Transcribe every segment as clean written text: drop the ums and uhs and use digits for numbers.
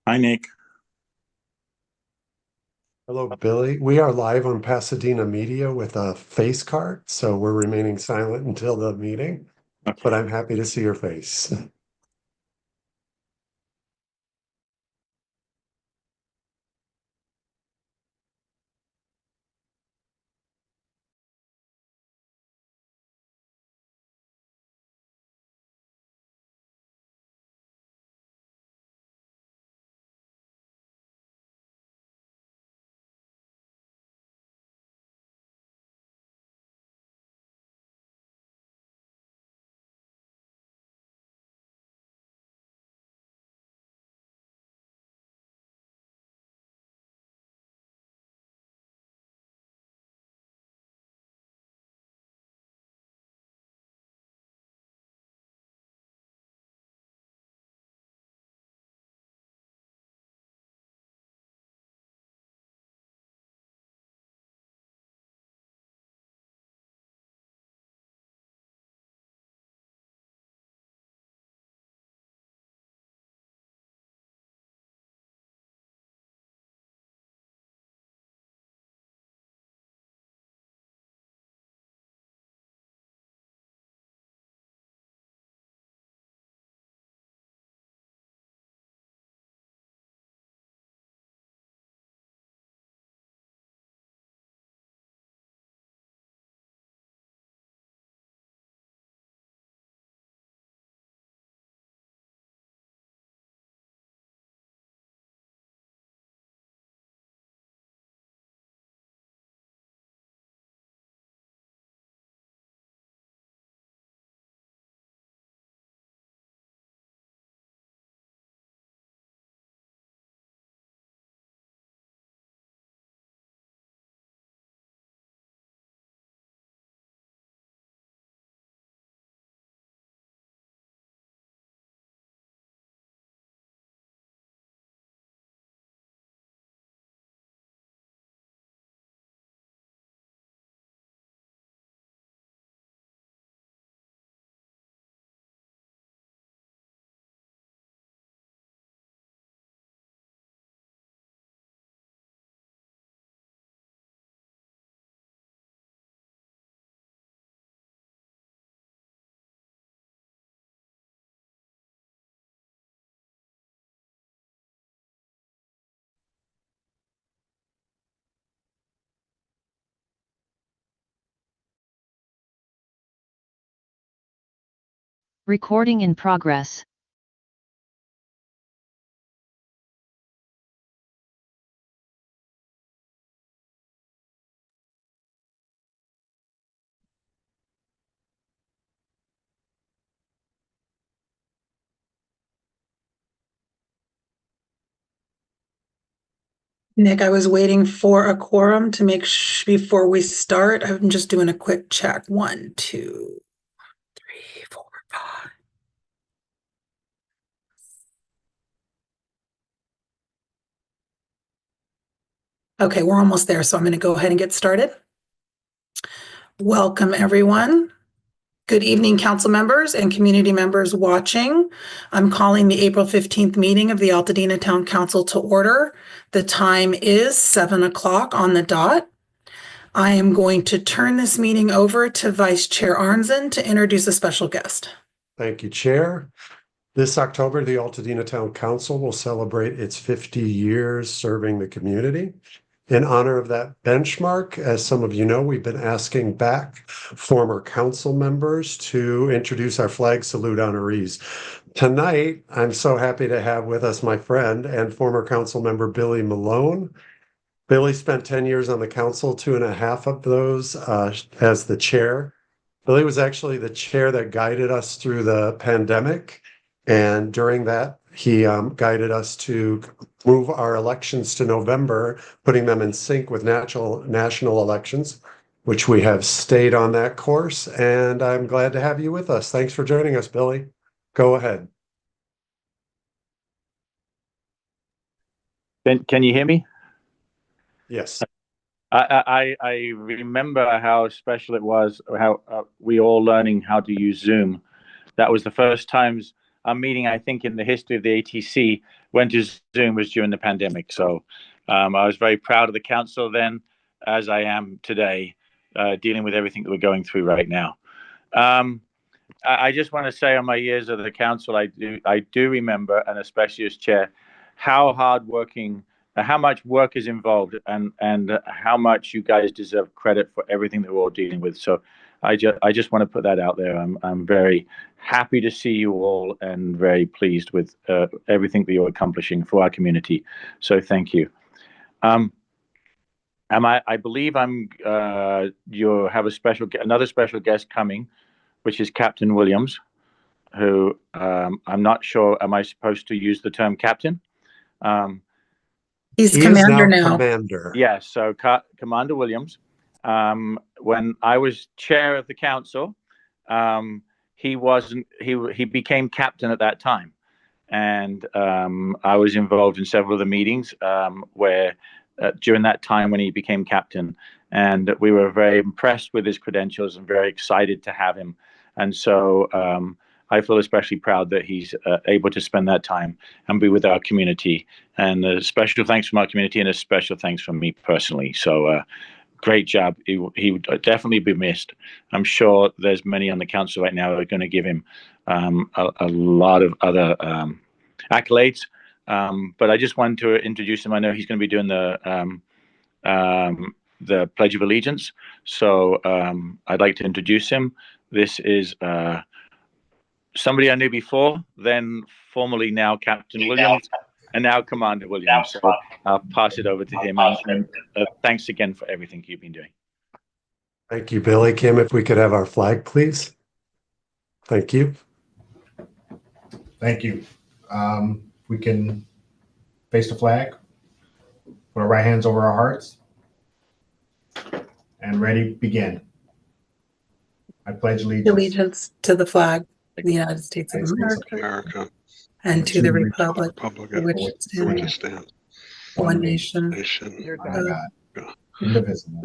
Hi, Nick. Hello, Billy. We are live on Pasadena Media with a face card, so we're remaining silent until the meeting, but Okay. I'm happy to see your face. Recording in progress. Nick, I was waiting for a quorum to make before we start. I'm just doing a quick check. 1, 2, 3, 4, 5. Okay, we're almost there, so I'm going to go ahead and get started. Welcome, everyone. Good evening, council members and community members watching. I'm calling the April 15th meeting of the Altadena Town Council to order. The time is 7 o'clock on the dot. I am going to turn this meeting over to Vice Chair Arnzen to introduce a special guest. Thank you, Chair. This October, the Altadena Town Council will celebrate its 50 years serving the community. In honor of that benchmark, as some of you know, we've been asking back former council members to introduce our flag salute honorees. Tonight, I'm so happy to have with us my friend and former council member Billy Malone. Billy spent 10 years on the council, 2.5 of those as the chair. Billy was actually the chair that guided us through the pandemic. And during that, he guided us to move our elections to November, putting them in sync with national elections, which we have stayed on that course. And I'm glad to have you with us. Thanks for joining us, Billy. Go ahead. Can you hear me? Yes. I remember how special it was, how we all learning how to use Zoom. That was the first times a meeting, I think, in the history of the ATC went to Zoom was during the pandemic. So I was very proud of the council then, as I am today, dealing with everything that we're going through right now. I just want to say, on my years of the council, I do remember, and especially as chair, how hardworking, how much work is involved, and how much you guys deserve credit for everything that we're all dealing with. So I just want to put that out there. I'm very happy to see you all, and very pleased with everything that you're accomplishing for our community. So thank you. I believe you have another special guest coming, which is Captain Williams, who I'm not sure, am I supposed to use the term captain? He's commander now. Commander. Yes, so Commander Williams. When I was chair of the council, he became captain at that time. And I was involved in several of the meetings where during that time when he became captain, and we were very impressed with his credentials and very excited to have him. And so I feel especially proud that he's able to spend that time and be with our community. And a special thanks from our community, and a special thanks from me personally. So great job. He would definitely be missed. I'm sure there's many on the council right now that are going to give him a lot of other accolades. But I just wanted to introduce him. I know he's going to be doing the Pledge of Allegiance. So I'd like to introduce him. This is somebody I knew before, then formerly now Captain Williams, and now Commander Williams. So I'll pass it over to him. And thanks again for everything you've been doing. Thank you, Billy. Kim, if we could have our flag, please. Thank you. Thank you. We can face the flag, put our right hands over our hearts, and ready, begin. I pledge Allegiance to the flag of the United States of America, and to the republic for which it it stands, stands, one nation, under God, indivisible,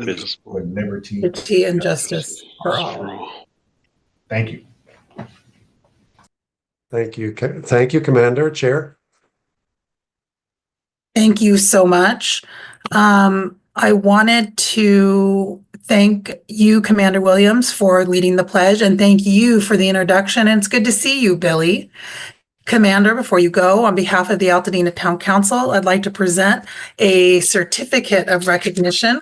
with liberty and justice for all. Thank you. Thank you. Thank you, Commander. Chair. Thank you so much. I wanted to thank you, Commander Williams, for leading the pledge, and thank you for the introduction. And it's good to see you, Billy. Commander, before you go, on behalf of the Altadena Town Council, I'd like to present a certificate of recognition.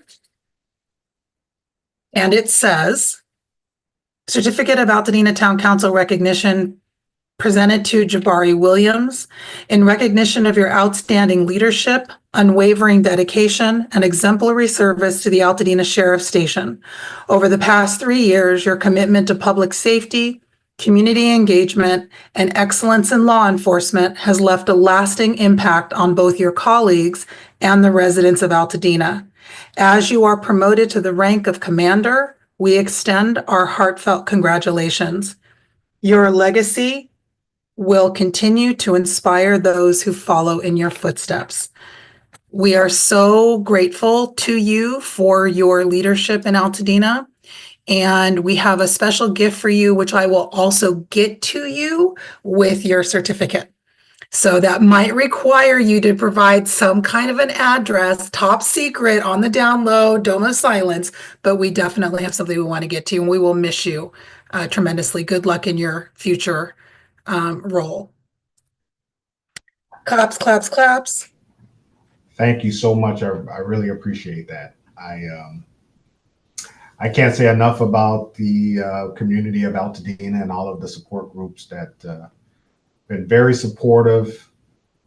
And it says, Certificate of Altadena Town Council Recognition presented to Jabari Williams in recognition of your outstanding leadership, unwavering dedication, and exemplary service to the Altadena Sheriff Station. Over the past 3 years, your commitment to public safety, community engagement, and excellence in law enforcement has left a lasting impact on both your colleagues and the residents of Altadena. As you are promoted to the rank of commander, we extend our heartfelt congratulations. Your legacy will continue to inspire those who follow in your footsteps. We are so grateful to you for your leadership in Altadena, and we have a special gift for you, which I will also get to you with your certificate. So that might require you to provide some kind of an address, top secret, on the down low, dome of silence, but we definitely have something we want to get to, and we will miss you tremendously. Good luck in your future role. Claps, claps, claps. Thank you so much. I really appreciate that. I can't say enough about the community of Altadena and all of the support groups that been very supportive,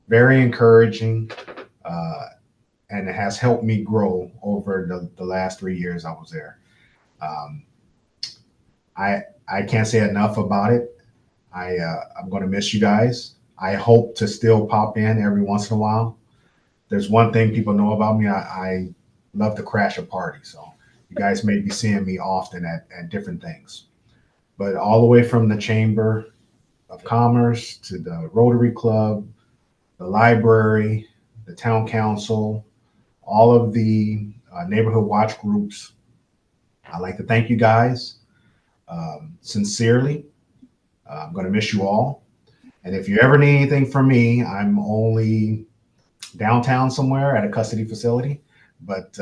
very encouraging, and it has helped me grow over the last 3 years I was there. I can't say enough about it. I'm going to miss you guys. I hope to still pop in every once in a while. There's one thing people know about me. I love to crash a party. So you guys may be seeing me often at different things. But all the way from the Chamber of Commerce to the Rotary Club, the library, the town council, all of the neighborhood watch groups, I'd like to thank you guys sincerely. I'm going to miss you all. And if you ever need anything from me, I'm only downtown somewhere at a custody facility, but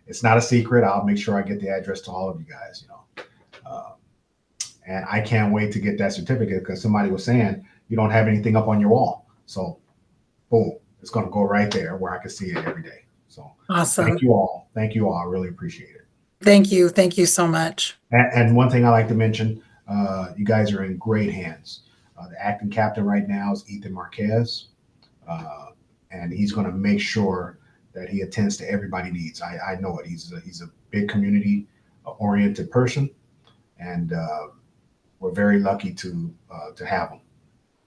it's not a secret. I'll make sure I get the address to all of you guys, you know. And I can't wait to get that certificate because somebody was saying you don't have anything up on your wall. So boom, it's going to go right there where I can see it every day. So Awesome. Thank you all. Thank you all. I really appreciate it. Thank you. Thank you so much. And one thing I like to mention, you guys are in great hands. The acting captain right now is Eaton Marquez, and he's going to make sure that he attends to everybody's needs. I know it. He's a big community oriented person, and we're very lucky to have him.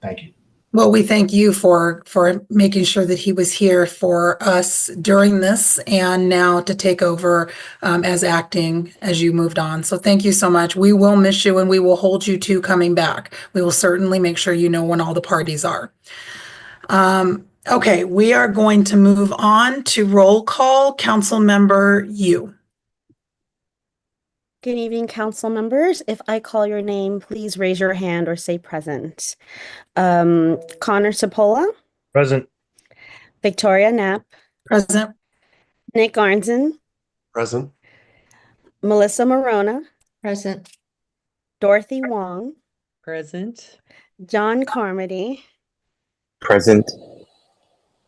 Thank you. Well, we thank you for making sure that he was here for us during this and now to take over as acting as you moved on. So thank you so much. We will miss you and we will hold you to coming back. We will certainly make sure you know when all the parties are. Okay, we are going to move on to roll call. Council Member Yu. Good evening, council members. If I call your name, please raise your hand or say present. Connor Cipolla. Present. Victoria Knapp. Present. Nick Arnzen. Present. Milissa Marona. Present. Dorothy Wong. Present. John Carmody. Present.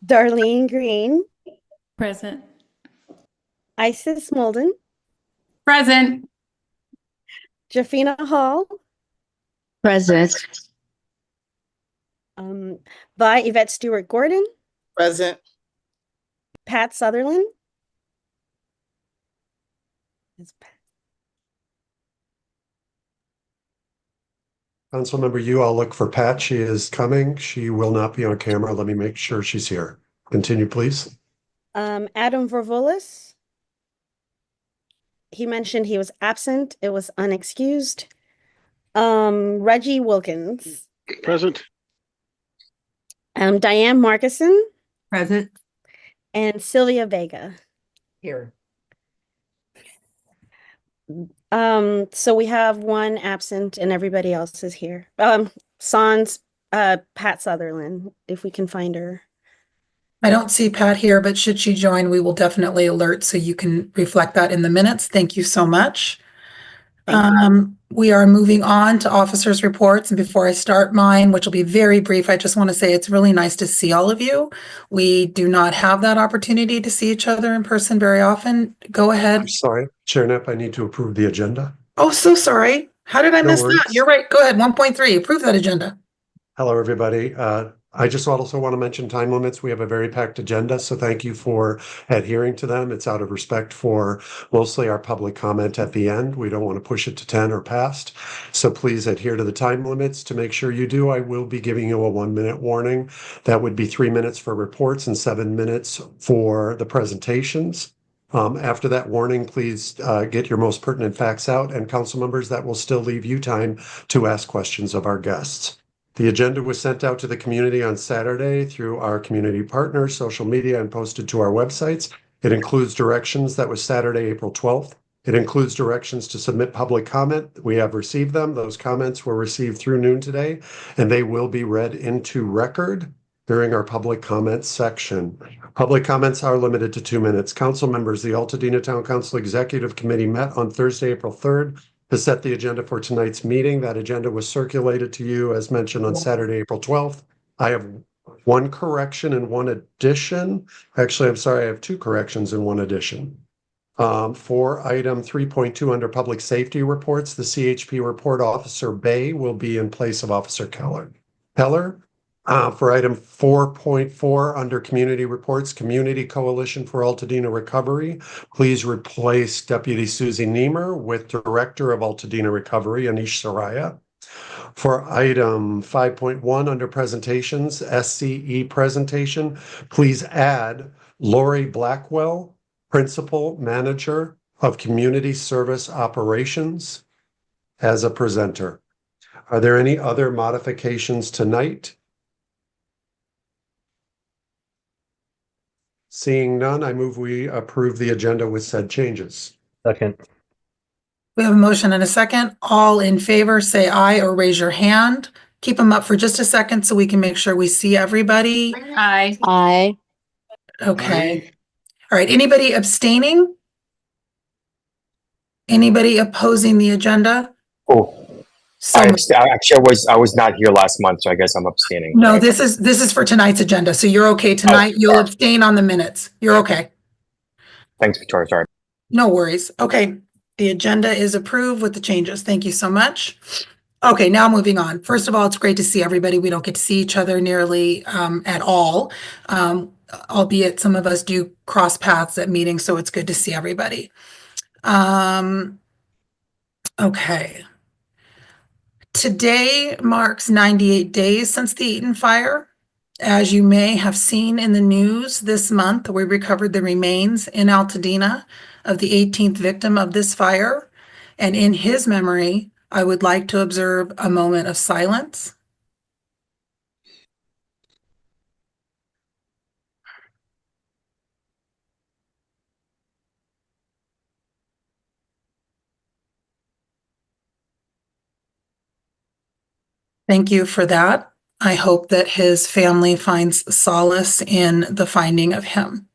Darlene Green. Present. Isis Molden. Present. Jafina Hall. Present. By Yvette Stewart Gordon. Present. Pat Sutherland. Councilmember Yu, I'll look for Pat. She is coming. She will not be on camera. Let me make sure she's here. Continue, please. Adam Vervulis. He mentioned he was absent. It was unexcused. Reggie Wilkins. Present. Diane Markison. Present. And Sylvia Vega. Here. So we have one absent and everybody else is here. Sans Pat Sutherland, if we can find her. I don't see Pat here, but should she join, we will definitely alert so you can reflect that in the minutes. Thank you so much. We are moving on to officers' reports. And before I start mine, which will be very brief, I just want to say it's really nice to see all of you. We do not have that opportunity to see each other in person very often. Go ahead. I'm sorry, Chair Knapp, I need to approve the agenda. Oh, so sorry. How did I No miss worries. that? You're right. Go ahead. 1.3, approve that agenda. Hello, everybody. I just also want to mention time limits. We have a very packed agenda, so thank you for adhering to them. It's out of respect for mostly our public comment at the end. We don't want to push it to 10 or past. So please adhere to the time limits. To make sure you do, I will be giving you a 1-minute warning. That would be 3 minutes for reports and 7 minutes for the presentations. After that warning, please get your most pertinent facts out, and council members, that will still leave you time to ask questions of our guests. The agenda was sent out to the community on Saturday through our community partners, social media, and posted to our websites. It includes directions. That was Saturday, April 12th. It includes directions to submit public comment. We have received them. Those comments were received through noon today, and they will be read into record during our public comments section. Public comments are limited to 2 minutes. Council members, the Altadena Town Council Executive Committee met on Thursday, April 3rd. To set the agenda for tonight's meeting. That agenda was circulated to you as mentioned on Saturday, April 12th. I have one correction and one addition. Actually, I'm sorry, I have 2 corrections and 1 addition. For item 3.2 under public safety reports, the CHP report Officer Bay will be in place of Officer Keller. For item 4.4 under community reports, Community Coalition for Altadena Recovery, please replace Deputy Susie Niemer with Director of Altadena Recovery, Anish Saraya. For item 5.1 under presentations, SCE presentation, please add Lori Blackwell, Principal Manager of Community Service Operations as a presenter. Are there any other modifications tonight? Seeing none, I move we approve the agenda with said changes. Second. We have a motion and a second. All in favor, say aye or raise your hand keep them up for just a second so we can make sure we see everybody. Aye. Aye. Okay. All right. Anybody abstaining? Anybody opposing the agenda? Oh, So actually, I was not here last month, so I guess I'm abstaining. no, this is for tonight's agenda. So you're okay tonight. Oh, You'll abstain on the minutes. You're okay. Thanks, Victoria. Sorry. No worries. Okay. The agenda is approved with the changes. Thank you so much. Okay, now moving on. First of all, it's great to see everybody. We don't get to see each other nearly at all, albeit some of us do cross paths at meetings, so it's good to see everybody. Okay. Today marks 98 days since the Eaton fire. As you may have seen in the news this month, we recovered the remains in Altadena of the 18th victim of this fire. And in his memory, I would like to observe a moment of silence. Thank you for that. I hope that his family finds solace in the finding of him.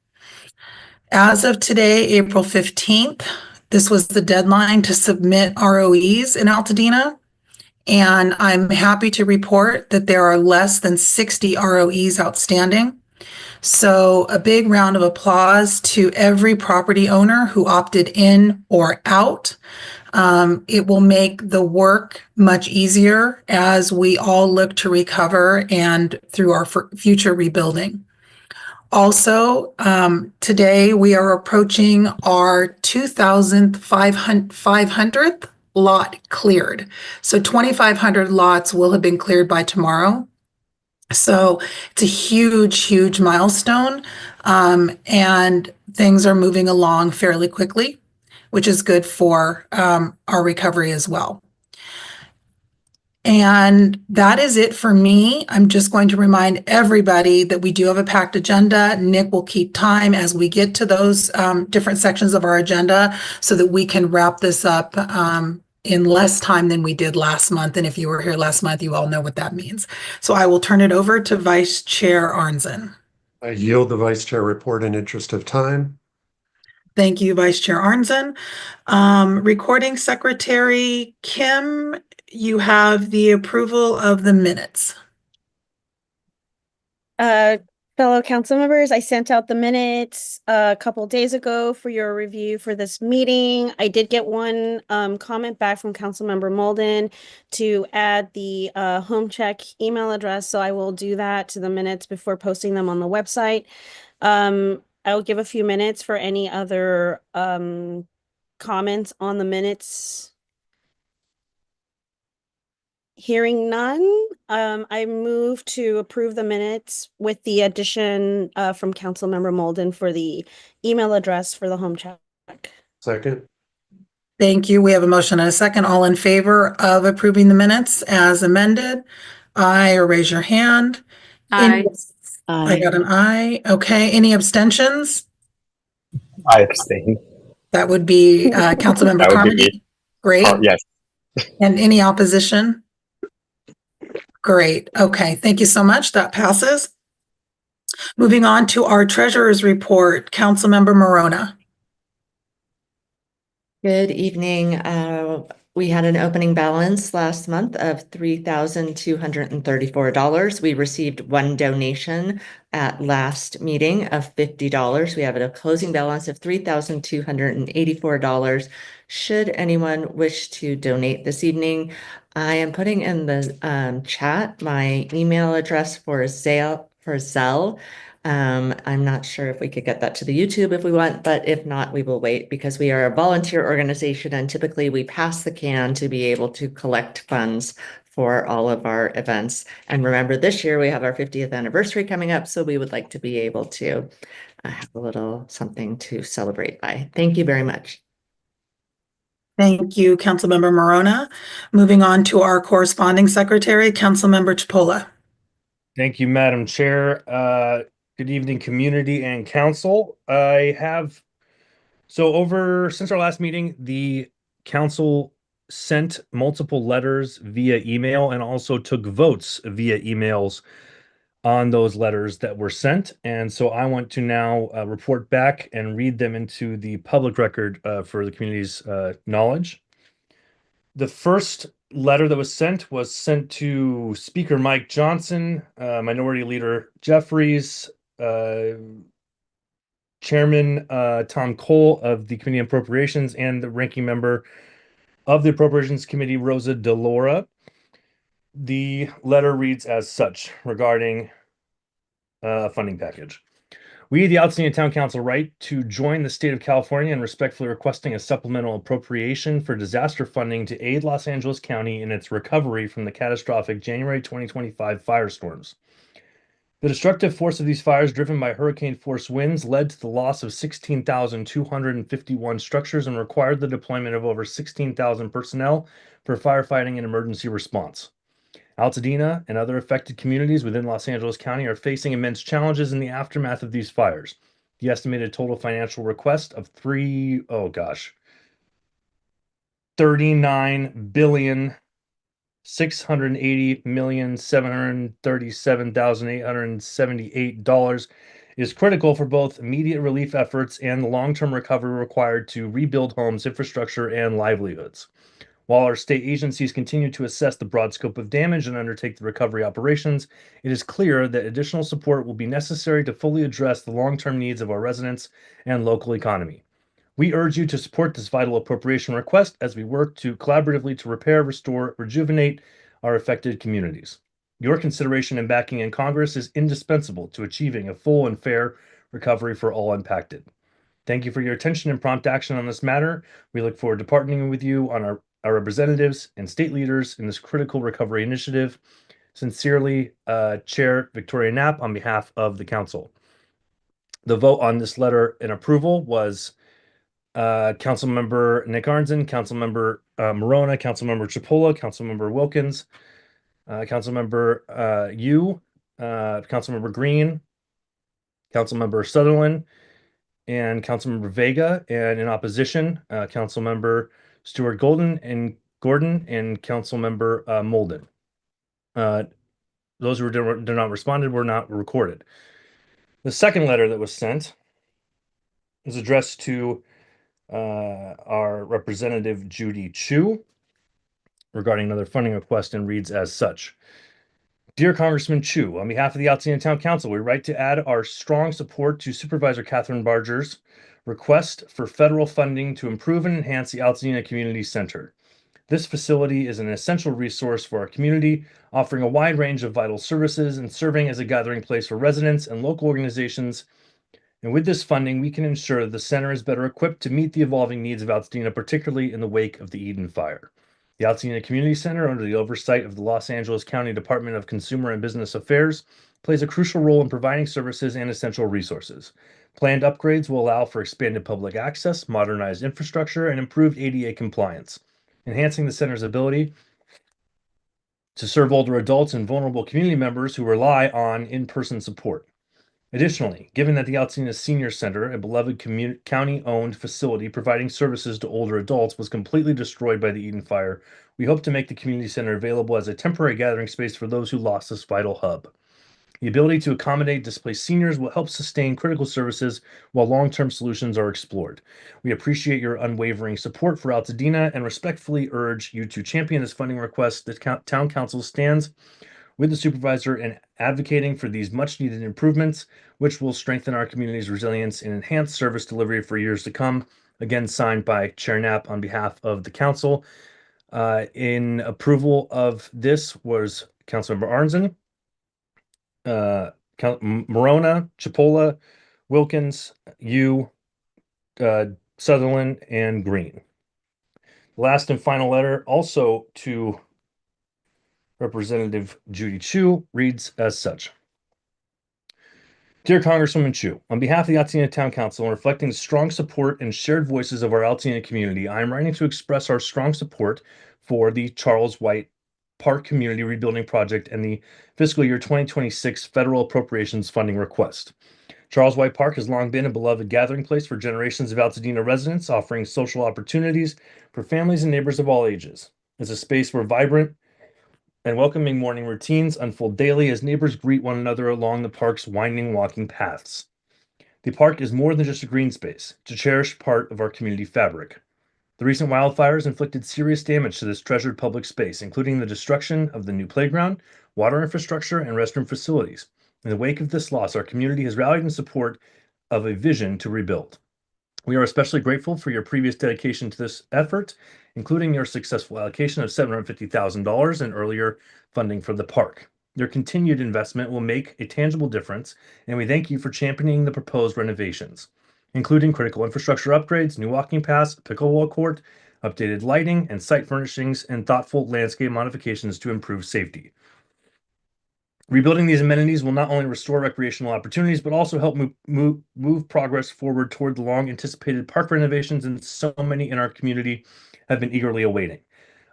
As of today, April 15th, this was the deadline to submit ROEs in Altadena. And I'm happy to report that there are less than 60 ROEs outstanding. So a big round of applause to every property owner who opted in or out. It will make the work much easier as we all look to recover and through our future rebuilding. Also, today we are approaching our 2,500th lot cleared. So 2,500 lots will have been cleared by tomorrow. So it's a huge, huge milestone, and things are moving along fairly quickly, which is good for our recovery as well. And that is it for me. I'm just going to remind everybody that we do have a packed agenda. Nick will keep time as we get to those different sections of our agenda so that we can wrap this up in less time than we did last month. And if you were here last month, you all know what that means. So I will turn it over to Vice Chair Arnzen. I yield the Vice Chair report in interest of time. Thank you, Vice Chair Arnzen. Recording Secretary Kim, you have the approval of the minutes. Fellow council members, I sent out the minutes a couple days ago for your review for this meeting. I did get one comment back from Councilmember Molden to add the home check email address, so I will do that to the minutes before posting them on the website. I will give a few minutes for any other comments on the minutes. Hearing none, I move to approve the minutes with the addition from Councilmember Molden for the email address for the home check. Second. Thank you. We have a motion and a second. All in favor of approving the minutes as amended? Aye, or raise your hand. Aye. I got an aye. Okay. Any abstentions? I abstain. That would be Councilmember That would be Carmody. me. Great. Yes. And any opposition? Great. Okay. Thank you so much. That passes. Moving on to our treasurer's report, Councilmember Marona. Good evening. We had an opening balance last month of $3,234. We received one donation at last meeting of $50. We have a closing balance of $3,284. Should anyone wish to donate this evening, I am putting in the chat my email address for Zelle. I'm not sure if we could get that to the YouTube if we want, but if not, we will wait because we are a volunteer organization and typically we pass the can to be able to collect funds for all of our events. And remember, this year we have our 50th anniversary coming up, so we would like to be able to have a little something to celebrate by. Thank you very much. Thank you, Councilmember Marona. Moving on to our corresponding secretary, Councilmember Cipolla. Thank you, Madam Chair. Good evening, community and council. Since our last meeting, the council sent multiple letters via email and also took votes via emails on those letters that were sent. And so I want to now report back and read them into the public record for the community's knowledge. The first letter that was sent to Speaker Mike Johnson, Minority Leader Jeffries, Chairman Tom Cole of the Committee on Appropriations, and the ranking member of the Appropriations Committee, Rosa DeLaura. The letter reads as such regarding a funding package. We, the Altadena Town Council, write to join the state of California in respectfully requesting a supplemental appropriation for disaster funding to aid Los Angeles County in its recovery from the catastrophic January 2025 firestorms. The destructive force of these fires, driven by hurricane-force winds, led to the loss of 16,251 structures and required the deployment of over 16,000 personnel for firefighting and emergency response. Altadena and other affected communities within Los Angeles County are facing immense challenges in the aftermath of these fires. The estimated total financial request of $39,680,737,878 is critical for both immediate relief efforts and the long-term recovery required to rebuild homes, infrastructure, and livelihoods. While our state agencies continue to assess the broad scope of damage and undertake the recovery operations, it is clear that additional support will be necessary to fully address the long-term needs of our residents and local economy. We urge you to support this vital appropriation request as we work collaboratively to repair, restore, rejuvenate our affected communities. Your consideration and backing in Congress is indispensable to achieving a full and fair recovery for all impacted. Thank you for your attention and prompt action on this matter. We look forward to partnering with you on our representatives and state leaders in this critical recovery initiative. Sincerely, Chair Victoria Knapp, on behalf of the council. The vote on this letter in approval was Councilmember Nick Arnzen, Councilmember Marona, Councilmember Cipolla, Councilmember Wilkins, Councilmember Councilmember Green, Councilmember Sutherland, and Councilmember Vega, and in opposition, Councilmember Stuart Gordon and Councilmember Molden. Those who did not responded were not recorded. The second letter that was sent is addressed to our Representative Judy Chu regarding another funding request and reads as such. Dear Congressman Chu, on behalf of the Altadena Town Council, we write to add our strong support to Supervisor Catherine Barger's request for federal funding to improve and enhance the Altadena Community Center. This facility is an essential resource for our community, offering a wide range of vital services and serving as a gathering place for residents and local organizations. And with this funding, we can ensure that the center is better equipped to meet the evolving needs of Altadena, particularly in the wake of the Eaton fire. The Altadena Community Center, under the oversight of the Los Angeles County Department of Consumer and Business Affairs, plays a crucial role in providing services and essential resources. Planned upgrades will allow for expanded public access, modernized infrastructure, and improved ADA compliance, enhancing the center's ability to serve older adults and vulnerable community members who rely on in-person support. Additionally, given that the Altadena Senior Center, a beloved county-owned facility providing services to older adults, was completely destroyed by the Eaton fire, we hope to make the community center available as a temporary gathering space for those who lost this vital hub. The ability to accommodate displaced seniors will help sustain critical services while long-term solutions are explored. We appreciate your unwavering support for Altadena and respectfully urge you to champion this funding request. The Town Council stands with the supervisor in advocating for these much-needed improvements, which will strengthen our community's resilience and enhance service delivery for years to come. Again, signed by Chair Knapp on behalf of the council. In approval of this was Councilmember Arnzen, Marona, Cipolla, Wilkins, Sutherland, and Green. Last and final letter, also to Representative Judy Chu, reads as such. Dear Congresswoman Chu, on behalf of the Altadena Town Council and reflecting the strong support and shared voices of our Altadena community, I am writing to express our strong support for the Charles White Park Community Rebuilding Project and the fiscal year 2026 federal appropriations funding request. Charles White Park has long been a beloved gathering place for generations of Altadena residents, offering social opportunities for families and neighbors of all ages. It's a space where vibrant and welcoming morning routines unfold daily as neighbors greet one another along the park's winding walking paths. The park is more than just a green space. It's a cherished part of our community fabric. The recent wildfires inflicted serious damage to this treasured public space, including the destruction of the new playground, water infrastructure, and restroom facilities. In the wake of this loss, our community has rallied in support of a vision to rebuild. We are especially grateful for your previous dedication to this effort, including your successful allocation of $750,000 in earlier funding for the park. Your continued investment will make a tangible difference, and we thank you for championing the proposed renovations, including critical infrastructure upgrades, new walking paths, pickleball court, updated lighting and site furnishings, and thoughtful landscape modifications to improve safety. Rebuilding these amenities will not only restore recreational opportunities, but also help move progress forward toward the long-anticipated park renovations and so many in our community have been eagerly awaiting.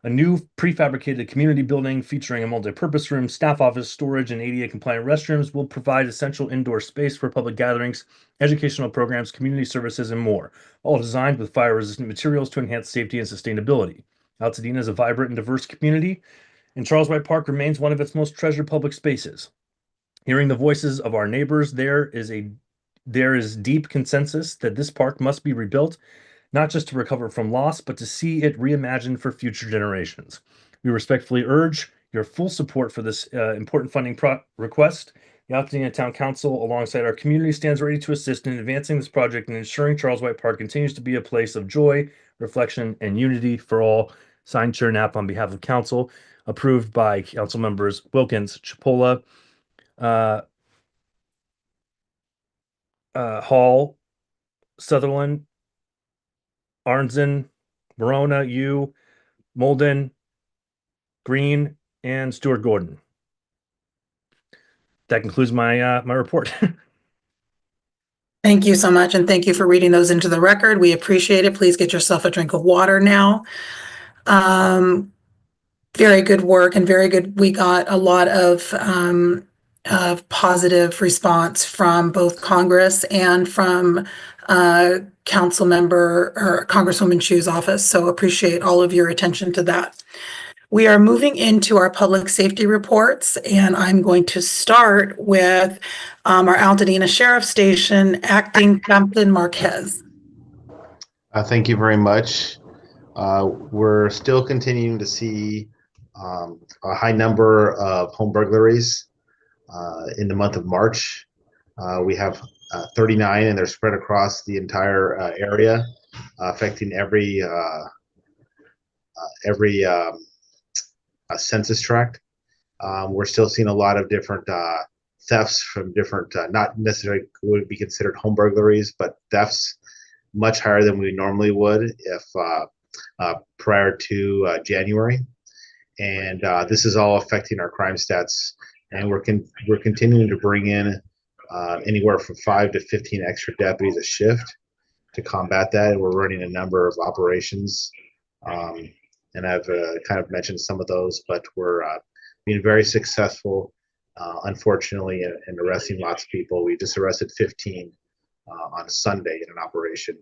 A new prefabricated community building featuring a multi-purpose room, staff office, storage, and ADA-compliant restrooms will provide essential indoor space for public gatherings, educational programs, community services, and more, all designed with fire-resistant materials to enhance safety and sustainability. Altadena is a vibrant and diverse community, and Charles White Park remains one of its most treasured public spaces. Hearing the voices of our neighbors, there is deep consensus that this park must be rebuilt, not just to recover from loss, but to see it reimagined for future generations. We respectfully urge your full support for this important funding request. The Altadena Town Council, alongside our community, stands ready to assist in advancing this project and ensuring Charles White Park continues to be a place of joy, reflection, and unity for all. Signed, Chair Knapp on behalf of Council. Approved by Council Members Wilkins, Cipolla, Hall, Sutherland, Arnzen, Marona, Molden, Green, and Stuart Gordon. That concludes my my report. Thank you so much, and thank you for reading those into the record. We appreciate it. Please get yourself a drink of water now. Very good work and very good. We got a lot of positive response from both Congress and from Council Member or Congresswoman Chu's office. So appreciate all of your attention to that. We are moving into our public safety reports, and I'm going to start with our Altadena Sheriff Station, Acting Captain Marquez. Thank you very much. We're still continuing to see a high number of home burglaries in the month of March. We have 39, and they're spread across the entire area, affecting every census tract. We're still seeing a lot of different thefts from different, not necessarily would be considered home burglaries, but thefts much higher than we normally would if prior to January. And this is all affecting our crime stats, and we're continuing to bring in anywhere from 5 to 15 extra deputies a shift to combat that. And we're running a number of operations, and I've kind of mentioned some of those, but we're being very successful, unfortunately, in arresting lots of people. We just arrested 15 on Sunday in an operation,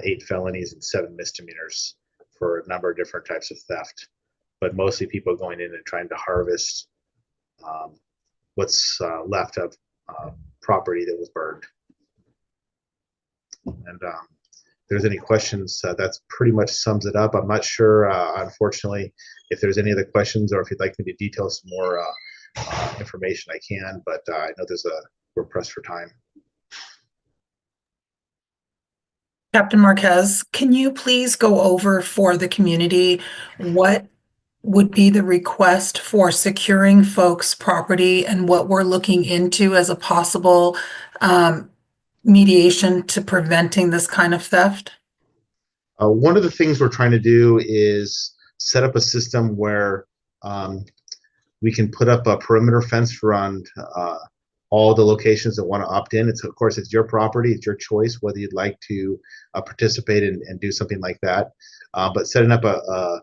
8 felonies and 7 misdemeanors for a number of different types of theft, but mostly people going in and trying to harvest what's left of property that was burned. And if there's any questions, that's pretty much sums it up. I'm not sure, unfortunately, if there's any other questions or if you'd like me to detail some more information, I can, but I know we're pressed for time. Captain Marquez, can you please go over for the community what would be the request for securing folks' property and what we're looking into as a possible mediation to preventing this kind of theft? One of the things we're trying to do is set up a system where we can put up a perimeter fence around all the locations that want to opt in. Of course, it's your property, it's your choice whether you'd like to participate and do something like that. But setting up a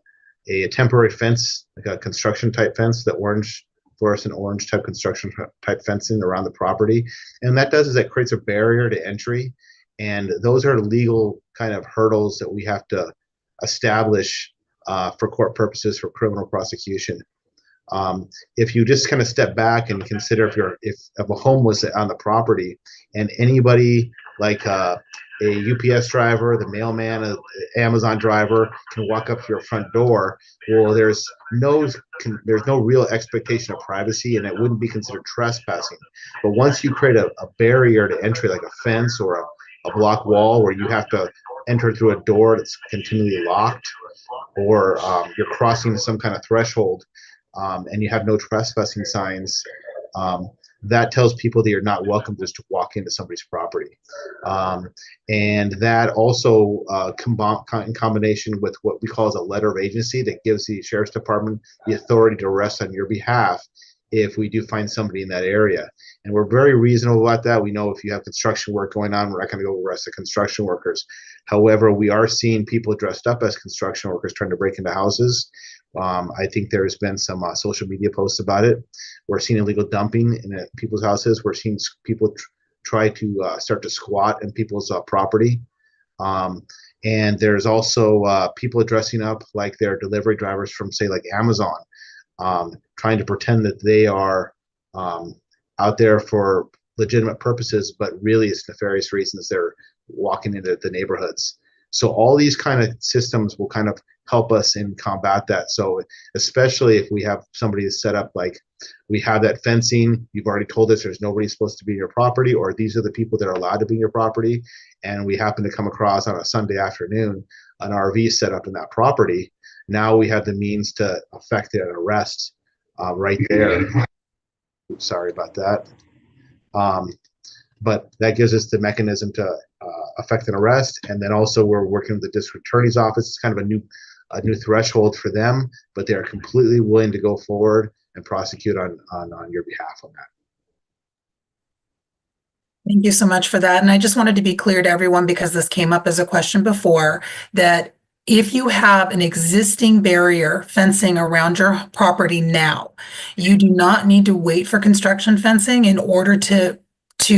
temporary fence, like a construction type fence, the orange fluorescent orange type construction type fencing around the property. And that does is that creates a barrier to entry. And those are legal kind of hurdles that we have to establish for court purposes for criminal prosecution. If you just kind of step back and consider if a home was on the property and anybody like a UPS driver, the mailman, an Amazon driver can walk up to your front door, well, there's no real expectation of privacy, and it wouldn't be considered trespassing. But once you create a barrier to entry, like a fence or a block wall where you have to enter through a door that's continually locked, or you're crossing some kind of threshold, and you have no trespassing signs, that tells people that you're not welcome just to walk into somebody's property. And that also, in combination with what we call as a letter of agency, that gives the sheriff's department the authority to arrest on your behalf if we do find somebody in that area. And we're very reasonable about that. We know if you have construction work going on, we're not going to go arrest the construction workers. However, we are seeing people dressed up as construction workers trying to break into houses. I think there's been some social media posts about it. We're seeing illegal dumping in people's houses. We're seeing people try to start to squat in people's property. And there's also people dressing up like they're delivery drivers from, say, like Amazon, trying to pretend that they are out there for legitimate purposes, but really it's nefarious reasons they're walking into the neighborhoods. So all these kind of systems will kind of help us in combat that. So especially if we have somebody set up like we have that fencing, you've already told us there's nobody supposed to be in your property, or these are the people that are allowed to be in your property, and we happen to come across on a Sunday afternoon an RV set up in that property. Now we have the means to effect an arrest right there. Oops, sorry about that. But that gives us the mechanism to effect an arrest, and then also we're working with the district attorney's office. It's kind of a new threshold for them, but they are completely willing to go forward and prosecute on your behalf on that. Thank you so much for that. And I just wanted to be clear to everyone, because this came up as a question before, that if you have an existing barrier fencing around your property now, you do not need to wait for construction fencing in order to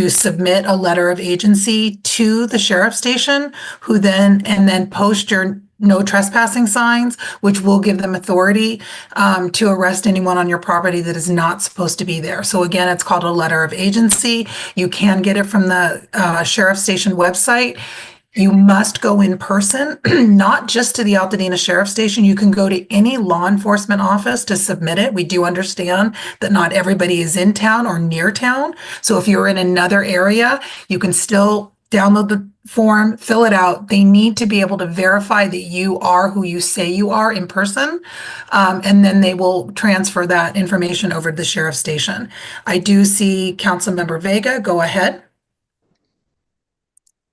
submit a letter of agency to the sheriff's station, who then post your no trespassing signs, which will give them authority to arrest anyone on your property that is not supposed to be there. So again, it's called a letter of agency. You can get it from the sheriff's station website. You must go in person, not just to the Altadena Sheriff's Station. You can go to any law enforcement office to submit it. We do understand that not everybody is in town or near town. So if you're in another area, you can still download the form, fill it out. They need to be able to verify that you are who you say you are in person. And then they will transfer that information over to the Sheriff's Station. I do see Councilmember Vega. Go ahead.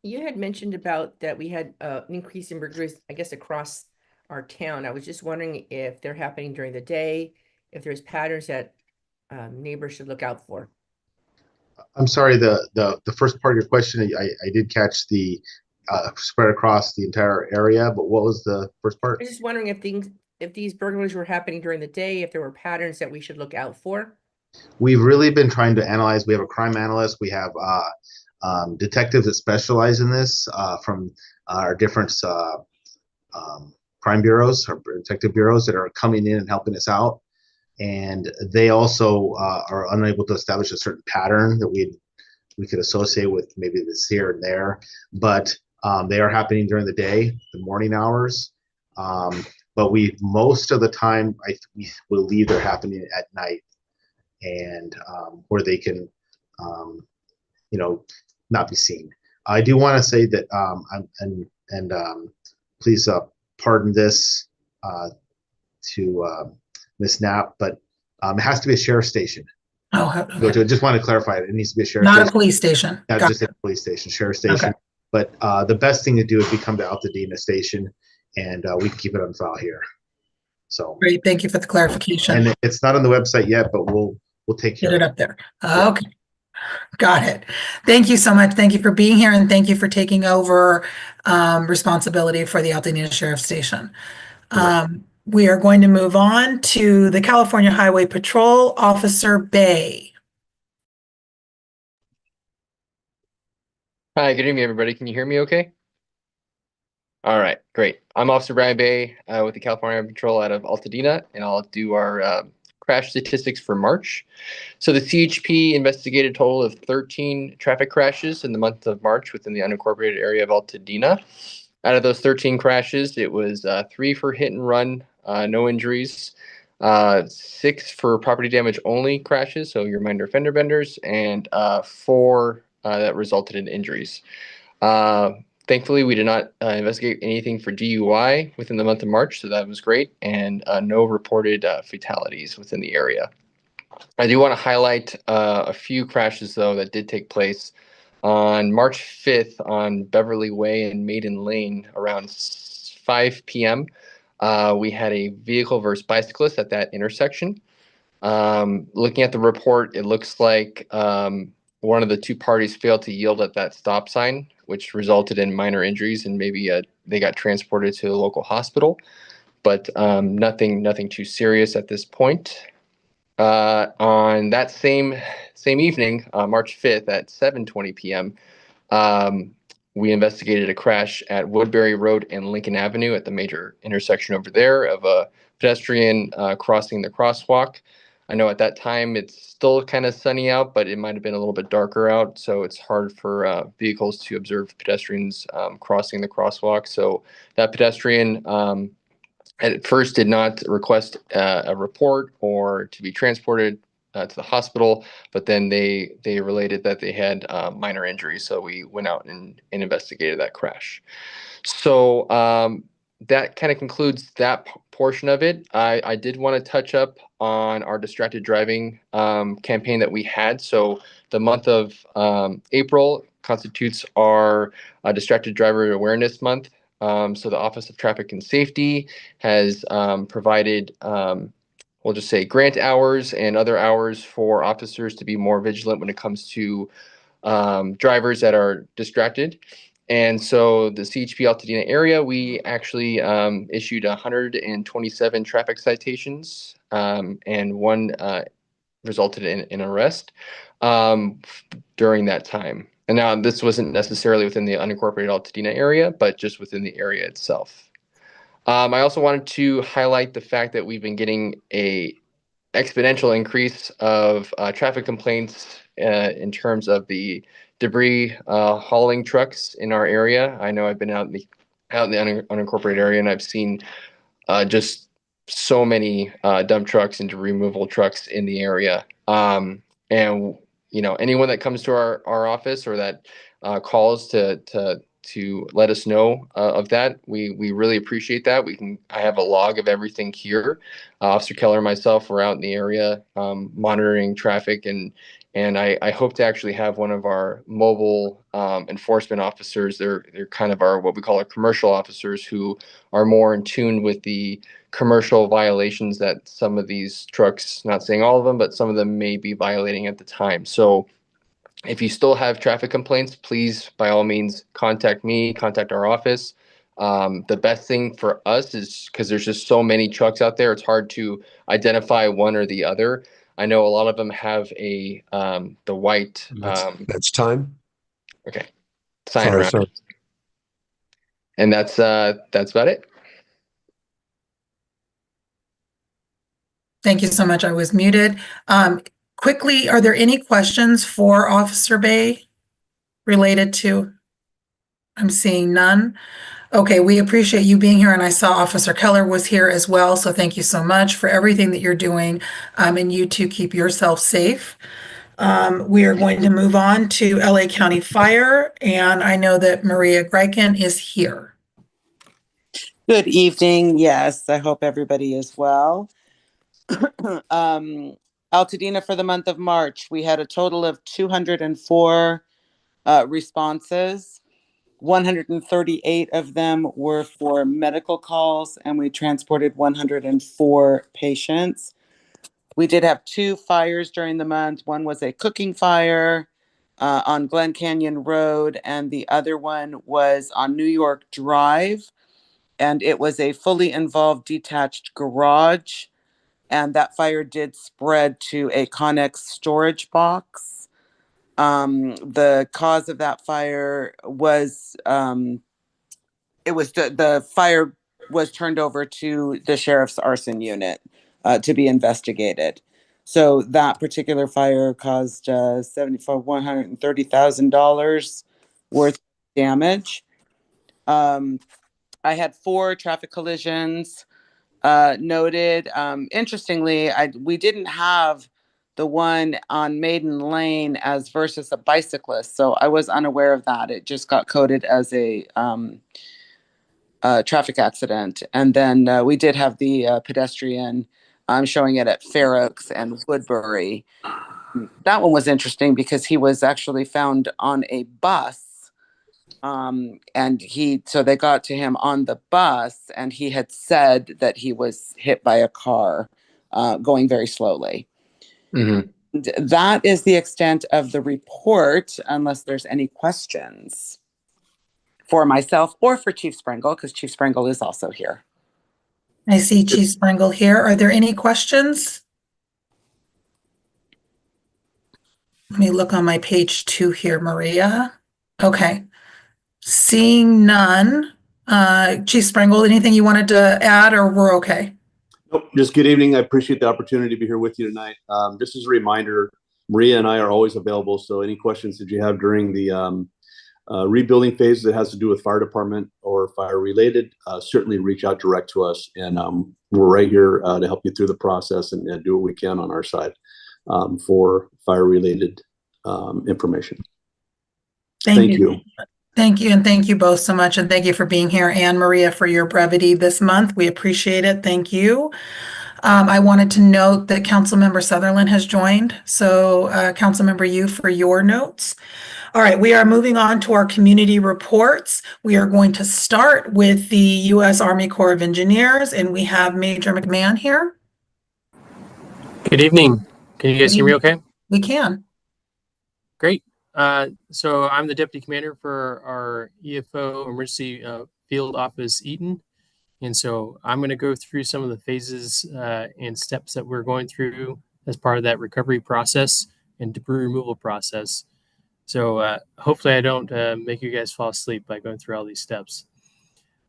You had mentioned about that we had an increase in burglaries, I guess, across our town. I was just wondering if they're happening during the day, if there's patterns that neighbors should look out for. I'm sorry, the first part of your question, I did catch the spread across the entire area, but what was the first part? I was just wondering if these burglaries were happening during the day, if there were patterns that we should look out for. We've really been trying to analyze. We have a crime analyst. We have detectives that specialize in this from our different crime bureaus or detective bureaus that are coming in and helping us out. And they also are unable to establish a certain pattern that we could associate with maybe this here and there, but they are happening during the day, the morning hours. But most of the time, we believe they're happening at night, and where they can, not be seen. I do want to say that, please pardon this to Ms. Knapp, but it has to be a sheriff's station. Oh, okay. I just want to clarify it. It needs to be a sheriff's Not station. a police station. Not Got just it. a police station, sheriff's station. Okay. But the best thing to do is become the Altadena station, and we can keep it on file here. So Great. Thank you for the clarification. And it's not on the website yet, but we'll take care Get of it up there. Okay. Got it. Thank you so much. Thank you for being here, and thank you for taking over responsibility for the Altadena Sheriff's Station. We are going to move on to the California Highway Patrol, Officer Bay. Hi, good evening, everybody. Can you hear me okay? All right, great. I'm Officer Brian Bay with the California Highway Patrol out of Altadena, and I'll do our crash statistics for March. So the CHP investigated a total of 13 traffic crashes in the month of March within the unincorporated area of Altadena. Out of those 13 crashes, it was 3 for hit and run, no injuries, 6 for property damage only crashes, so your minor fender benders, and 4 that resulted in injuries. Thankfully, we did not investigate anything for DUI within the month of March, so that was great, and no reported fatalities within the area. I do want to highlight a few crashes, though, that did take place. On March 5th on Beverly Way and Maiden Lane around 5 p.m., we had a vehicle versus bicyclist at that intersection. Looking at the report, it looks like one of the two parties failed to yield at that stop sign, which resulted in minor injuries, and maybe they got transported to a local hospital, but nothing too serious at this point. On that same evening, March 5th at 7:20 p.m., we investigated a crash at Woodbury Road and Lincoln Avenue at the major intersection over there of a pedestrian crossing the crosswalk. I know at that time it's still kind of sunny out, but it might have been a little bit darker out, so it's hard for vehicles to observe pedestrians crossing the crosswalk. So that pedestrian at first did not request a report or to be transported to the hospital, but then they related that they had minor injuries, so we went out and investigated that crash. So that kind of concludes that portion of it. I did want to touch up on our distracted driving campaign that we had. So the month of April constitutes our distracted driver awareness month. So the Office of Traffic and Safety has provided, we'll just say, grant hours and other hours for officers to be more vigilant when it comes to drivers that are distracted. And so the CHP Altadena area, we actually issued 127 traffic citations, and one resulted in an arrest during that time. And now this wasn't necessarily within the unincorporated Altadena area, but just within the area itself. I also wanted to highlight the fact that we've been getting a exponential increase of traffic complaints in terms of the debris hauling trucks in our area. I know I've been out in the unincorporated area, and I've seen just so many dump trucks and debris removal trucks in the area. And you know, anyone that comes to our office or that calls to let us know of that, we really appreciate that. I have a log of everything here. Officer Keller and myself were out in the area monitoring traffic, and I hope to actually have one of our mobile enforcement officers. They're kind of our, what we call our commercial officers, who are more in tune with the commercial violations that some of these trucks, not saying all of them, but some of them may be violating at the time. So if you still have traffic complaints, please, by all means, contact me, contact our office. The best thing for us is, because there's just so many trucks out there, it's hard to identify one or the other. I know a lot of them have the white. That's time. Okay. Sign Sorry, around. sir. And that's about it. Thank you so much. I was muted. Quickly, are there any questions for Officer Bay related to? I'm seeing none. Okay, we appreciate you being here, and I saw Officer Keller was here as well, so thank you so much for everything that you're doing, and you too keep yourself safe. We are going to move on to LA County Fire, and I know that Maria Grycan is here. Good evening. Yes, I hope everybody is well. Altadena, for the month of March, we had a total of 204 responses. 138 of them were for medical calls, and we transported 104 patients. We did have 2 fires during the month. One was a cooking fire on Glen Canyon Road, and the other one was on New York Drive. and it was a fully involved detached garage. And that fire did spread to a Connex storage box. The cause of that fire was the fire was turned over to the sheriff's arson unit to be investigated. So that particular fire caused $130,000 worth of damage. I had 4 traffic collisions noted. Interestingly, we didn't have the one on Maiden Lane as versus a bicyclist, so I was unaware of that. It just got coded as a traffic accident. And then we did have the pedestrian. I'm showing it at Fair Oaks and Woodbury. That one was interesting because he was actually found on a bus. And so they got to him on the bus, and he had said that he was hit by a car going very slowly. Mm-hmm. That is the extent of the report, unless there's any questions for myself or for Chief Sprengel, because Chief Sprengel is also here. I see Chief Sprengel here. Are there any questions? Let me look on my page 2 here, Maria. Okay. Seeing none. Chief Sprengel, anything you wanted to add, or we're okay? Nope, just good evening. I appreciate the opportunity to be here with you tonight. Just as a reminder, Maria and I are always available. So any questions that you have during the rebuilding phase that has to do with fire department or fire related, certainly reach out direct to us. And we're right here to help you through the process and do what we can on our side for fire related information. Thank you. Thank you. And thank you both so much. And thank you for being here, and Maria, for your brevity this month. We appreciate it. Thank you. I wanted to note that Councilmember Sutherland has joined. So Councilmember Yu, for your notes. All right, we are moving on to our community reports. We are going to start with the U.S. Army Corps of Engineers, and we have Major McMahon here. Good evening. Can you guys hear me okay? We can. Great. So I'm the Deputy Commander for our EFO Emergency Field Office Eaton. And so I'm going to go through some of the phases and steps that we're going through as part of that recovery process and debris removal process. So hopefully I don't make you guys fall asleep by going through all these steps.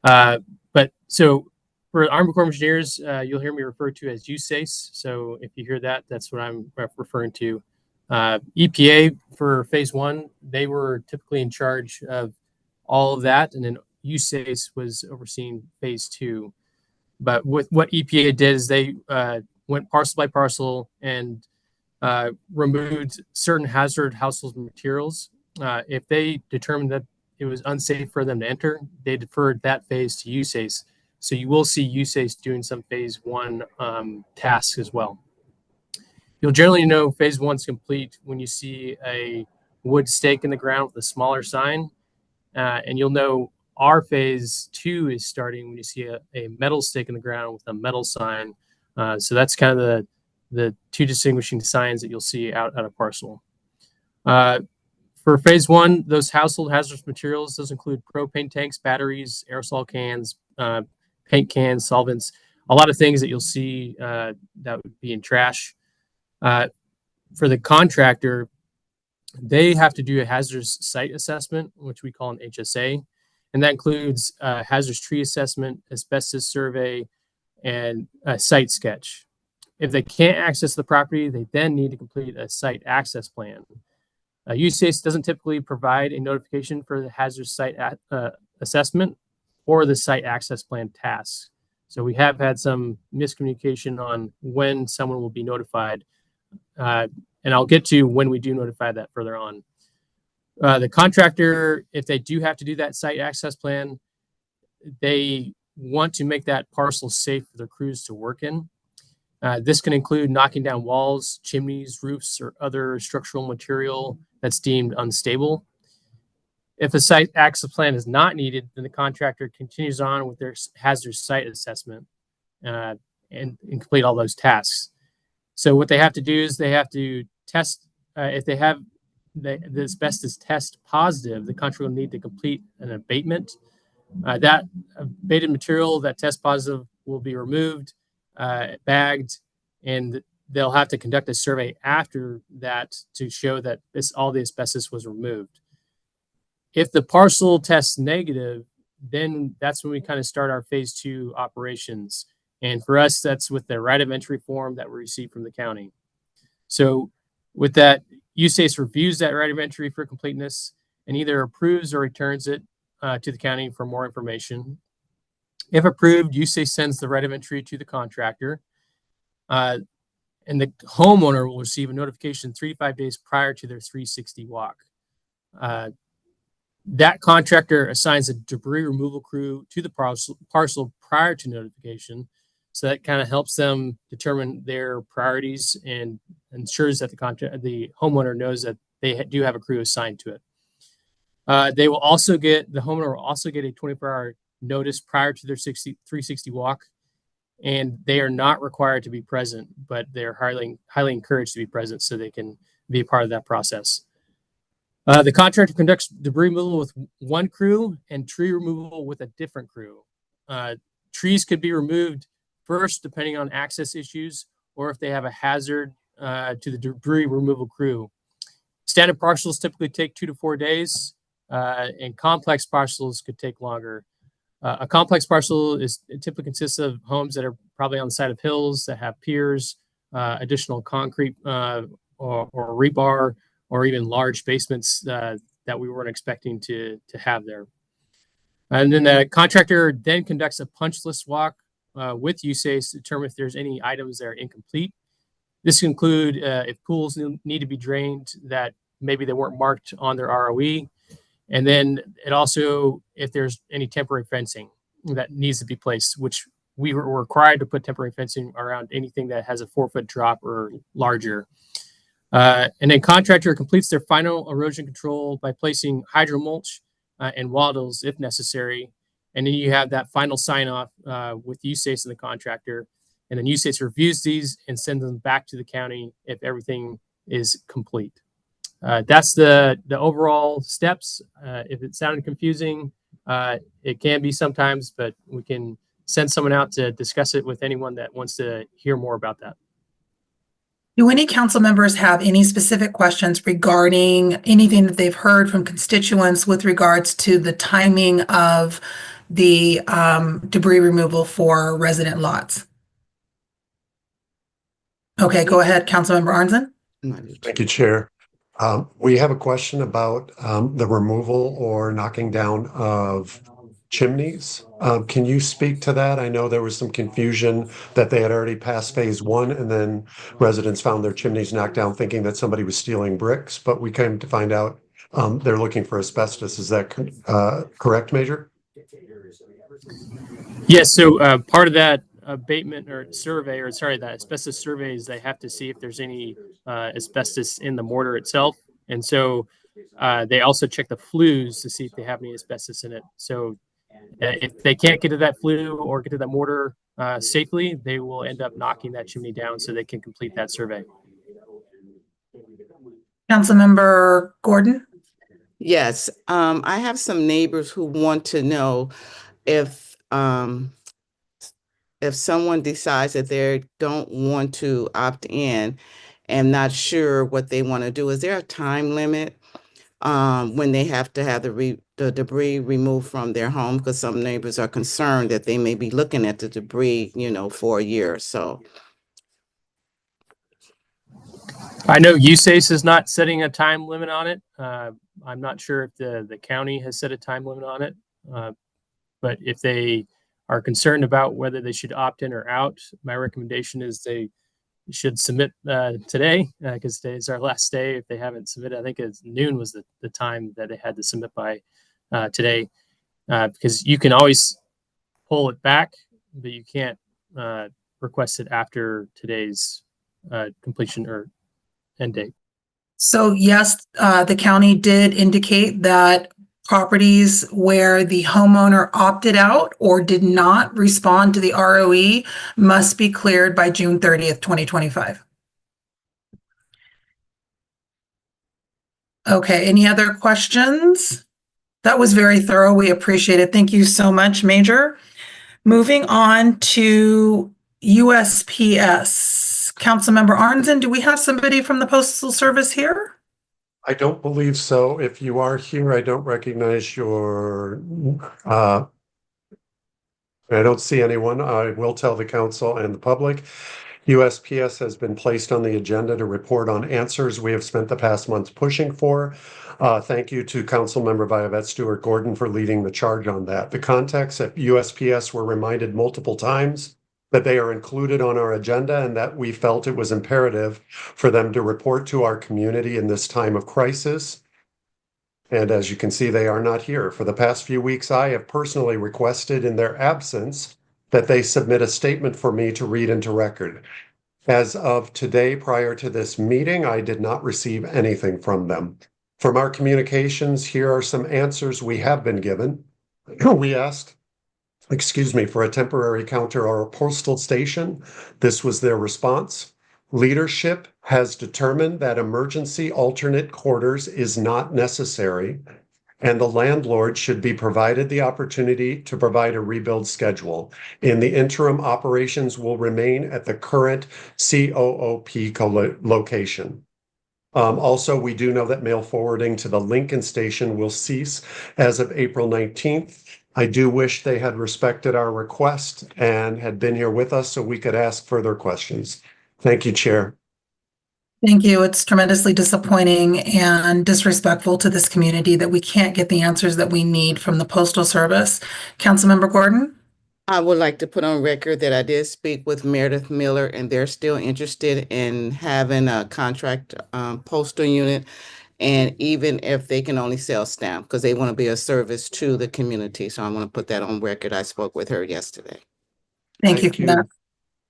But so for Army Corps of Engineers, you'll hear me refer to as USACE. So if you hear that, that's what I'm referring to. EPA for phase 1, they were typically in charge of all of that. And then USACE was overseeing phase 2. But with what EPA did is they went parcel by parcel and removed certain hazard household materials. If they determined that it was unsafe for them to enter, they deferred that phase to USACE. So you will see USACE doing some phase 1 tasks as well. You'll generally know phase 1's complete when you see a wood stake in the ground with a smaller sign. And you'll know our phase 2 is starting when you see a metal stake in the ground with a metal sign. So that's kind of the 2 distinguishing signs that you'll see out at a parcel. For phase 1, those household hazardous materials, those include propane tanks, batteries, aerosol cans, paint cans, solvents, a lot of things that you'll see that would be in trash. For the contractor, they have to do a hazardous site assessment, which we call an HSA. And that includes hazardous tree assessment, asbestos survey, and a site sketch. If they can't access the property, they then need to complete a site access plan. USACE doesn't typically provide a notification for the hazardous site assessment or the site access plan tasks. So we have had some miscommunication on when someone will be notified. And I'll get to when we do notify that further on. The contractor, if they do have to do that site access plan, they want to make that parcel safe for their crews to work in. This can include knocking down walls, chimneys, roofs, or other structural material that's deemed unstable. If a site access plan is not needed, then the contractor continues on with their hazardous site assessment and complete all those tasks. So what they have to do is they have to test, if they have the asbestos test positive, the contractor will need to complete an abatement. That abated material that tests positive will be removed, bagged, and they'll have to conduct a survey after that to show that all the asbestos was removed. If the parcel tests negative, then that's when we kind of start our phase 2 operations. And for us, that's with the right of entry form that we received from the county. So with that, USACE reviews that right of entry for completeness and either approves or returns it to the county for more information. If approved, USACE sends the right of entry to the contractor, and the homeowner will receive a notification 3 to 5 days prior to their 360 walk. That contractor assigns a debris removal crew to the parcel prior to notification. So that kind of helps them determine their priorities and ensures that the homeowner knows that they do have a crew assigned to it. The homeowner will also get a 24-hour notice prior to their 360 walk, and they are not required to be present, but they're highly encouraged to be present so they can be a part of that process. The contractor conducts debris removal with one crew and tree removal with a different crew. Trees could be removed first depending on access issues or if they have a hazard to the debris removal crew. Standard parcels typically take 2 to 4 days, and complex parcels could take longer. A complex parcel typically consists of homes that are probably on the side of hills that have piers, additional concrete or rebar, or even large basements that we weren't expecting to have there. And then the contractor then conducts a punch list walk with USACE to determine if there's any items that are incomplete. This can include if pools need to be drained that maybe they weren't marked on their ROE. And then it also, if there's any temporary fencing that needs to be placed, which we were required to put temporary fencing around anything that has a 4-foot drop or larger. And then contractor completes their final erosion control by placing hydromulch and wattles if necessary. And then you have that final sign off with USACE and the contractor. And then USACE reviews these and sends them back to the county if everything is complete. That's the overall steps. If it sounded confusing, it can be sometimes, but we can send someone out to discuss it with anyone that wants to hear more about that. Do any council members have any specific questions regarding anything that they've heard from constituents with regards to the timing of the debris removal for resident lots? Okay, go ahead, Councilmember Arnzen. Thank you, Chair. We have a question about the removal or knocking down of chimneys. Can you speak to that? I know there was some confusion that they had already passed phase 1 and then residents found their chimneys knocked down thinking that somebody was stealing bricks, but we came to find out they're looking for asbestos. Is that correct, Major? Yes, so part of that abatement or survey, or sorry, that asbestos survey is they have to see if there's any asbestos in the mortar itself. And so they also check the flues to see if they have any asbestos in it. So if they can't get to that flue or get to that mortar safely, they will end up knocking that chimney down so they can complete that survey. Councilmember Gordon? Yes, I have some neighbors who want to know if someone decides that they don't want to opt in and not sure what they want to do, is there a time limit when they have to have the debris removed from their home? Because some neighbors are concerned that they may be looking at the debris, for a year or so. I know USACE is not setting a time limit on it. I'm not sure if the county has set a time limit on it, but if they are concerned about whether they should opt in or out, my recommendation is they should submit today, because today is our last day. If they haven't submitted, I think it's noon was the time that they had to submit by today, because you can always pull it back, but you can't request it after today's completion or end date. So yes, the county did indicate that properties where the homeowner opted out or did not respond to the ROE must be cleared by June 30th, 2025. Okay, any other questions? That was very thorough. We appreciate it. Thank you so much, Major. Moving on to USPS. Councilmember Arnzen, do we have somebody from the Postal Service here? I don't believe so. If you are here, I don't recognize your, I don't see anyone. I will tell the council and the public. USPS has been placed on the agenda to report on answers we have spent the past months pushing for. Thank you to Councilmember Violet Stewart Gordon for leading the charge on that. The contacts at USPS were reminded multiple times that they are included on our agenda and that we felt it was imperative for them to report to our community in this time of crisis. And as you can see, they are not here. For the past few weeks, I have personally requested in their absence that they submit a statement for me to read into record. As of today, prior to this meeting, I did not receive anything from them. From our communications, here are some answers we have been given. We asked, for a temporary counter or a postal station. This was their response. Leadership has determined that emergency alternate quarters is not necessary, and the landlord should be provided the opportunity to provide a rebuild schedule. In the interim, operations will remain at the current COOP location. Also, we do know that mail forwarding to the Lincoln station will cease as of April 19th. I do wish they had respected our request and had been here with us so we could ask further questions. Thank you, Chair. Thank you. It's tremendously disappointing and disrespectful to this community that we can't get the answers that we need from the Postal Service. Councilmember Gordon? I would like to put on record that I did speak with Meredith Miller, and they're still interested in having a contract postal unit, and even if they can only sell stamp, because they want to be a service to the community. So I want to put that on record. I spoke with her yesterday. Thank you for that.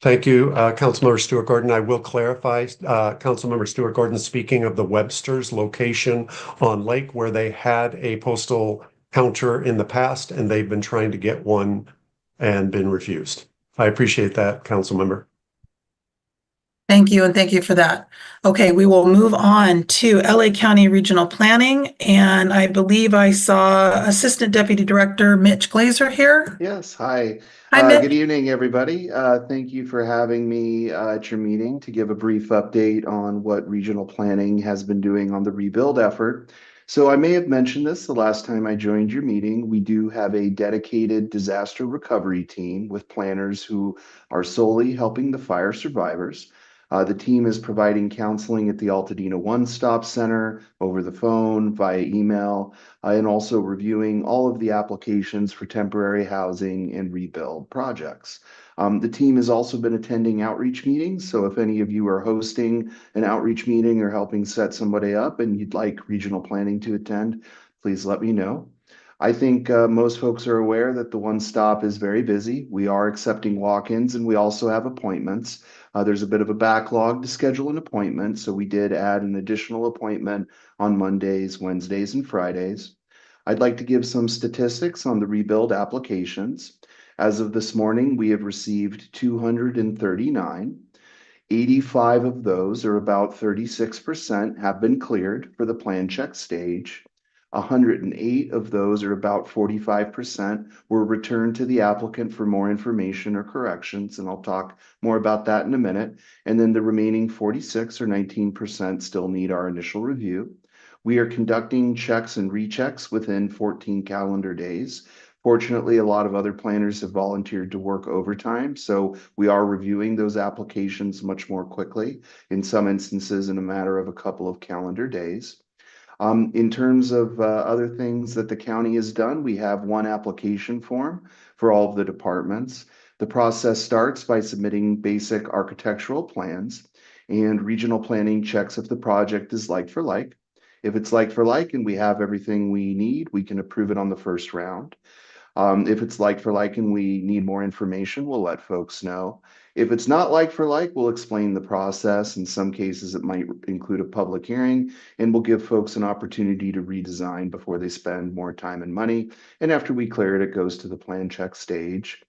Thank you, Councilmember Stewart Gordon. I will clarify, Councilmember Stewart Gordon, speaking of the Webster's location on Lake where they had a postal counter in the past and they've been trying to get one and been refused. I appreciate that, Councilmember. Thank you, and thank you for that. Okay, we will move on to LA County Regional Planning, and I believe I saw Assistant Deputy Director Mitch Glazer here. Yes, hi. Hi, Mitch. Good evening, everybody. Thank you for having me at your meeting to give a brief update on what regional planning has been doing on the rebuild effort. So I may have mentioned this the last time I joined your meeting. We do have a dedicated disaster recovery team with planners who are solely helping the fire survivors. The team is providing counseling at the Altadena One-Stop Center, over the phone, via email, and also reviewing all of the applications for temporary housing and rebuild projects. The team has also been attending outreach meetings, so if any of you are hosting an outreach meeting or helping set somebody up and you'd like regional planning to attend, please let me know. I think most folks are aware that the One Stop is very busy. We are accepting walk-ins and we also have appointments. There's a bit of a backlog to schedule an appointment, so we did add an additional appointment on Mondays, Wednesdays, and Fridays. I'd like to give some statistics on the rebuild applications. As of this morning, we have received 239. 85 of those, or about 36%, have been cleared for the plan check stage. 108 of those, or about 45%, were returned to the applicant for more information or corrections, and I'll talk more about that in a minute. And then the remaining 46, or 19%, still need our initial review. We are conducting checks and rechecks within 14 calendar days. Fortunately, a lot of other planners have volunteered to work overtime, so we are reviewing those applications much more quickly, in some instances in a matter of a couple of calendar days. In terms of other things that the county has done, we have one application form for all of the departments. The process starts by submitting basic architectural plans, and regional planning checks if the project is like for like. If it's like for like and we have everything we need, we can approve it on the first round. If it's like for like and we need more information, we'll let folks know. If it's not like for like, we'll explain the process. In some cases, it might include a public hearing, and we'll give folks an opportunity to redesign before they spend more time and money. And after we clear it, it goes to the plan check stage.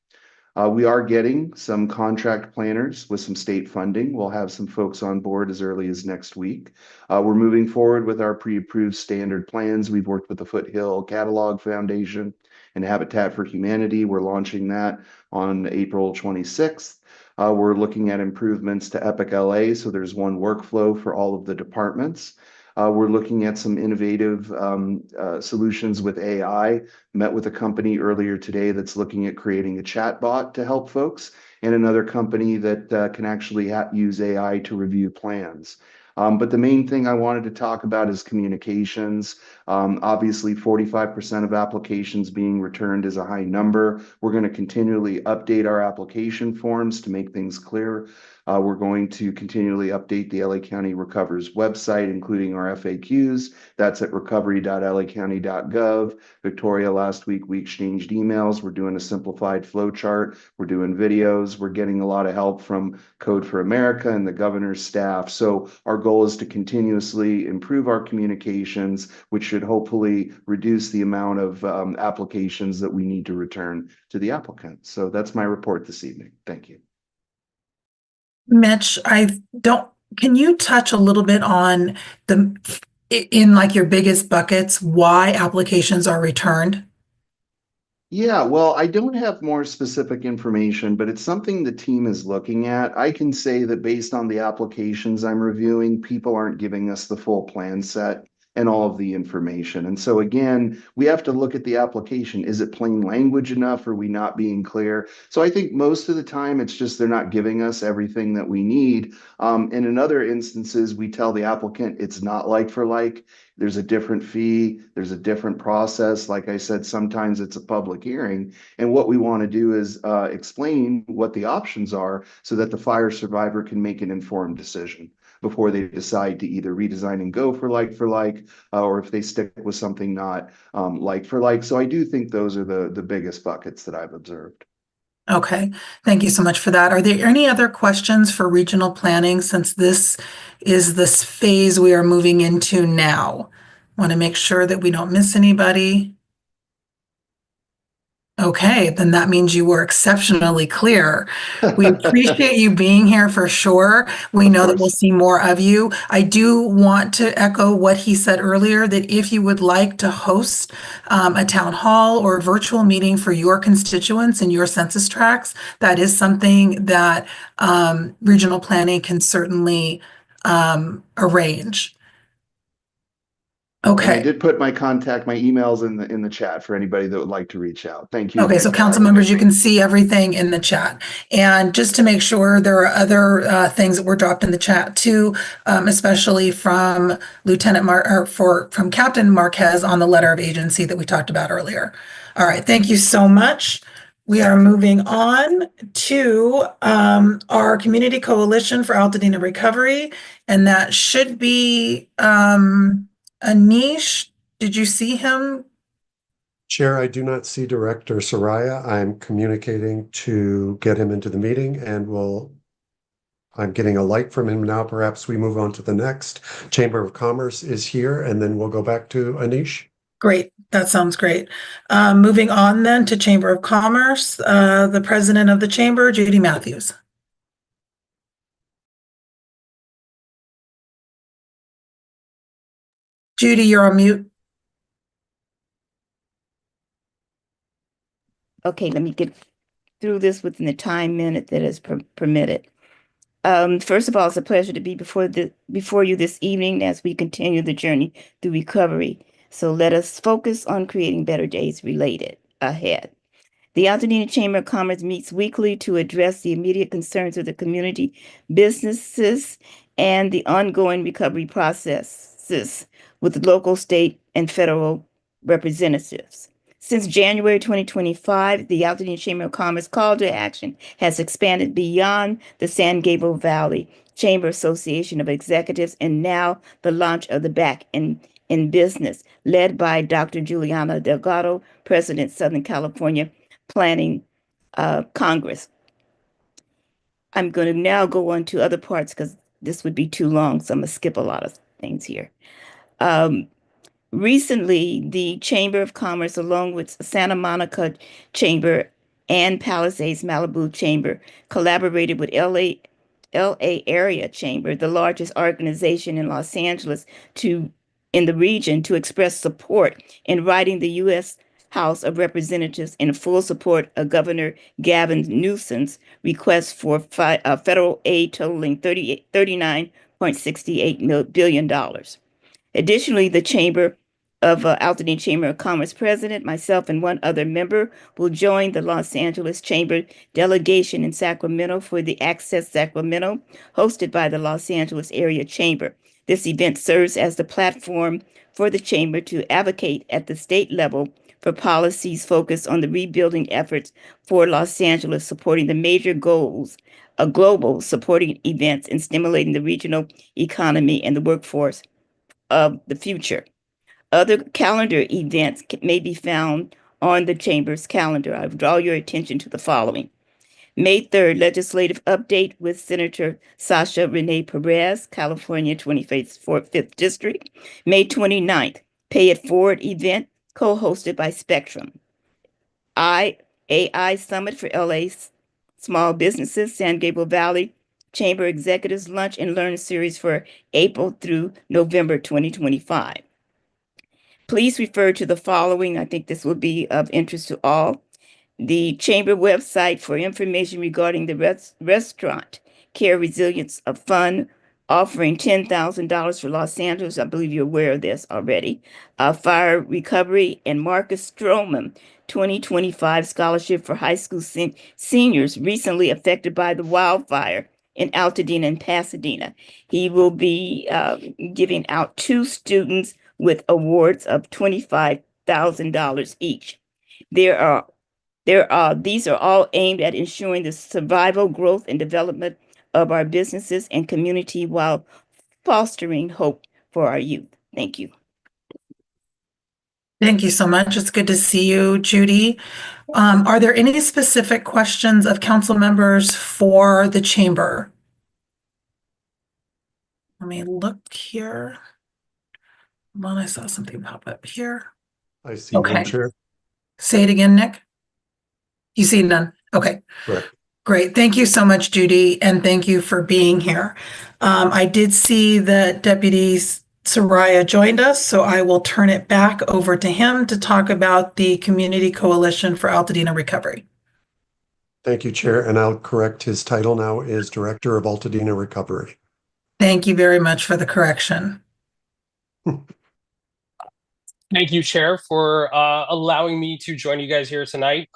We are getting some contract planners with some state funding. We'll have some folks on board as early as next week. We're moving forward with our pre-approved standard plans. We've worked with the Foothill Catalog Foundation and Habitat for Humanity. We're launching that on April 26th. We're looking at improvements to Epic LA, so there's one workflow for all of the departments. We're looking at some innovative solutions with AI. Met with a company earlier today that's looking at creating a chat bot to help folks, and another company that can actually use AI to review plans. But the main thing I wanted to talk about is communications. Obviously, 45% of applications being returned is a high number. We're going to continually update our application forms to make things clear. We're going to continually update the LA County Recovers website, including our FAQs. That's at recovery.lacounty.gov. Victoria, last week, we exchanged emails. We're doing a simplified flow chart. We're doing videos. We're getting a lot of help from Code for America and the governor's staff. So our goal is to continuously improve our communications, which should hopefully reduce the amount of applications that we need to return to the applicant. So that's my report this evening. Thank you. Mitch, can you touch a little bit on in like your biggest buckets, why applications are returned? Yeah, well, I don't have more specific information, but it's something the team is looking at. I can say that based on the applications I'm reviewing, people aren't giving us the full plan set and all of the information. And so again, we have to look at the application. Is it plain language enough? Are we not being clear? So I think most of the time it's just they're not giving us everything that we need. And in other instances, we tell the applicant it's not like for like. There's a different fee. There's a different process. Like I said, sometimes it's a public hearing. And what we want to do is explain what the options are so that the fire survivor can make an informed decision before they decide to either redesign and go for like, or if they stick with something not like for like. So I do think those are the biggest buckets that I've observed. Okay, thank you so much for that. Are there any other questions for regional planning since this is this phase we are moving into now? Want to make sure that we don't miss anybody. Okay, then that means you were exceptionally clear. We appreciate you being here for sure. We know that we'll see more of you. I do want to echo what he said earlier, that if you would like to host a town hall or a virtual meeting for your constituents in your census tracts, that is something that regional planning can certainly arrange. Okay. And I Okay. did put my emails in the chat for anybody that would like to reach out. Thank you. Okay, so council members, you can see everything in the chat. And just to make sure, there are other things that were dropped in the chat too, especially from from Captain Marquez on the letter of agency that we talked about earlier. All right, thank you so much. We are moving on to our Community Coalition for Altadena Recovery, and that should be Anish. Did you see him? Chair, I do not see Director Soraya. I'm communicating to get him into the meeting, and I'm getting a light from him now. Perhaps we move on to the next. Chamber of Commerce is here, and then we'll go back to Anish. Great, that sounds great. Moving on then to Chamber of Commerce, the President of the Chamber, Judy Matthews. Judy, you're on mute. Okay, let me get through this within the time minute that is permitted. First of all, it's a pleasure to be before you this evening as we continue the journey through recovery. So let us focus on creating better days related ahead. The Altadena Chamber of Commerce meets weekly to address the immediate concerns of the community, businesses, and the ongoing recovery processes with local, state, and federal representatives. Since January 2025, the Altadena Chamber of Commerce call to action has expanded beyond the San Gabriel Valley Chamber Association of Executives and now the launch of the Back in Business, led by Dr. Juliana Delgado, President, Southern California Planning Congress. I'm going to now go on to other parts because this would be too long, so I'm going to skip a lot of things here. Recently, the Chamber of Commerce, along with Santa Monica Chamber and Palisades Malibu Chamber collaborated with LA Area Chamber, the largest organization in Los Angeles in the region, to express support in writing the U.S. House of Representatives in full support of Governor Gavin Newsom's request for federal aid totaling $39.68 billion. Additionally, the Altadena Chamber of Commerce president, myself, and one other member will join the Los Angeles Chamber delegation in Sacramento for the Access Sacramento, hosted by the Los Angeles Area Chamber. This event serves as the platform for the Chamber to advocate at the state level for policies focused on the rebuilding efforts for Los Angeles, supporting the major goals of global supporting events and stimulating the regional economy and the workforce of the future. Other calendar events may be found on the Chamber's calendar. I draw your attention to the following. May 3rd, legislative update with Senator Sasha Renee Perez, California 25th District. May 29th, Pay It Forward event co-hosted by Spectrum. AI Summit for LA Small Businesses, San Gabriel Valley Chamber Executives Lunch and Learn Series for April through November 2025. Please refer to the following. I think this will be of interest to all. The Chamber website for information regarding the Restaurant Care Resilience Fund, offering $10,000 for Los Angeles. I believe you're aware of this already. Fire Recovery and Marcus Stroman 2025 Scholarship for High School Seniors recently affected by the wildfire in Altadena and Pasadena. He will be giving out 2 students with awards of $25,000 each. These are all aimed at ensuring the survival, growth, and development of our businesses and community while fostering hope for our youth. Thank you. Thank you so much. It's good to see you, Judy. Are there any specific questions of council members for the chamber? Let me look here. Hold on, I saw something pop up here. I see none, Chair. Say it again, Nick. You see none? Okay. Correct. Great. Thank you so much, Judy, and thank you for being here. I did see that Deputy Soraya joined us, so I will turn it back over to him to talk about the Community Coalition for Altadena Recovery. Thank you, Chair, and I'll correct his title now is Director of Altadena Recovery. Thank you very much for the correction. Thank you, Chair, for allowing me to join you guys here tonight.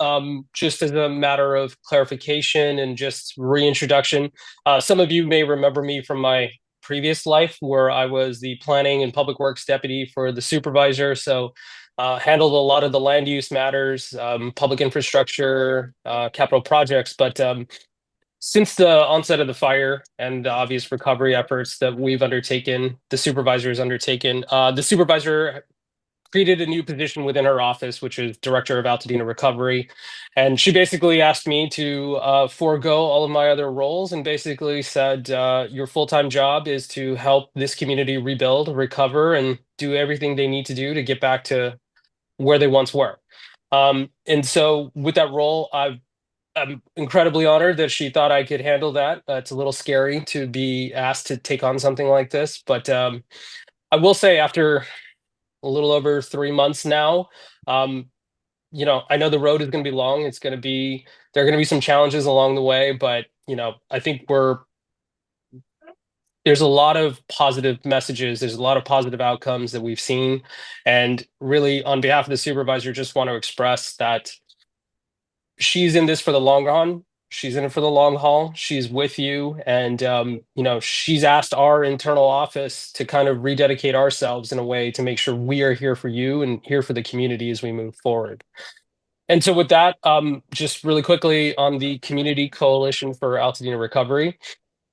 Just as a matter of clarification and just reintroduction, some of you may remember me from my previous life where I was the Planning and Public Works Deputy for the Supervisor. So handled a lot of the land use matters, public infrastructure, capital projects. But since the onset of the fire and the obvious recovery efforts that we've undertaken, the Supervisor has undertaken, the Supervisor created a new position within her office, which is Director of Altadena Recovery. And she basically asked me to forego all of my other roles and basically said, your full-time job is to help this community rebuild, recover, and do everything they need to do to get back to where they once were. And so with that role, I'm incredibly honored that she thought I could handle that. It's a little scary to be asked to take on something like this, but I will say after a little over 3 months now, you know, I know the road is going to be long. There are going to be some challenges along the way, but you know, I think there's a lot of positive messages. There's a lot of positive outcomes that we've seen, and really, on behalf of the Supervisor, just want to express that she's in this for the long run. She's in it for the long haul. She's with you. And, you know, she's asked our internal office to kind of rededicate ourselves in a way to make sure we are here for you and here for the community as we move forward. And so with that, just really quickly on the Community Coalition for Altadena Recovery,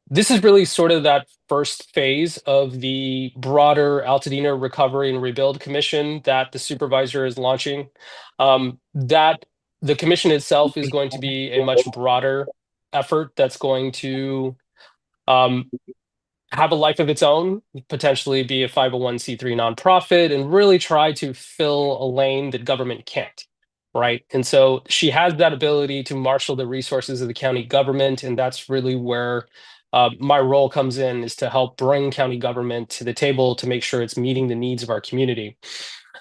this is really sort of that first phase of the broader Altadena Recovery and Rebuild Commission that the Supervisor is launching. The commission itself is going to be a much broader effort that's going to have a life of its own, potentially be a 501c3 nonprofit, and really try to fill a lane that government can't. right? And so she has that ability to marshal the resources of the county government, and that's really where my role comes in, is to help bring county government to the table to make sure it's meeting the needs of our community.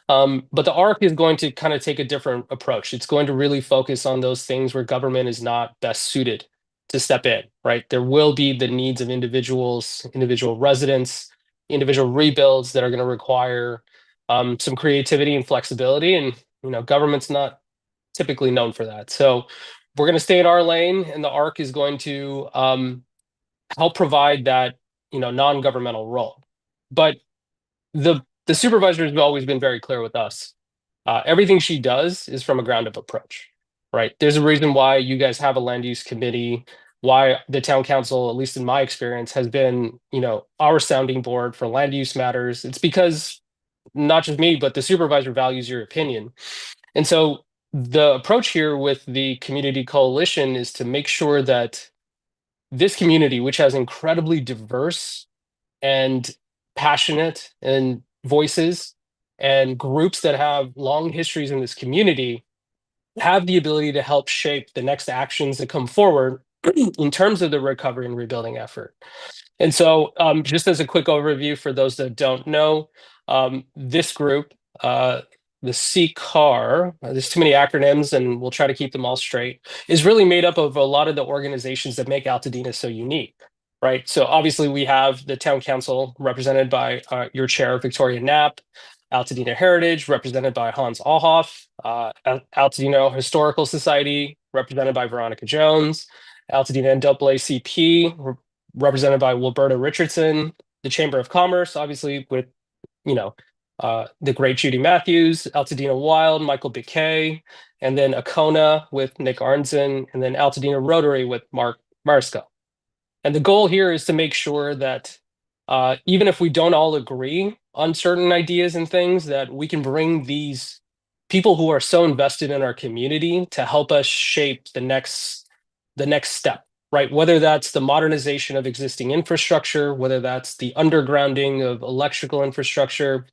But the ARC is going to kind of take a different approach. It's going to really focus on those things where government is not best suited to step in, right? There will be the needs of individuals, individual residents, individual rebuilds that are going to require some creativity and flexibility. And, government's not typically known for that. So we're going to stay in our lane, and the ARC is going to help provide that, non-governmental role. But the supervisor has always been very clear with us. Everything she does is from a ground-up approach, right? There's a reason why you guys have a land use committee, why the town council, at least in my experience, has been, our sounding board for land use matters. It's because not just me, but the supervisor values your opinion. And so the approach here with the community coalition is to make sure that this community, which has incredibly diverse and passionate and voices and groups that have long histories in this community, have the ability to help shape the next actions that come forward in terms of the recovery and rebuilding effort. And so just as a quick overview for those that don't know, this group, the CCAR, there's too many acronyms and we'll try to keep them all straight, is really made up of a lot of the organizations that make Altadena so unique, right? So obviously we have the town council represented by your chair, Victoria Knapp, Altadena Heritage, represented by Hans Alhoff, Altadena Historical Society, represented by Veronica Jones, Altadena NAACP, represented by Wilberta Richardson, the Chamber of Commerce, obviously with, the great Judy Matthews, Altadena Wild, Michael Biquet, and then Acona with Nick Arnzen, and then Altadena Rotary with Mark Marisco. And the goal here is to make sure that even if we don't all agree on certain ideas and things, that we can bring these people who are so invested in our community to help us shape the next step, right? Whether that's the modernization of existing infrastructure, whether that's the undergrounding of electrical infrastructure,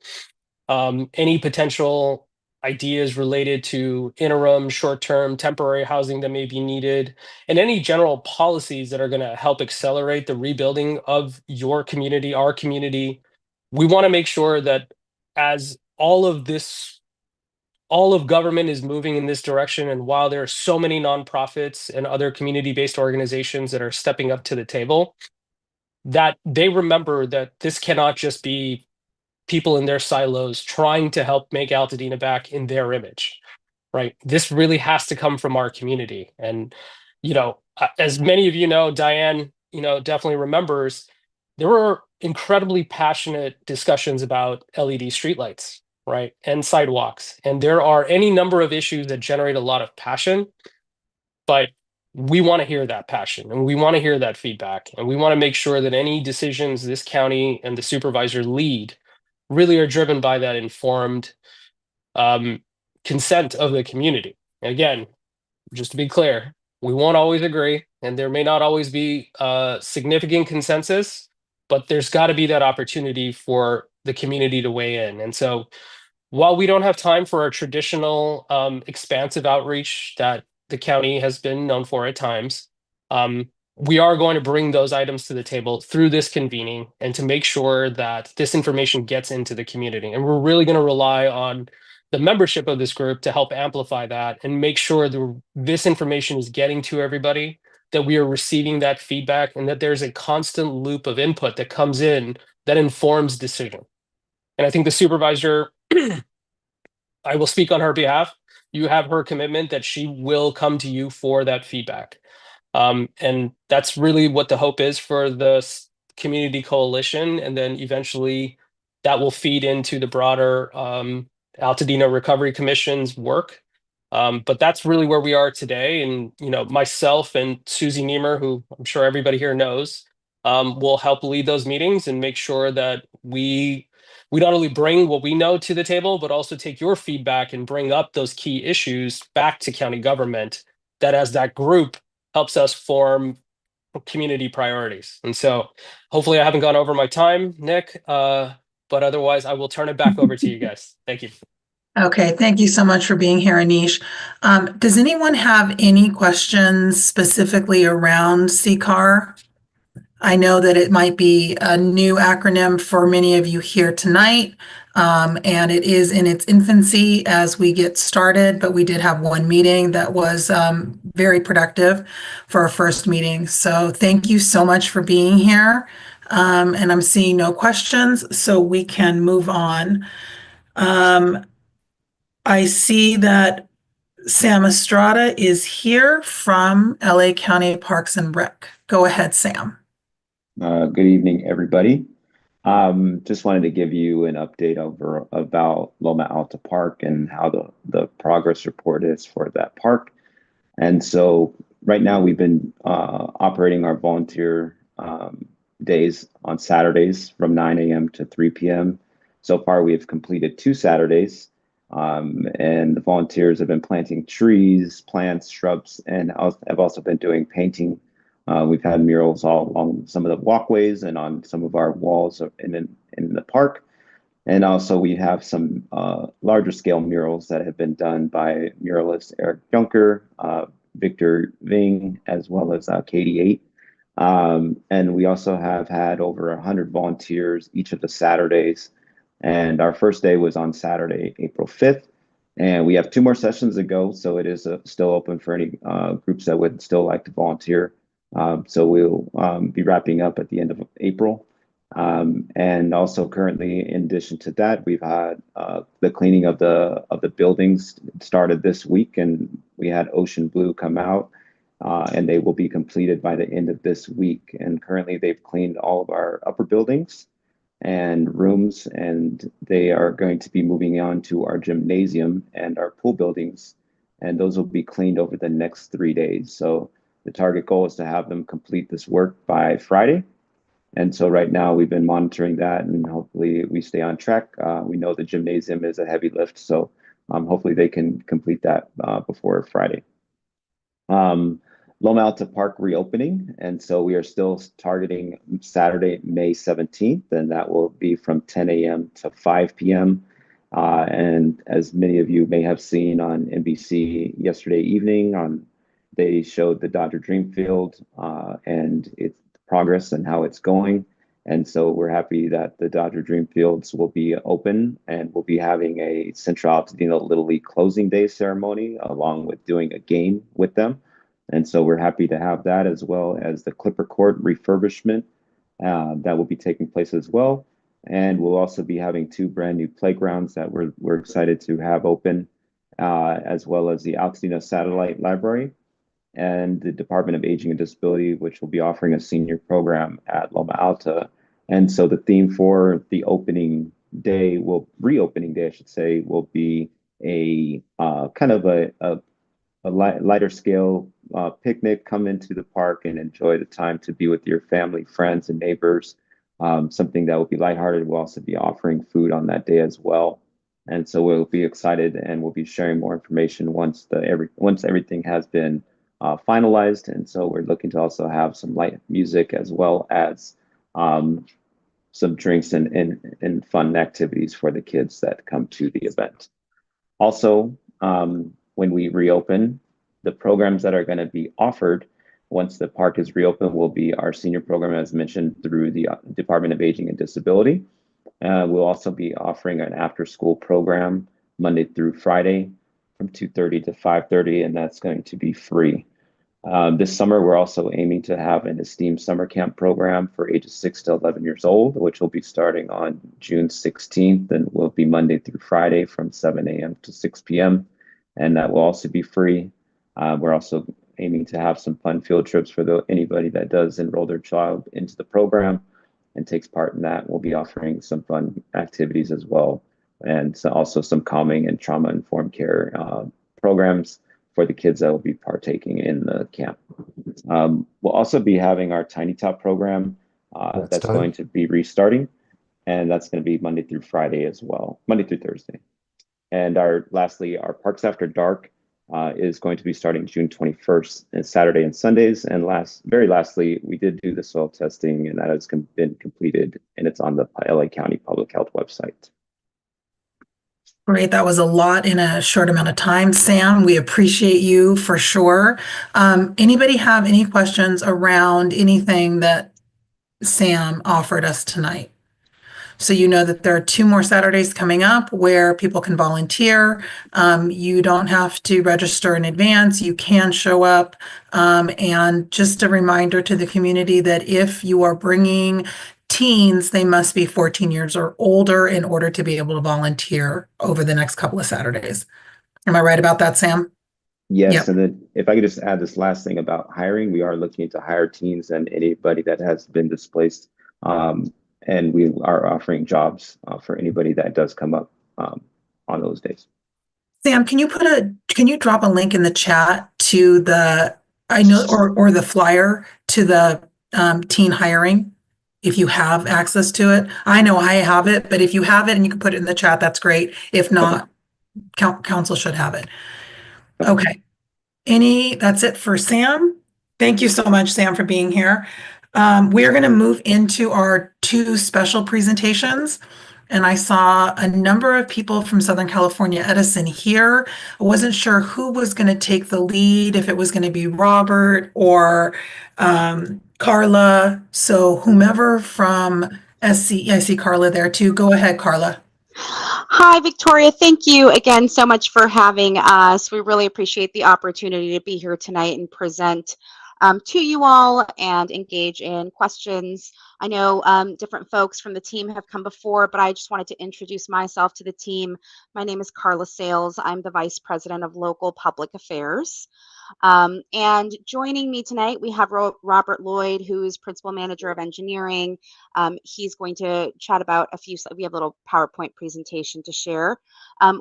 any potential ideas related to interim, short-term, temporary housing that may be needed, and any general policies that are going to help accelerate the rebuilding of your community, our community. We want to make sure that as all of government is moving in this direction, and while there are so many nonprofits and other community-based organizations that are stepping up to the table, that they remember that this cannot just be people in their silos trying to help make Altadena back in their image, right? This really has to come from our community. And, as many of you know, Diane, definitely remembers, there were incredibly passionate discussions about LED streetlights, right? And sidewalks. And there are any number of issues that generate a lot of passion, but we want to hear that passion and we want to hear that feedback. And we want to make sure that any decisions this county and the supervisor lead really are driven by that informed consent of the community. And again, just to be clear, we won't always agree, and there may not always be significant consensus, but there's got to be that opportunity for the community to weigh in. And so while we don't have time for our traditional expansive outreach that the county has been known for at times, we are going to bring those items to the table through this convening and to make sure that this information gets into the community. And we're really going to rely on the membership of this group to help amplify that and make sure that this information is getting to everybody, that we are receiving that feedback, and that there's a constant loop of input that comes in that informs decision. And I think the supervisor, I will speak on her behalf. You have her commitment that she will come to you for that feedback. And that's really what the hope is for the community coalition. And then eventually that will feed into the broader Altadena Recovery Commission's work. But that's really where we are today. And, myself and Susie Niemer, who I'm sure everybody here knows, will help lead those meetings and make sure that we not only bring what we know to the table, but also take your feedback and bring up those key issues back to county government, that as that group helps us form community priorities. And so hopefully I haven't gone over my time, Nick, but otherwise I will turn it back over to you guys. Thank you. Okay, thank you so much for being here, Anish. Does anyone have any questions specifically around CCAR? I know that it might be a new acronym for many of you here tonight, and it is in its infancy as we get started, but we did have one meeting that was very productive for our first meeting. So thank you so much for being here. And I'm seeing no questions, so we can move on. I see that Sam Estrada is here from LA County Parks and Rec. Go ahead, Sam. Good evening, everybody. Just wanted to give you an update about Loma Alta Park and how the progress report is for that park. And so right now we've been operating our volunteer days on Saturdays from 9 a.m. to 3 p.m. So far, we have completed 2 Saturdays. And the volunteers have been planting trees, plants, shrubs, and have also been doing painting. We've had murals all along some of the walkways and on some of our walls in the park. And also we have some larger scale murals that have been done by muralist Eric Junker, Victor Ving, as well as Katie 8. And we also have had over 100 volunteers each of the Saturdays. And our first day was on Saturday, April 5th. And we have 2 more sessions to go. So it is still open for any groups that would still like to volunteer. So we'll be wrapping up at the end of April. And also currently, in addition to that, we've had the cleaning of the buildings started this week, and we had Ocean Blue come out, and they will be completed by the end of this week. And currently, they've cleaned all of our upper buildings and rooms, and they are going to be moving on to our gymnasium and our pool buildings, and those will be cleaned over the next 3 days. So the target goal is to have them complete this work by Friday. And so right now we've been monitoring that, and hopefully we stay on track. We know the gymnasium is a heavy lift, so hopefully they can complete that before Friday. Loma Alta Park reopening, and so we are still targeting Saturday, May 17th, and that will be from 10 a.m. to 5 p.m. And as many of you may have seen on NBC yesterday evening, they showed the Dodger Dream Field and its progress and how it's going. And so we're happy that the Dodger Dream Fields will be open, and we'll be having a Central Altadena Little League closing day ceremony along with doing a game with them. And so we're happy to have that, as well as the Clipper Court refurbishment that will be taking place as well. And we'll also be having 2 brand new playgrounds that we're excited to have open, as well as the Altadena Satellite Library and the Department of Aging and Disability, which will be offering a senior program at Loma Alta. And so the theme for the reopening day, I should say, will be a kind of a lighter scale picnic. Come into the park and enjoy the time to be with your family, friends, and neighbors. Something that will be lighthearted. We'll also be offering food on that day as well. And so we'll be excited, and we'll be sharing more information once everything has been finalized. And so we're looking to also have some light music, as well as some drinks and fun activities for the kids that come to the event. Also, when we reopen, the programs that are going to be offered once the park is reopened will be our senior program, as mentioned, through the Department of Aging and Disability. We'll also be offering an after-school program Monday through Friday from 2:30 to 5:30, and that's going to be free. This summer, we're also aiming to have an esteemed summer camp program for ages 6 to 11 years old, which will be starting on June 16th, and will be Monday through Friday from 7 a.m. to 6 p.m. And that will also be free. We're also aiming to have some fun field trips for anybody that does enroll their child into the program and takes part in that. We'll be offering some fun activities as well, and so also some calming and trauma-informed care programs for the kids that will be partaking in the camp. We'll also be having our Tiny Top program that's going to be restarting, and that's going to be Monday through Friday as well, Monday through Thursday. And lastly, our Parks After Dark is going to be starting June 21st, and Saturday and Sundays. And very lastly, we did do the soil testing, and that has been completed, and it's on the LA County Public Health website. Great. That was a lot in a short amount of time, Sam. We appreciate you for sure. Anybody have any questions around anything that Sam offered us tonight? So you know that there are 2 more Saturdays coming up where people can volunteer. You don't have to register in advance. You can show up. And just a reminder to the community that if you are bringing teens, they must be 14 years or older in order to be able to volunteer over the next couple of Saturdays. Am I right about that, Sam? Yes, Yep. and then if I could just add this last thing about hiring, we are looking to hire teens and anybody that has been displaced. And we are offering jobs for anybody that does come up on those days. Sam, can you drop a link in the chat to the, I know, or the flyer to the teen hiring, if you have access to it? I know I have it, but if you have it and you can put it in the chat, that's great. If not, council should have it. Okay. That's it for Sam. Thank you so much, Sam, for being here. We're going to move into our 2 special presentations. And I saw a number of people from Southern California Edison here. I wasn't sure who was going to take the lead, if it was going to be Robert or Carla. So whomever from SC, I see Carla there too. Go ahead, Carla. Hi, Victoria. Thank you again so much for having us. We really appreciate the opportunity to be here tonight and present to you all and engage in questions. I know different folks from the team have come before, but I just wanted to introduce myself to the team. My name is Carla Sales. I'm the Vice President of Local Public Affairs. And joining me tonight, we have Robert Lloyd, who is Principal Manager of Engineering. He's going to chat about we have a little PowerPoint presentation to share.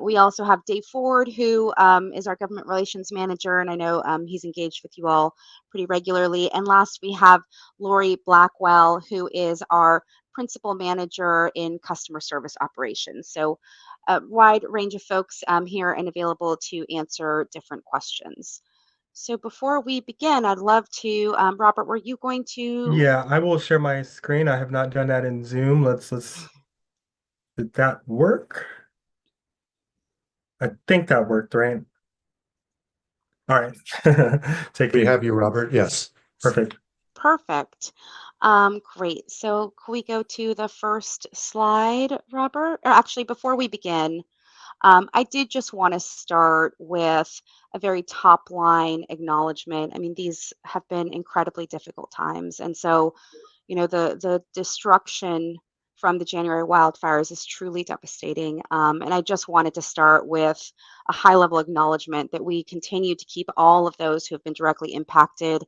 We also have Dave Ford, who is our Government Relations Manager, and I know he's engaged with you all pretty regularly. And last, we have Lori Blackwell, who is our Principal Manager in Customer Service Operations. So a wide range of folks here and available to answer different questions. So before we begin, I'd love to, Robert, were you going to? Yeah, I will share my screen. I have not done that in Zoom. Did that work? I think that worked, right? All right. We have you, Robert. Yes. Perfect. Perfect. Great. So can we go to the first slide, Robert? Or actually, before we begin, I did just want to start with a very top line acknowledgement. I mean, these have been incredibly difficult times. And so, the destruction from the January wildfires is truly devastating. And I just wanted to start with a high level acknowledgement that we continue to keep all of those who have been directly impacted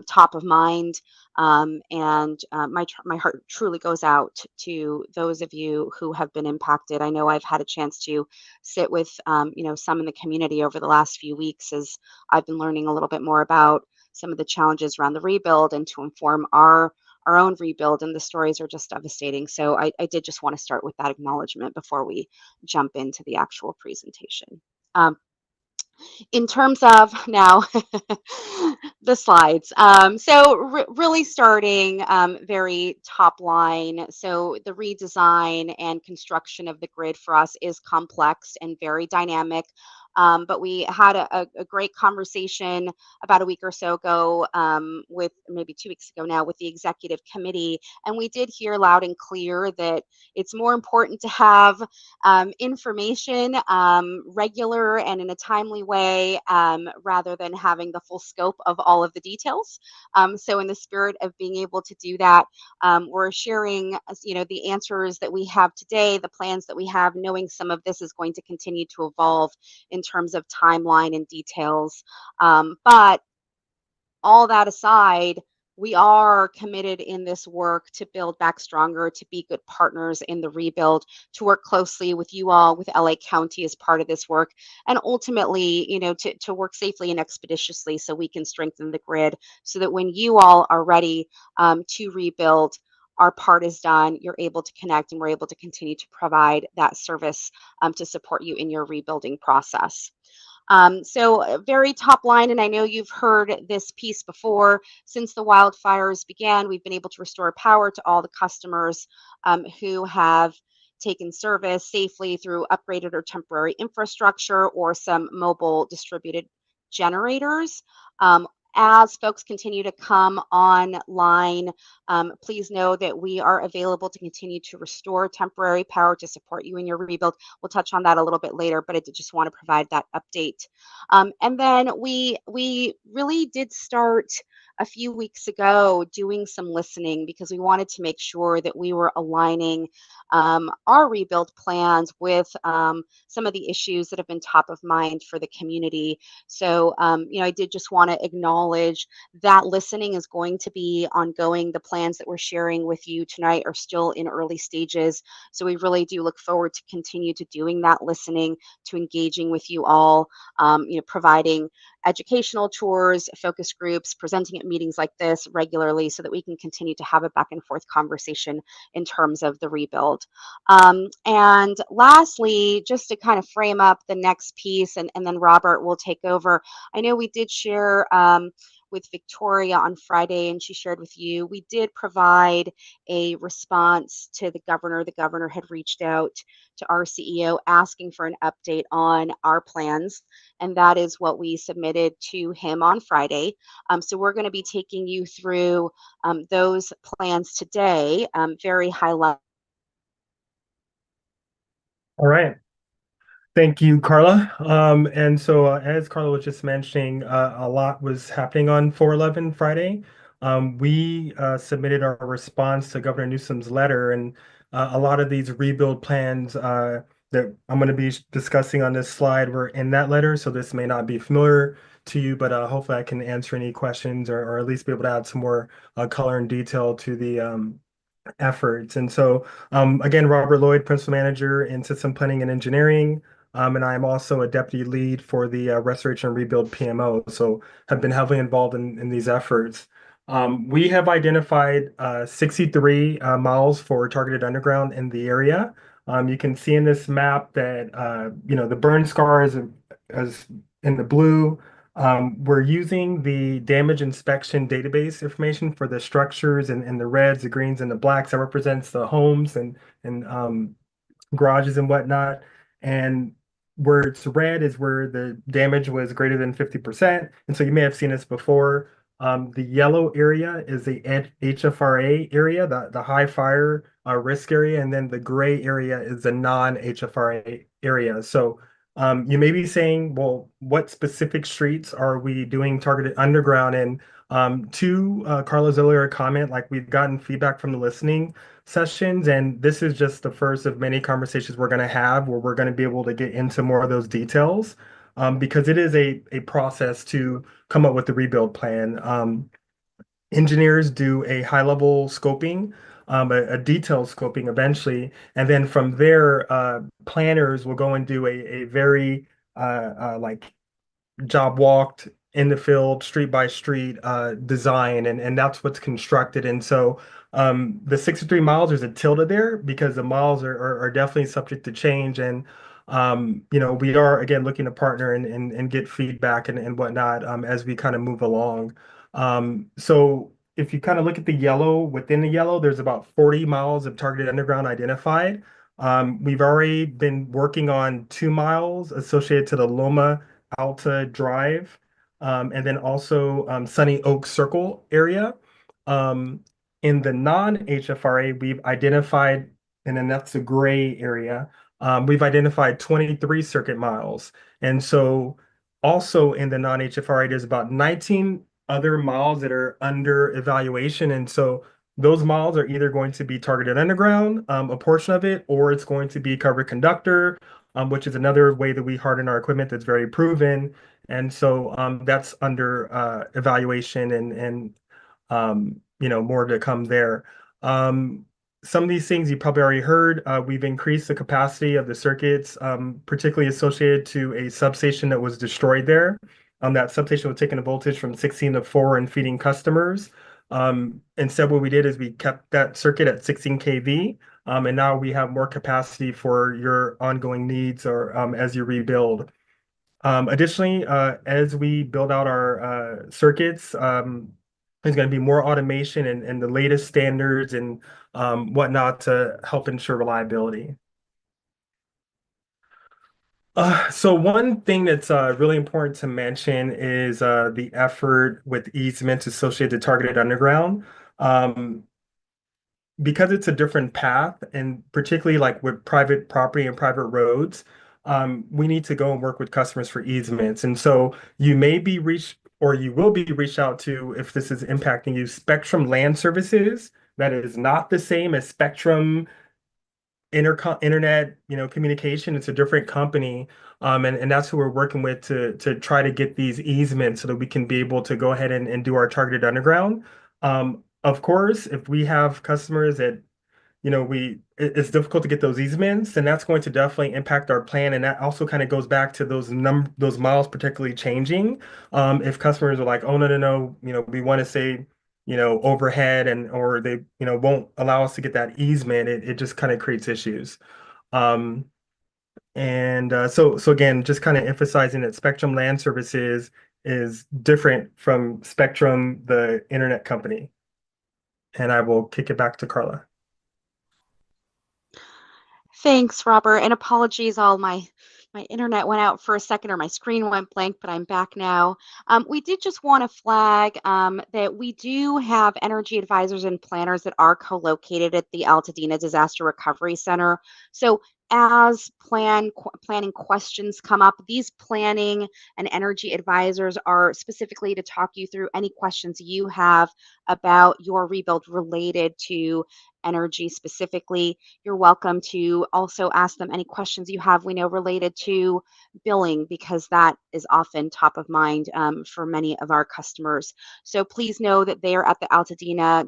top of mind. And my heart truly goes out to those of you who have been impacted. I know I've had a chance to sit with, some in the community over the last few weeks as I've been learning a little bit more about some of the challenges around the rebuild and to inform our own rebuild, and the stories are just devastating. So I did just want to start with that acknowledgement before we jump into the actual presentation. In terms of now the slides, so really starting very top line. So the redesign and construction of the grid for us is complex and very dynamic. But we had a great conversation about a week or so ago with maybe 2 weeks ago now with the executive committee. And we did hear loud and clear that it's more important to have information regular and in a timely way rather than having the full scope of all of the details. So in the spirit of being able to do that, we're sharing, the answers that we have today, the plans that we have, knowing some of this is going to continue to evolve in terms of timeline and details. But all that aside, we are committed in this work to build back stronger, to be good partners in the rebuild, to work closely with you all, with LA County as part of this work, and ultimately, to work safely and expeditiously so we can strengthen the grid so that when you all are ready to rebuild, our part is done, you're able to connect, and we're able to continue to provide that service to support you in your rebuilding process. So very top line, and I know you've heard this piece before. Since the wildfires began, we've been able to restore power to all the customers who have taken service safely through upgraded or temporary infrastructure or some mobile distributed generators. As folks continue to come online, please know that we are available to continue to restore temporary power to support you in your rebuild. We'll touch on that a little bit later, but I did just want to provide that update. And then we really did start a few weeks ago doing some listening because we wanted to make sure that we were aligning our rebuild plans with some of the issues that have been top of mind for the community. So, I did just want to acknowledge that listening is going to be ongoing. The plans that we're sharing with you tonight are still in early stages. So we really do look forward to continue to doing that listening, to engaging with you all, providing educational tours, focus groups, presenting at meetings like this regularly so that we can continue to have a back and forth conversation in terms of the rebuild. And lastly, just to kind of frame up the next piece, and then Robert will take over. I know we did share with Victoria on Friday, and she shared with you, we did provide a response to the governor. The governor had reached out to our CEO asking for an update on our plans, and that is what we submitted to him on Friday. So we're going to be taking you through those plans today, very high level. All right. Thank you, Carla. And so as Carla was just mentioning, a lot was happening on 4/11 Friday. We submitted our response to Governor Newsom's letter, and a lot of these rebuild plans that I'm going to be discussing on this slide were in that letter. So this may not be familiar to you, but hopefully I can answer any questions or at least be able to add some more color and detail to the efforts. And so, again, Robert Lloyd, Principal Manager in System Planning and Engineering. And I'm also a deputy lead for the Restoration and Rebuild PMO, so have been heavily involved in these efforts. We have identified 63 miles for targeted underground in the area. You can see in this map that the burn scar is in the blue. We're using the damage inspection database information for the structures and the reds, the greens, and the blacks that represents the homes and garages and whatnot. And where it's red is where the damage was greater than 50%. And so you may have seen this before. The yellow area is the HFRA area, the high fire risk area, and then the gray area is the non-HFRA area. So you may be saying, well, what specific streets are we doing targeted underground in? To Carla's earlier comment, like we've gotten feedback from the listening sessions, and this is just the first of many conversations we're going to have where we're going to be able to get into more of those details because it is a process to come up with the rebuild plan. Engineers do a high-level scoping, a detailed scoping eventually, and then from there, planners will go and do a very like job walked in the field, street by street design, and that's what's constructed. And so the 63 miles, there's a tilde there because the miles are definitely subject to change. And we are again looking to partner and get feedback and whatnot as we kind of move along. So if you kind of look at the yellow, within the yellow, there's about 40 miles of targeted underground identified. We've already been working on 2 miles associated to the Loma Alta Drive, and then also Sunny Oak Circle area. In the non-HFRA, we've identified, and then that's the gray area, we've identified 23 circuit miles. And so also in the non-HFRA, there's about 19 other miles that are under evaluation. And so those miles are either going to be targeted underground, a portion of it, or it's going to be covered conductor, which is another way that we harden our equipment that's very proven. And so that's under evaluation and more to come there. Some of these things you probably already heard. We've increased the capacity of the circuits, particularly associated to a substation that was destroyed there. That substation was taking a voltage from 16 to 4 and feeding customers. Instead, what we did is we kept that circuit at 16 kV, and now we have more capacity for your ongoing needs or as you rebuild. Additionally, as we build out our circuits, there's going to be more automation and the latest standards and whatnot to help ensure reliability. So one thing that's really important to mention is the effort with easements associated to targeted underground. Um, because it's a different path, and particularly like with private property and private roads, we need to go and work with customers for easements. And so you may be reached or you will be reached out to if this is impacting you, Spectrum Land Services. That is not the same as Spectrum internet, communication. It's a different company. And that's who we're working with to try to get these easements so that we can be able to go ahead and do our targeted underground. Of course, if we have customers that, it's difficult to get those easements, and that's going to definitely impact our plan. And that also kind of goes back to those miles particularly changing. If customers are like, oh, no, no, no, we want to say, overhead or they, won't allow us to get that easement, it just kind of creates issues. Um, so again, just kind of emphasizing that Spectrum Land Services is different from Spectrum, the internet company. And I will kick it back to Carla. Thanks, Robert, and apologies, all my internet went out for a second or my screen went blank, but I'm back now. We did just want to flag that we do have energy advisors and planners that are co-located at the Altadena Disaster Recovery Center. So as planning questions come up, these planning and energy advisors are specifically to talk you through any questions you have about your rebuild related to energy specifically. You're welcome to also ask them any questions you have, we know, related to billing, because that is often top of mind for many of our customers. So please know that they are at the Altadena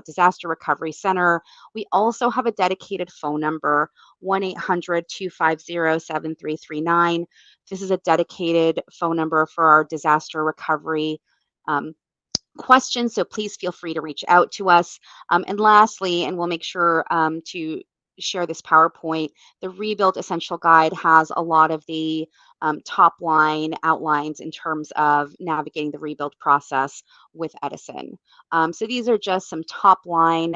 Disaster Recovery Center. We also have a dedicated phone number, 1-800-250-7339. This is a dedicated phone number for our disaster recovery questions, so please feel free to reach out to us. And lastly, and we'll make sure to share this PowerPoint, the Rebuild Essential Guide has a lot of the top line outlines in terms of navigating the rebuild process with Edison. So these are just some top line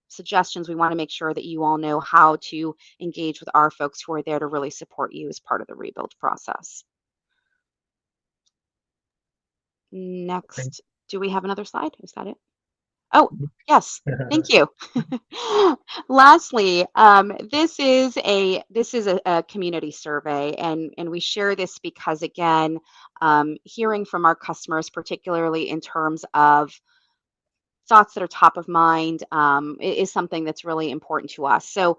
suggestions. We want to make sure that you all know how to engage with our folks who are there to really support you as part of the rebuild process. Next, do we have another slide? Is that it? Oh, yes. Thank you. Lastly, this is a community survey, and we share this because, again, hearing from our customers, particularly in terms of thoughts that are top of mind, is something that's really important to us. So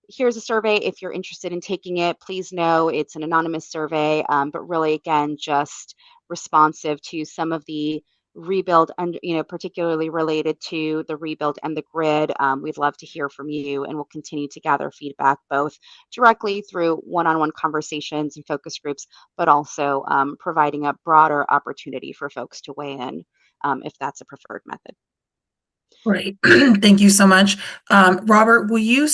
here's a survey. If you're interested in taking it, please know it's an anonymous survey, but really, again, just responsive to some of the rebuild and, particularly related to the rebuild and the grid. We'd love to hear from you, and we'll continue to gather feedback both directly through one-on-one conversations and focus groups, but also providing a broader opportunity for folks to weigh in if that's a preferred method. Great. Thank you so much. Robert, will you,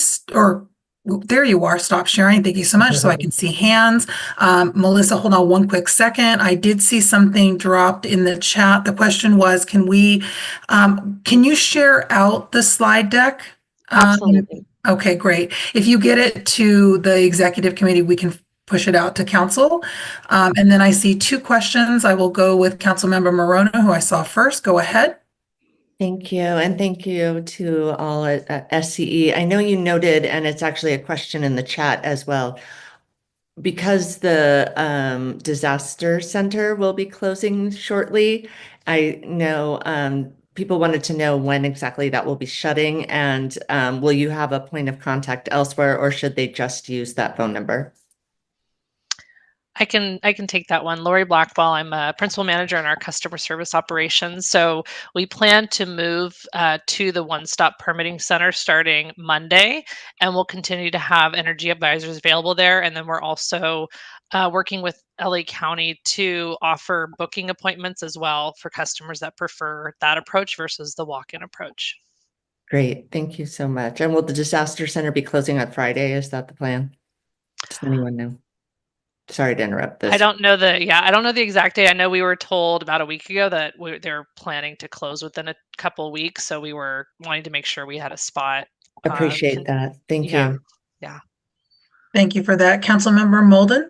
there you are. Stop sharing. Thank you so much. So I can see hands. Milissa, hold on one quick second. I did see something dropped in the chat. The question was, can you share out the slide deck? Absolutely. Okay, great. If you get it to the executive committee, we can push it out to council. And then I see two questions. I will go with Councilmember Marona, who I saw first. Go ahead. Thank you. And thank you to all at SCE. I know you noted, and it's actually a question in the chat as well, because the disaster center will be closing shortly. I know people wanted to know when exactly that will be shutting, and will you have a point of contact elsewhere, or should they just use that phone number? I can take that one. Lori Blackwell, I'm a principal manager in our customer service operations. So we plan to move to the one-stop permitting center starting Monday, and we'll continue to have energy advisors available there. And then we're also working with LA County to offer booking appointments as well for customers that prefer that approach versus the walk-in approach. Great. Thank you so much. And will the disaster center be closing on Friday? Is that the plan? Does anyone know? Sorry to interrupt this. I don't know the exact date. I know we were told about a week ago that they're planning to close within a couple of weeks. So we were wanting to make sure we had a spot. Appreciate that. Thank you. Yeah. Thank you for that. Councilmember Molden?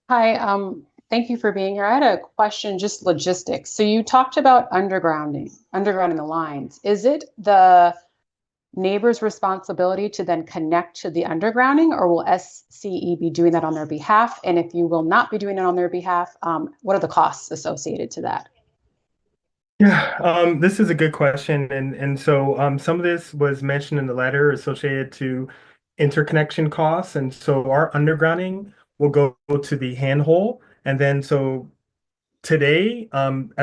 Hi, thank you for being here. I had a question, just logistics. So you talked about undergrounding the lines. Is it the neighbor's responsibility to then connect to the undergrounding, or will SCE be doing that on their behalf? And if you will not be doing it on their behalf, what are the costs associated to that? Yeah, this is a good question. And so some of this was mentioned in the letter associated to interconnection costs. And so our undergrounding will go to the handhole. And then so today,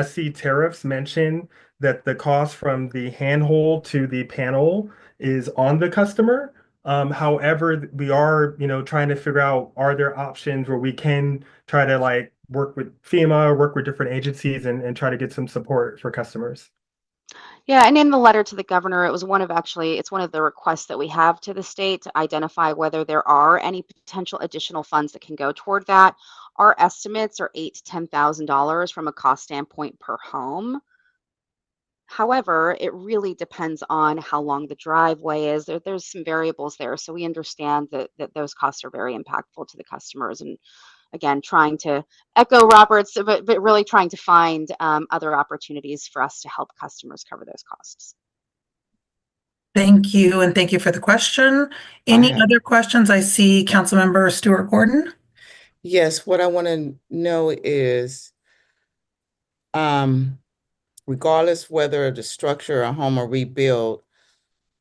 SC tariffs mention that the cost from the handhole to the panel is on the customer. However, we are, trying to figure out, are there options where we can try to like work with FEMA, work with different agencies and try to get some support for customers. Yeah, and in the letter to the governor, it's one of the requests that we have to the state to identify whether there are any potential additional funds that can go toward that. Our estimates are $8,000 to $10,000 from a cost standpoint per home. However, it really depends on how long the driveway is. There's some variables there, so we understand that those costs are very impactful to the customers. And again, trying to echo Robert's, but really trying to find other opportunities for us to help customers cover those costs. Thank you, and thank you for the question. Any other questions? I see Councilmember Stewart Gordon. Yes, what I want to know is, regardless whether the structure or home are rebuilt,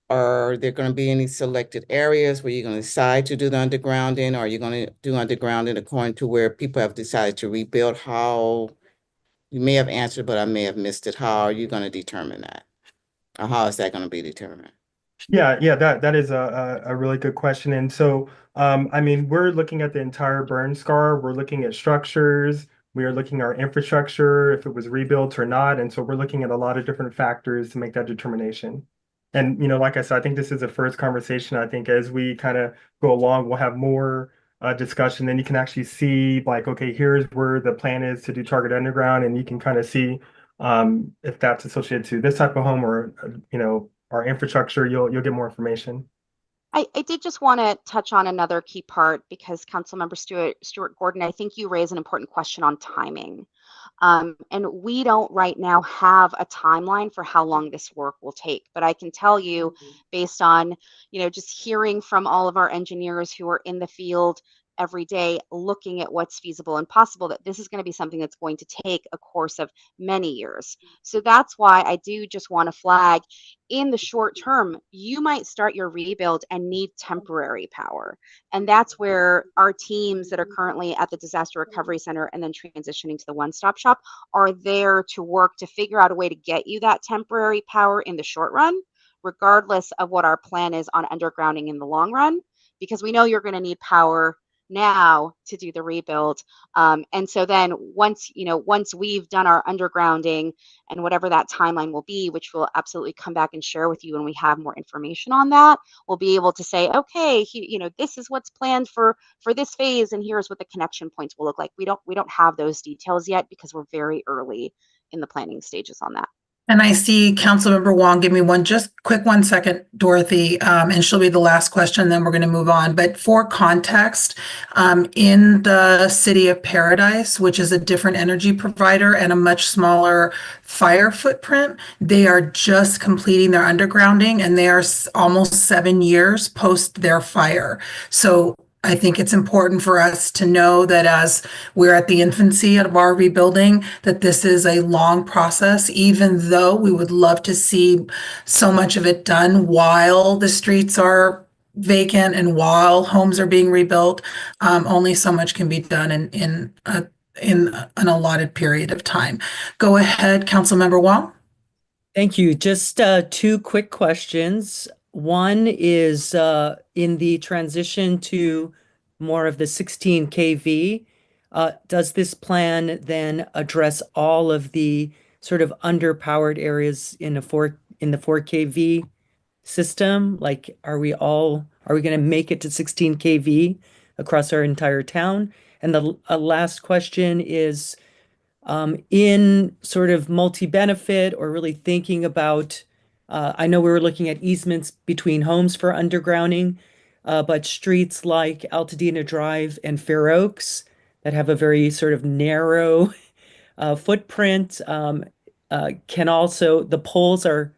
are there going to be any selected areas where you're going to decide to do the undergrounding, or are you going to do undergrounding according to where people have decided to rebuild? How, you may have answered, but I may have missed it. How are you going to determine that? Or how is that going to be determined? Yeah, that is a really good question. And so, I mean, we're looking at the entire burn scar. We're looking at structures. We are looking at our infrastructure, if it was rebuilt or not. And so we're looking at a lot of different factors to make that determination. And, like I said, I think this is a first conversation. I think as we kind of go along, we'll have more discussion. Then you can actually see like, okay, here's where the plan is to do target underground. And you can kind of see if that's associated to this type of home or, our infrastructure, you'll get more information. I did just want to touch on another key part because Councilmember Stewart Gordon, I think you raise an important question on timing. And we don't right now have a timeline for how long this work will take. But I can tell you, based on, just hearing from all of our engineers who are in the field every day looking at what's feasible and possible, that this is going to be something that's going to take a course of many years. So that's why I do just want to flag, in the short term, you might start your rebuild and need temporary power. And that's where our teams that are currently at the Disaster Recovery Center and then transitioning to the one-stop shop are there to work to figure out a way to get you that temporary power in the short run, regardless of what our plan is on undergrounding in the long run, because we know you're going to need power now to do the rebuild. And so then once we've done our undergrounding and whatever that timeline will be, which we'll absolutely come back and share with you when we have more information on that, we'll be able to say, okay, this is what's planned for this phase, and here's what the connection points will look like. We don't have those details yet because we're very early in the planning stages on that. And I see Councilmember Wong. Give me just quick 1 second, Dorothy, and she'll be the last question, then we're going to move on. But for context, in the city of Paradise, which is a different energy provider and a much smaller fire footprint, they are just completing their undergrounding, and they are almost 7 years post their fire. So I think it's important for us to know that as we're at the infancy of our rebuilding, that this is a long process, even though we would love to see so much of it done while the streets are vacant and while homes are being rebuilt. Only so much can be done in an allotted period of time. Go ahead, Councilmember Wong. Thank you. Just 2 quick questions. One is in the transition to more of the 16 kV, does this plan then address all of the sort of underpowered areas in the 4 kV system? Like, are we going to make it to 16 kV across our entire town? And the last question is, in sort of multi-benefit or really thinking about, I know we were looking at easements between homes for undergrounding. but streets like Altadena Drive and Fair Oaks that have a very sort of narrow footprint can also, the poles are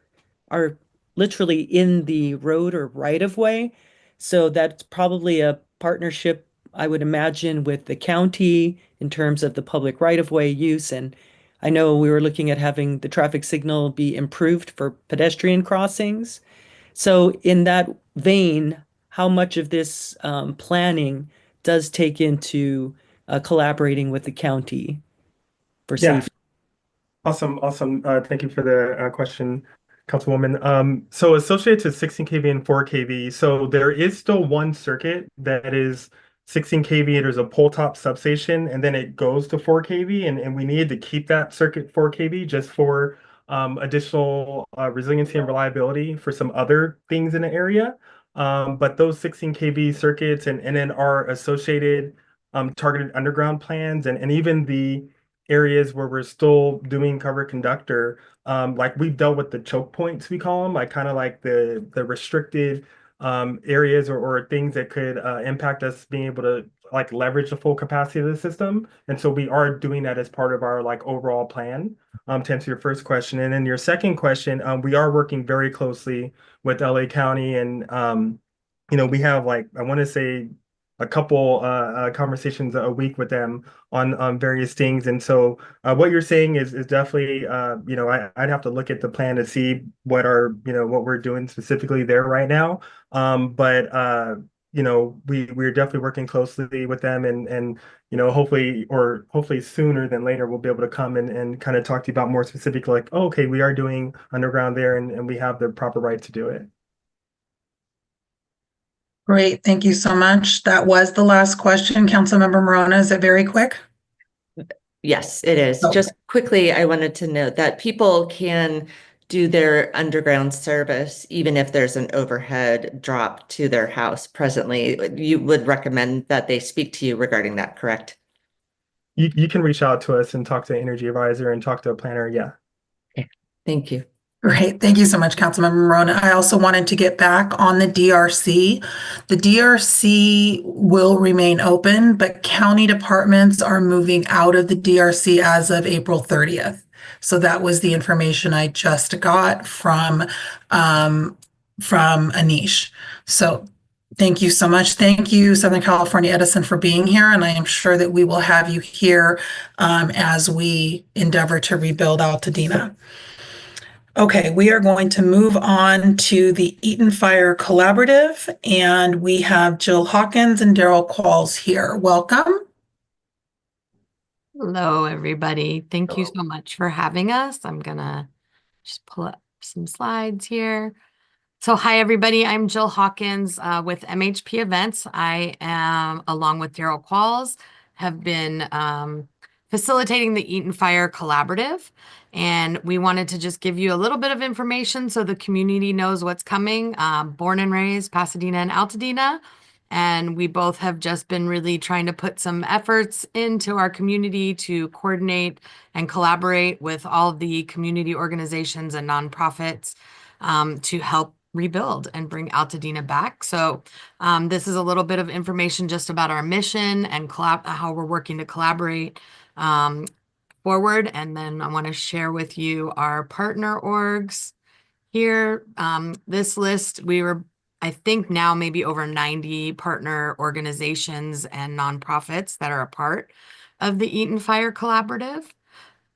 literally in the road or right of way. So that's probably a partnership, I would imagine, with the county in terms of the public right of way use. And I know we were looking at having the traffic signal be improved for pedestrian crossings. So in that vein, how much of this planning does take into collaborating with the county for Yeah. safety? Awesome. Thank you for the question, Councilwoman. So associated to 16 kV and 4 kV, so there is still one circuit that is 16 kV. There's a pole top substation, and then it goes to 4 kV, and we needed to keep that circuit 4 kV just for additional resiliency and reliability for some other things in the area. But those 16 kV circuits and then our associated targeted underground plans and even the areas where we're still doing cover conductor, like we've dealt with the choke points, we call them, like kind of like the restricted areas or things that could impact us being able to like leverage the full capacity of the system. And so we are doing that as part of our like overall plan, to answer your first question. And then your second question, we are working very closely with LA County, and we have like, I want to say a couple conversations a week with them on various things. And so what you're saying is definitely, I'd have to look at the plan to see what what we're doing specifically there right now. But we're definitely working closely with them, and hopefully sooner than later, we'll be able to come and kind of talk to you about more specific, like, oh, okay, we are doing underground there, and we have the proper right to do it. Great, thank you so much. That was the last question. Councilmember Marona, is it very quick? Yes, it is. Oh. Just quickly, I wanted to note that people can do their underground service even if there's an overhead drop to their house presently. You would recommend that they speak to you regarding that, correct? You can reach out to us and talk to the energy advisor and talk to a planner. Yeah. Okay. Thank you. Great. Thank you so much, Councilmember Marona. I also wanted to get back on the DRC. The DRC will remain open, but county departments are moving out of the DRC as of April 30th. So that was the information I just got from Anish. So thank you so much. Thank you, Southern California Edison, for being here. And I am sure that we will have you here as we endeavor to rebuild Altadena. Okay, we are going to move on to the Eaton Fire Collaborative, and we have Jill Hawkins and Daryl Qualls here. Welcome. Hello, everybody. Thank you so much for having us. I'm gonna just pull up some slides here. So hi, everybody. I'm Jill Hawkins with MHP Events. I am, along with Daryl Qualls, have been facilitating the Eaton Fire Collaborative. And we wanted to just give you a little bit of information so the community knows what's coming. Born and raised Pasadena and Altadena. And we both have just been really trying to put some efforts into our community to coordinate and collaborate with all of the community organizations and nonprofits to help rebuild and bring Altadena back. So this is a little bit of information just about our mission and how we're working to collaborate forward. And then I want to share with you our partner orgs here. This list, we were, I think now maybe over 90 partner organizations and nonprofits that are a part of the Eaton Fire Collaborative.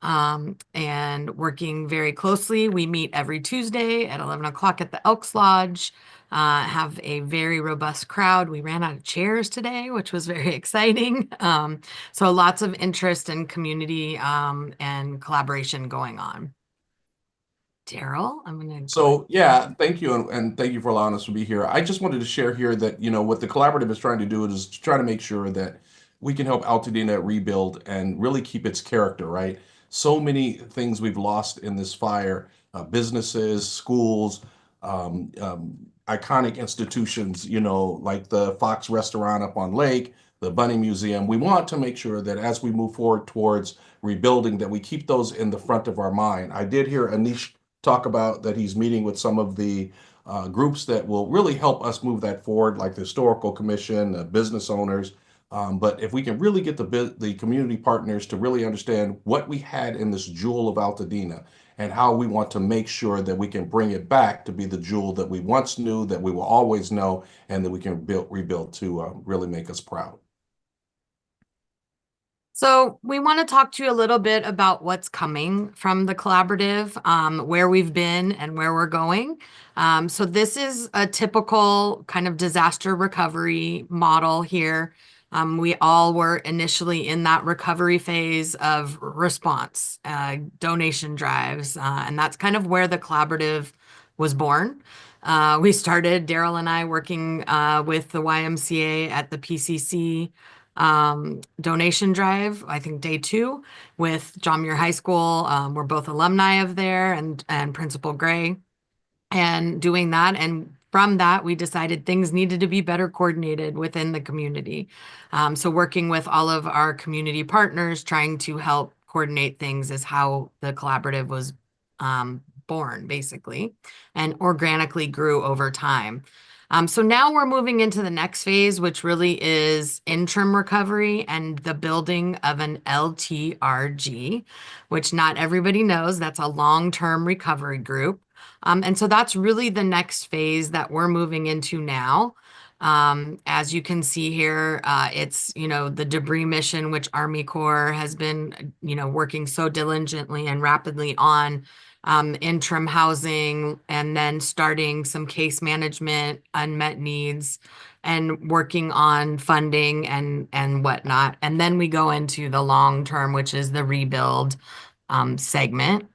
And working very closely. We meet every Tuesday at 11 o'clock at the Elks Lodge, have a very robust crowd. We ran out of chairs today, which was very exciting. So lots of interest in community and collaboration going on. Daryl, I'm going to. So yeah, thank you. And thank you for allowing us to be here. I just wanted to share here that, what the collaborative is trying to do is try to make sure that we can help Altadena rebuild and really keep its character, right? So many things we've lost in this fire, businesses, schools, iconic institutions, like the Fox restaurant up on Lake, the Bunny Museum. We want to make sure that as we move forward towards rebuilding, that we keep those in the front of our mind. I did hear Anish talk about that he's meeting with some of the groups that will really help us move that forward, like the Historical Commission, business owners. But if we can really get the community partners to really understand what we had in this jewel of Altadena and how we want to make sure that we can bring it back to be the jewel that we once knew, that we will always know, and that we can rebuild to really make us proud. So we want to talk to you a little bit about what's coming from the collaborative, where we've been and where we're going. So this is a typical kind of disaster recovery model here. We all were initially in that recovery phase of response, donation drives, and that's kind of where the collaborative was born. We started, Daryl and I, working with the YMCA at the PCC donation drive, I think day 2 with John Muir High School. We're both alumni of there and Principal Gray, and doing that. And from that, we decided things needed to be better coordinated within the community. So working with all of our community partners, trying to help coordinate things is how the collaborative was born, basically, and organically grew over time. So now we're moving into the next phase, which really is interim recovery and the building of an LTRG, which not everybody knows. That's a long-term recovery group. And so that's really the next phase that we're moving into now. As you can see here, it's, the debris mission, which Army Corps has been, working so diligently and rapidly on, interim housing, and then starting some case management, unmet needs, and working on funding and whatnot. And then we go into the long term, which is the rebuild segment.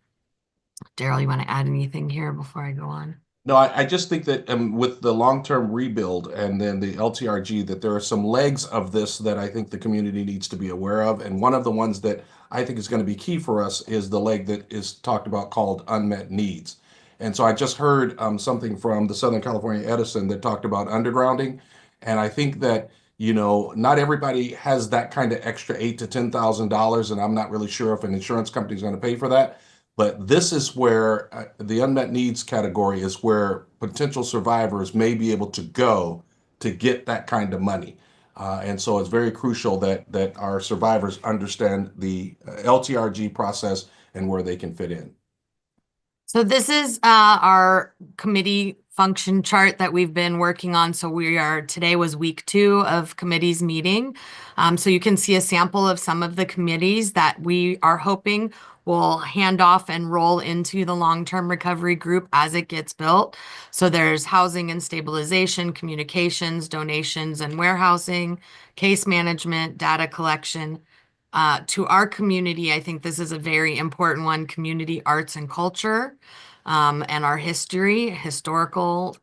Daryl, you want to add anything here before I go on? No, I just think that with the long-term rebuild and then the LTRG, that there are some legs of this that I think the community needs to be aware of. And one of the ones that I think is going to be key for us is the leg that is talked about called unmet needs. And so I just heard something from the Southern California Edison that talked about undergrounding. And I think that, not everybody has that kind of extra $8,000 to $10,000, and I'm not really sure if an insurance company is going to pay for that. But this is where the unmet needs category is where potential survivors may be able to go to get that kind of money. And so it's very crucial that our survivors understand the LTRG process and where they can fit in. So this is our committee function chart that we've been working on. So today was week 2 of committees meeting. So you can see a sample of some of the committees that we are hoping will hand off and roll into the long-term recovery group as it gets built. So there's housing and stabilization, communications, donations and warehousing, case management, data collection. To our community, I think this is a very important one: community arts and culture, and our historical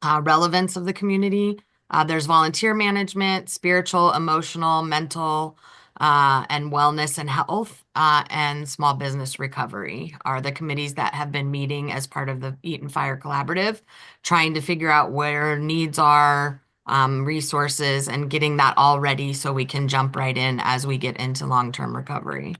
relevance of the community. There's volunteer management, spiritual, emotional, mental, and wellness and health, and small business recovery are the committees that have been meeting as part of the Eaton Fire Collaborative, trying to figure out where needs are, resources, and getting that all ready so we can jump right in as we get into long-term recovery.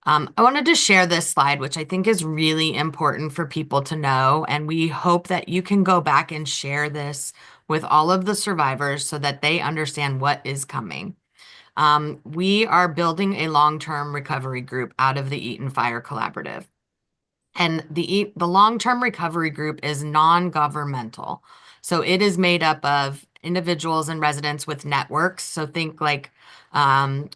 I wanted to share this slide, which I think is really important for people to know, and we hope that you can go back and share this with all of the survivors so that they understand what is coming. We are building a long-term recovery group out of the Eaton Fire Collaborative. And the long-term recovery group is non-governmental. So it is made up of individuals and residents with networks. So think like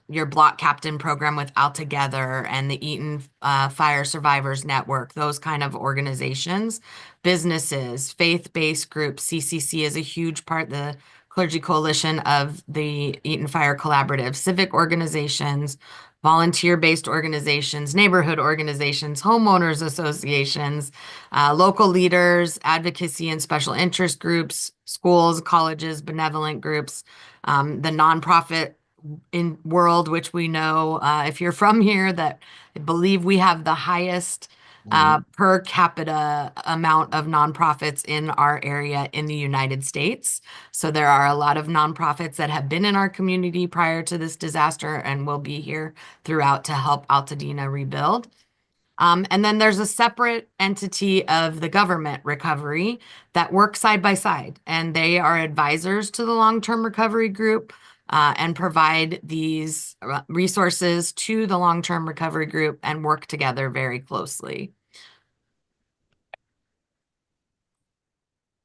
your block captain program with Altadena and the Eaton Fire Survivors Network, those kind of organizations, businesses, faith-based groups. CCC is a huge part, the Clergy Coalition of the Eaton Fire Collaborative, civic organizations, volunteer-based organizations, neighborhood organizations, homeowners associations, local leaders, advocacy and special interest groups, schools, colleges, benevolent groups, the nonprofit world, which we know, if you're from here, that I believe we have the highest per capita amount of nonprofits in our area in the United States. So there are a lot of nonprofits that have been in our community prior to this disaster and will be here throughout to help Altadena rebuild. And then there's a separate entity of the government recovery that work side by side, and they are advisors to the long-term recovery group and provide these resources to the long-term recovery group and work together very closely.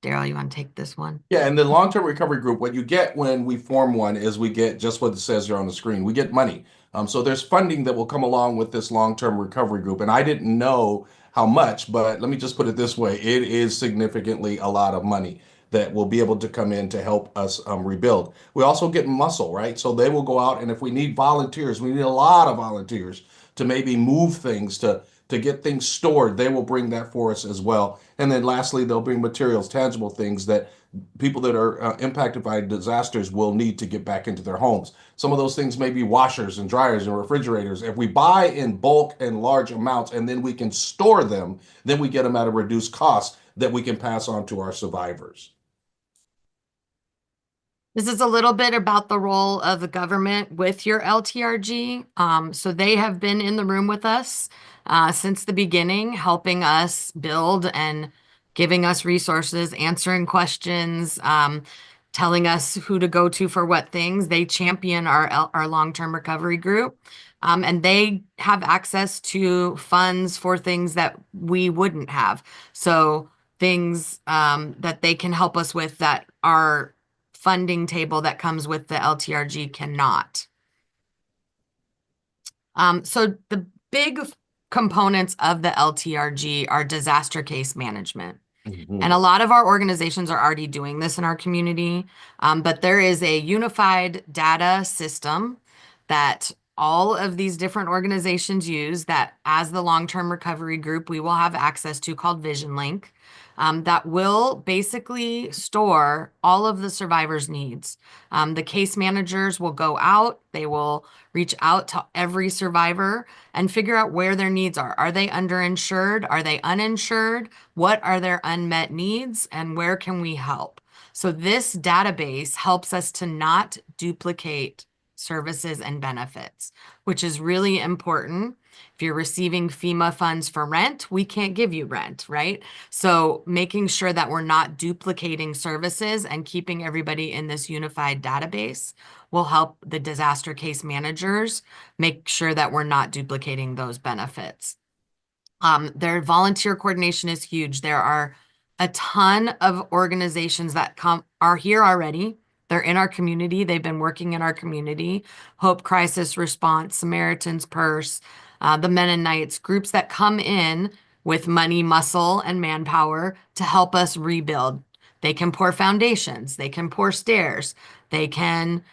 Daryl, you want to take this one? Yeah, and the long-term recovery group, what you get when we form one is we get just what it says here on the screen. We get money. So there's funding that will come along with this long-term recovery group. And I didn't know how much, but let me just put it this way. It is significantly a lot of money that will be able to come in to help us rebuild. We also get muscle, right? So they will go out, and if we need volunteers, we need a lot of volunteers to maybe move things, to get things stored. They will bring that for us as well. And then lastly, they'll bring materials, tangible things that people that are impacted by disasters will need to get back into their homes. Some of those things may be washers and dryers and refrigerators. If we buy in bulk and large amounts and then we can store them, then we get them at a reduced cost that we can pass on to our survivors. This is a little bit about the role of the government with your LTRG. So they have been in the room with us since the beginning, helping us build and giving us resources, answering questions, telling us who to go to for what things. They champion our long-term recovery group. And they have access to funds for things that we wouldn't have. So things that they can help us with that are funding table that comes with the LTRG cannot. So the big components of the LTRG are disaster case management. And a lot of our organizations are already doing this in our community, but there is a unified data system that all of these different organizations use that as the long-term recovery group, we will have access to called VisionLink. That will basically store all of the survivors' needs. The case managers will go out, they will reach out to every survivor and figure out where their needs are. Are they underinsured? Are they uninsured? What are their unmet needs? And where can we help? So this database helps us to not duplicate services and benefits, which is really important. If you're receiving FEMA funds for rent, we can't give you rent, right? So making sure that we're not duplicating services and keeping everybody in this unified database will help the disaster case managers make sure that we're not duplicating those benefits. Their volunteer coordination is huge. There are a ton of organizations that are here already. They're in our community. They've been working in our community. Hope Crisis Response, Samaritan's Purse, the Mennonites, groups that come in with money, muscle, and manpower to help us rebuild. They can pour foundations. They can pour stairs. They can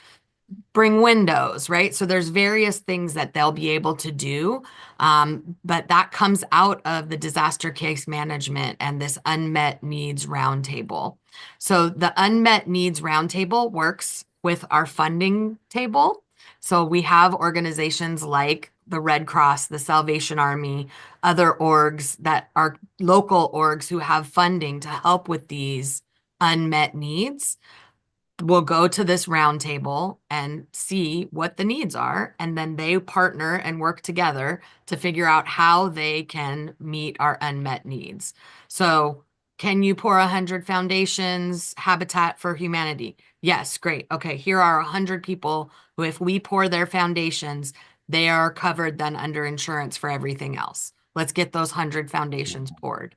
bring windows, right? So there's various things that they'll be able to do, but that comes out of the disaster case management and this unmet needs roundtable. So the unmet needs roundtable works with our funding table. So we have organizations like the Red Cross, the Salvation Army, other orgs that are local orgs who have funding to help with these unmet needs. We'll go to this roundtable and see what the needs are, and then they partner and work together to figure out how they can meet our unmet needs. So can you pour 100 foundations, Habitat for Humanity? Yes, great. Okay, here are 100 people who, if we pour their foundations, they are covered then under insurance for everything else. Let's get those 100 foundations poured.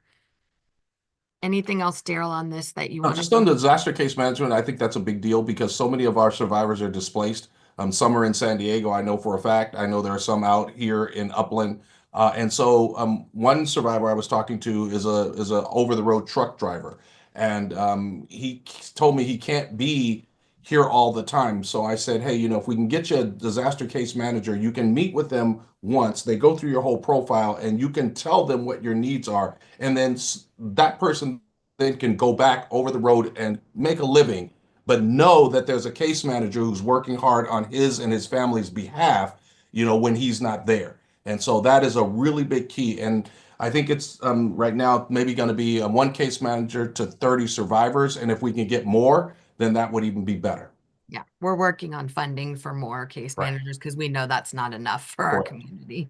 Anything else, Daryl, on this that you want Just to on the disaster case management, I think that's a big deal because so many of our survivors are displaced. Some are in San Diego, I know for a fact. I know there are some out here in Upland. And so one survivor I was talking to is a over-the-road truck driver. And he told me he can't be here all the time. So I said, hey, if we can get you a disaster case manager, you can meet with them once. They go through your whole profile and you can tell them what your needs are. And then that person then can go back over the road and make a living, but know that there's a case manager who's working hard on his and his family's behalf, when he's not there. And so that is a really big key. And I think it's right now maybe going to be a one case manager to 30 survivors. And if we can get more, then that would even be better. Yeah, we're working on funding for more case managers because we know that's not enough for our community.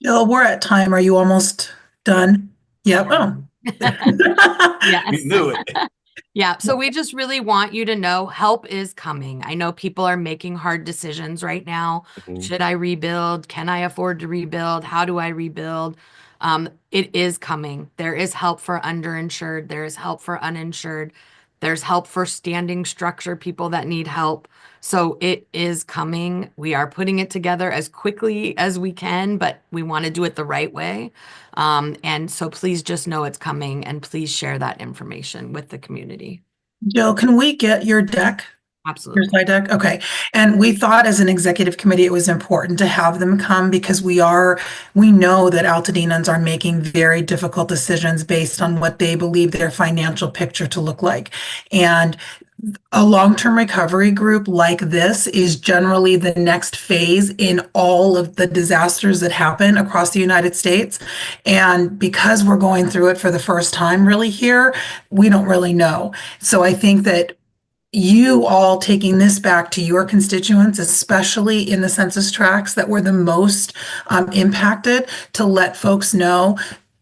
Jill, we're at time. Are you almost done? Yep. Oh. Yes. We knew it. Yeah, so we just really want you to know help is coming. I know people are making hard decisions right now. Mhm. Should I rebuild? Can I afford to rebuild? How do I rebuild? It is coming. There is help for underinsured. There is help for uninsured. There's help for standing structure people that need help. So it is coming. We are putting it together as quickly as we can, but we want to do it the right way. And so please just know it's coming and please share that information with the community. Jill, can we get your deck? Your Absolutely. slide deck? Okay. And we thought as an executive committee, it was important to have them come because we know that Altadenans are making very difficult decisions based on what they believe their financial picture to look like. And a long-term recovery group like this is generally the next phase in all of the disasters that happen across the United States. And because we're going through it for the first time really here, we don't really know. So I think that you all taking this back to your constituents, especially in the census tracts that were the most impacted, to let folks know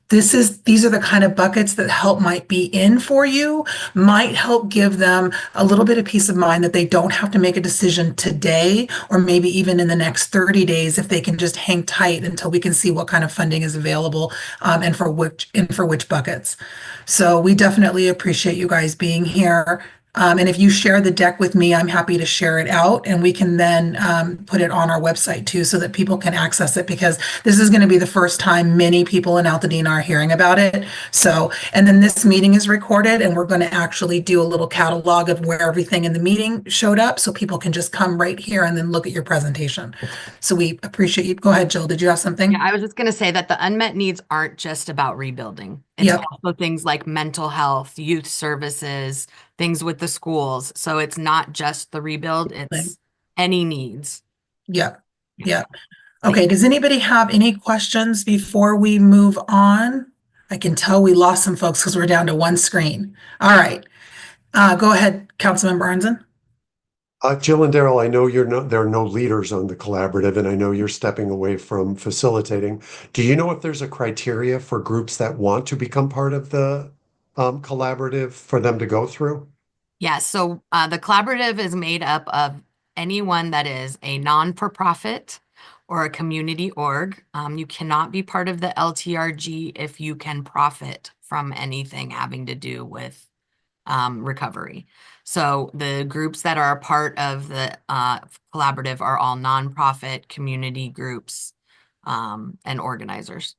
these are the kind of buckets that help might be in for you, might help give them a little bit of peace of mind that they don't have to make a decision today or maybe even in the next 30 days if they can just hang tight until we can see what kind of funding is available and for which buckets. So we definitely appreciate you guys being here. And if you share the deck with me, I'm happy to share it out and we can then put it on our website too so that people can access it because this is going to be the first time many people in Altadena are hearing about it. So, and then this meeting is recorded and we're going to actually do a little catalog of where everything in the meeting showed up so people can just come right here and then look at your presentation. So we appreciate you. Go ahead, Jill. Did you have something? Yeah, I was just going to say that the unmet needs aren't just about rebuilding. It's Yep. also things like mental health, youth services, things with the schools. So it's not just the rebuild, it's any needs. Yep. Yep. Okay, does anybody have any questions before we move on? I can tell we lost some folks because we're down to one screen. All right. Go ahead, Councilmember Arnzen. Jill and Daryl, I know there are no leaders on the collaborative, and I know you're stepping away from facilitating. Do you know if there's a criteria for groups that want to become part of the collaborative for them to go through? Yeah, so the collaborative is made up of anyone that is a non-for-profit or a community org. You cannot be part of the LTRG if you can profit from anything having to do with recovery. So the groups that are a part of the collaborative are all nonprofit community groups and organizers.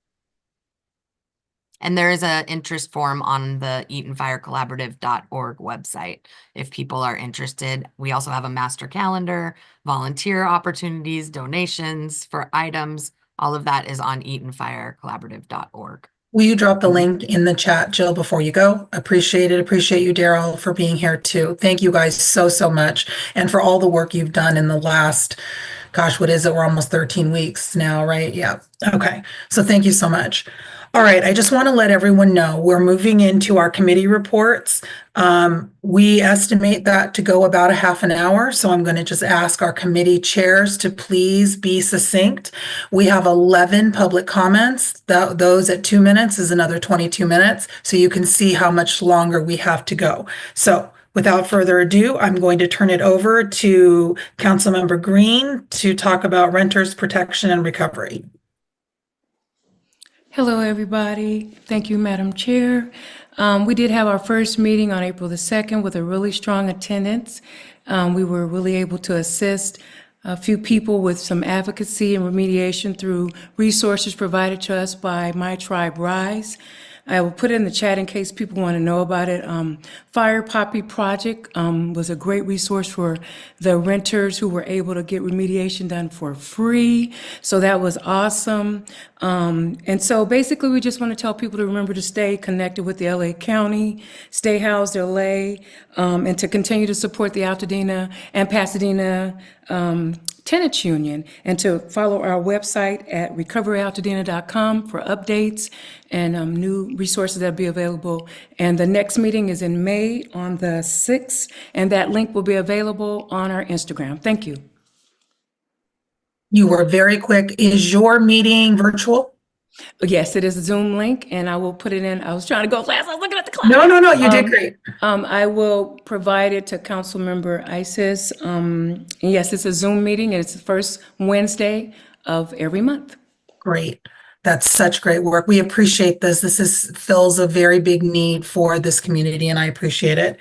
And there is an interest form on the EatonFireCollaborative.org website if people are interested. We also have a master calendar, volunteer opportunities, donations for items. All of that is on EatonFireCollaborative.org. Will you drop the link in the chat, Jill, before you go? Appreciate it. Appreciate you, Daryl, for being here too. Thank you guys so much. And for all the work you've done in the last, gosh, what is it? We're almost 13 weeks now, right? Yeah. Okay. So thank you so much. All right, I just want to let everyone know we're moving into our committee reports. We estimate that to go about a half an hour, so I'm going to just ask our committee chairs to please be succinct. We have 11 public comments. Those at 2 minutes is another 22 minutes, so you can see how much longer we have to go. So without further ado, I'm going to turn it over to Councilmember Green to talk about renters protection and recovery. Hello, everybody. Thank you, Madam Chair. We did have our first meeting on April the 2nd with a really strong attendance. We were really able to assist a few people with some advocacy and remediation through resources provided to us by My Tribe Rise. I will put it in the chat in case people want to know about it. Fire Poppy Project was a great resource for the renters who were able to get remediation done for free. So that was awesome. And so basically we just want to tell people to remember to stay connected with the LA County, stay housed LA, and to continue to support the Altadena and Pasadena Tenants Union, and to follow our website at recoveryaltadena.com for updates and new resources that will be available. And the next meeting is in May on the 6th, and that link will be available on our Instagram. Thank you. You were very quick. Is your meeting virtual? Yes, it is a Zoom link, and I will put it in. I was trying to go fast. I was looking at the clock. No, you did great. I will provide it to Councilmember Isis. Yes, it's a Zoom meeting, and it's the first Wednesday of every month. Great. That's such great work. We appreciate this. Fills a very big need for this community, and I appreciate it.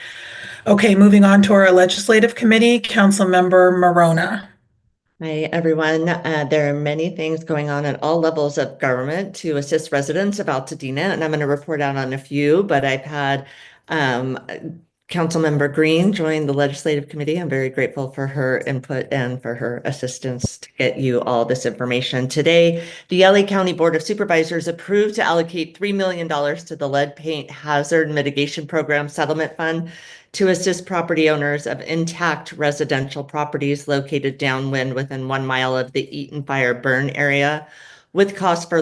Okay, moving on to our legislative committee, Councilmember Marona. Hi, everyone. There are many things going on at all levels of government to assist residents of Altadena, and I'm going to report out on a few, but I've had Councilmember Green join the legislative committee. I'm very grateful for her input and for her assistance to get you all this information. Today, the LA County Board of Supervisors approved to allocate $3 million to the Lead Paint Hazard Mitigation Program Settlement Fund to assist property owners of intact residential properties located downwind within 1 mile of the Eaton fire burn area, with costs for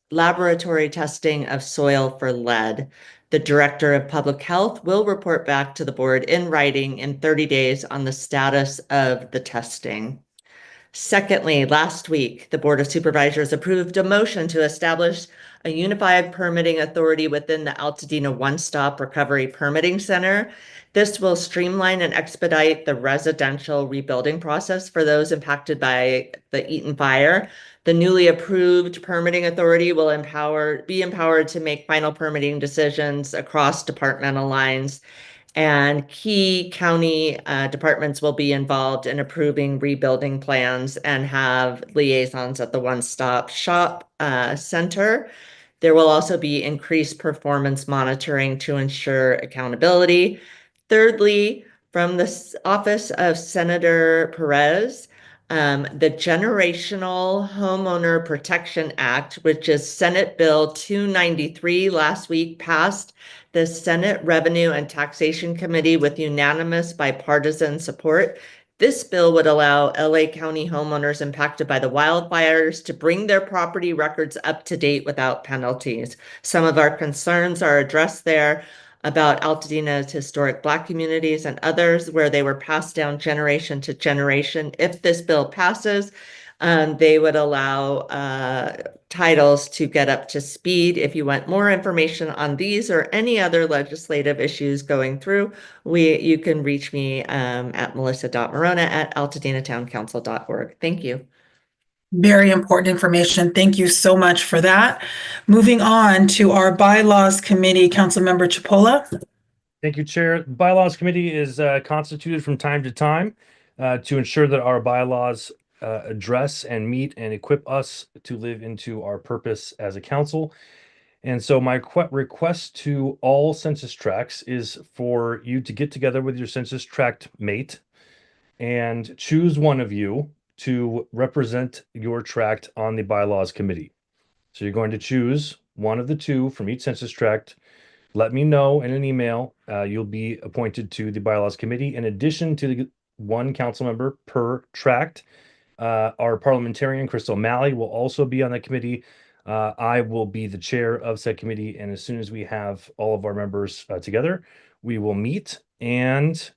laboratory testing of soil for lead. The Director of Public Health will report back to the board in writing in 30 days on the status of the testing. Secondly, last week, the Board of Supervisors approved a motion to establish a unified permitting authority within the Altadena One-Stop Recovery Permitting Center. This will streamline and expedite the residential rebuilding process for those impacted by the Eaton fire. The newly approved permitting authority will be empowered to make final permitting decisions across departmental lines, and key county departments will be involved in approving rebuilding plans and have liaisons at the One-Stop Shop Center. There will also be increased performance monitoring to ensure accountability. Thirdly, from the office of Senator Perez, the Generational Homeowner Protection Act, which is Senate Bill 293, last week passed the Senate Revenue and Taxation Committee with unanimous bipartisan support. This bill would allow LA County homeowners impacted by the wildfires to bring their property records up to date without penalties. Some of our concerns are addressed there about Altadena's historic Black communities and others where they were passed down generation to generation. If this bill passes, they would allow titles to get up to speed. If you want more information on these or any other legislative issues going through, you can reach me at melissa.marona@altadenatowncouncil.org. Thank you. Very important information. Thank you so much for that. Moving on to our bylaws committee, Councilmember Cipolla. Thank you, Chair. The Bylaws Committee is constituted from time to time to ensure that our bylaws address and meet and equip us to live into our purpose as a council. And so my request to all census tracts is for you to get together with your census tract mate and choose one of you to represent your tract on the Bylaws Committee. So you're going to choose one of the two from each census tract. Let me know in an email. You'll be appointed to the Bylaws Committee. In addition to the one council member per tract, our parliamentarian, Crystal Malley, will also be on that committee. I will be the chair of said committee. And as soon as we have all of our members together, we will meet. And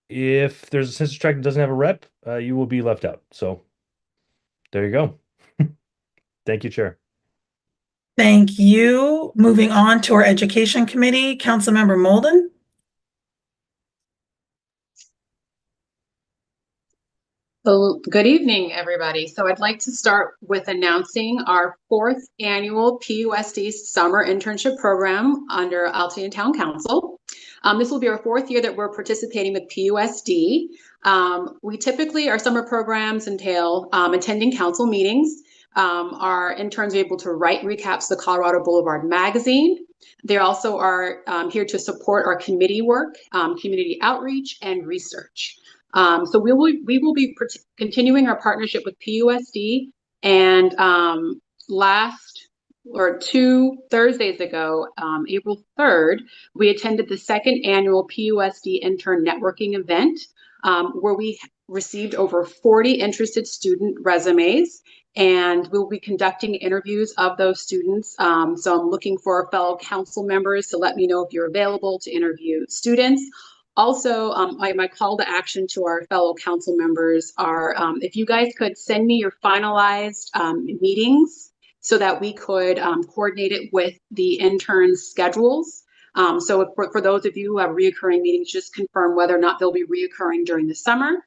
if there's a census tract that doesn't have a rep, you will be left out. So there you go. Thank you, Chair. Thank you. Moving on to our Education Committee, Councilmember Molden. So, good evening, everybody. So I'd like to start with announcing our 4th annual PUSD Summer Internship Program under Altadena Town Council. This will be our 4th year that we're participating with PUSD. We typically, our summer programs entail attending council meetings. Our interns are able to write recaps of the Colorado Boulevard magazine. They also are here to support our committee work, community outreach, and research. So we will be continuing our partnership with PUSD, and 2 Thursdays ago, April 3rd, we attended the 2nd annual PUSD intern networking event, where we received over 40 interested student resumes, and we'll be conducting interviews of those students. So I'm looking for fellow council members to let me know if you're available to interview students. Also, my call to action to our fellow council members are if you guys could send me your finalized meetings so that we could coordinate it with the interns' schedules. So for those of you who have reoccurring meetings, just confirm whether or not they'll be reoccurring during the summer.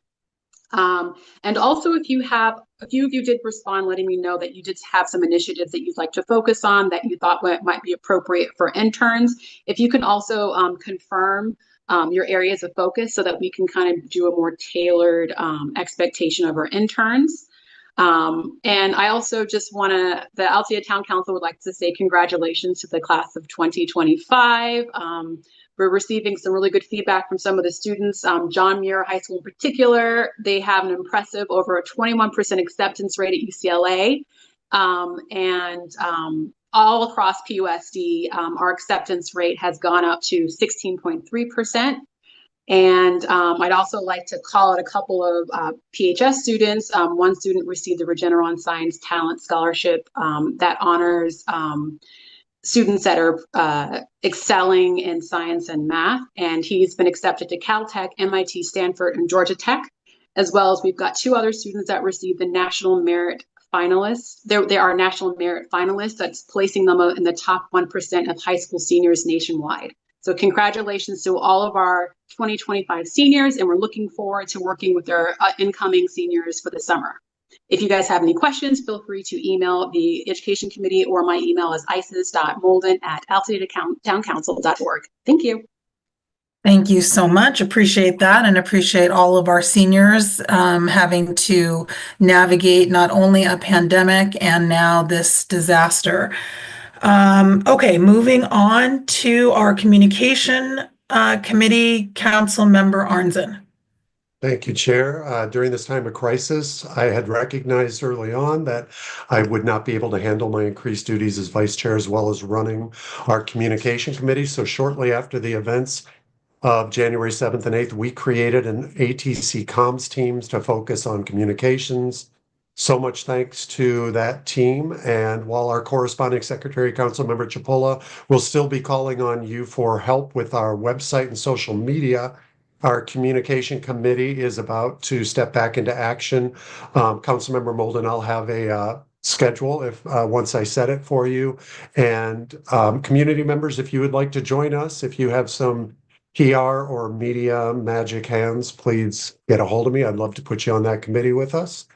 And also, if a few of you did respond, letting me know that you did have some initiatives that you'd like to focus on that you thought might be appropriate for interns. If you can also confirm your areas of focus so that we can kind of do a more tailored expectation of our interns. And I also just the Altadena Town Council would like to say congratulations to the class of 2025. We're receiving some really good feedback from some of the students. John Muir High School in particular, they have an impressive over a 21% acceptance rate at UCLA. All across PUSD, our acceptance rate has gone up to 16.3%. And I'd also like to call out a couple of PHS students. One student received the Regeneron Science Talent Scholarship that honors students that are excelling in science and math. And he's been accepted to Caltech, MIT, Stanford, and Georgia Tech, as well as we've got 2 other students that received the National Merit finalists. They are National Merit finalists. That's placing them in the top 1% of high school seniors nationwide. So congratulations to all of our 2025 seniors, and we're looking forward to working with our incoming seniors for the summer. If you guys have any questions, feel free to email the Education Committee, or my email is isis.molden@altadenatowncouncil.org. Thank you. Thank you so much. Appreciate that, and appreciate all of our seniors having to navigate not only a pandemic and now this disaster. Okay, moving on to our Communication Committee, Council Member Arnzen. Thank you, Chair. During this time of crisis, I had recognized early on that I would not be able to handle my increased duties as Vice Chair as well as running our Communication Committee. So shortly after the events of January 7th and 8th, we created an ATC comms teams to focus on communications. So much thanks to that team. And while our corresponding secretary, Councilmember Cipolla, will still be calling on you for help with our website and social media, our Communication Committee is about to step back into action. Councilmember Molden, I'll have a schedule once I set it for you. And community members, if you would like to join us, if you have some PR or media magic hands, please get a hold of me. I'd love to put you on that committee with us,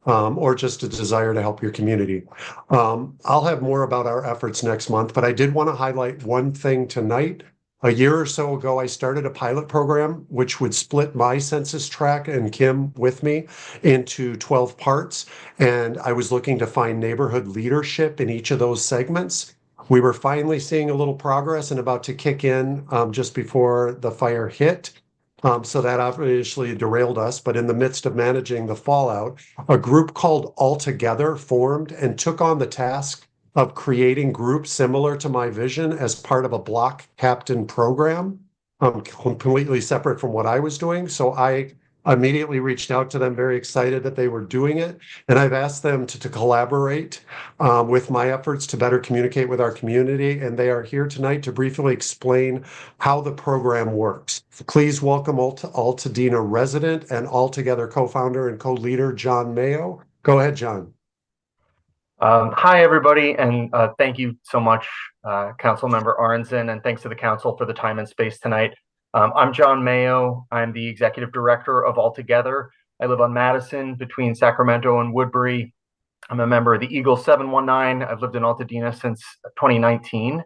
or just a desire to help your community. I'll have more about our efforts next month, but I did want to highlight one thing tonight. A year or so ago, I started a pilot program which would split my census tract and Kim with me into 12 parts. And I was looking to find neighborhood leadership in each of those segments. We were finally seeing a little progress and about to kick in just before the fire hit. So that obviously derailed us, but in the midst of managing the fallout, a group called Altogether formed and took on the task of creating groups similar to my vision as part of a block captain program, completely separate from what I was doing. So I immediately reached out to them, very excited that they were doing it. And I've asked them to collaborate with my efforts to better communicate with our community. And they are here tonight to briefly explain how the program works. Please welcome Altadena resident and Altogether co-founder and co-leader, John Mayo. Go ahead, John. Hi, everybody, and thank you so much, Councilmember Arnzen, and thanks to the council for the time and space tonight. I'm John Mayo. I'm the executive director of Altogether. I live on Madison between Sacramento and Woodbury. I'm a member of the Eagle 719. I've lived in Altadena since 2019.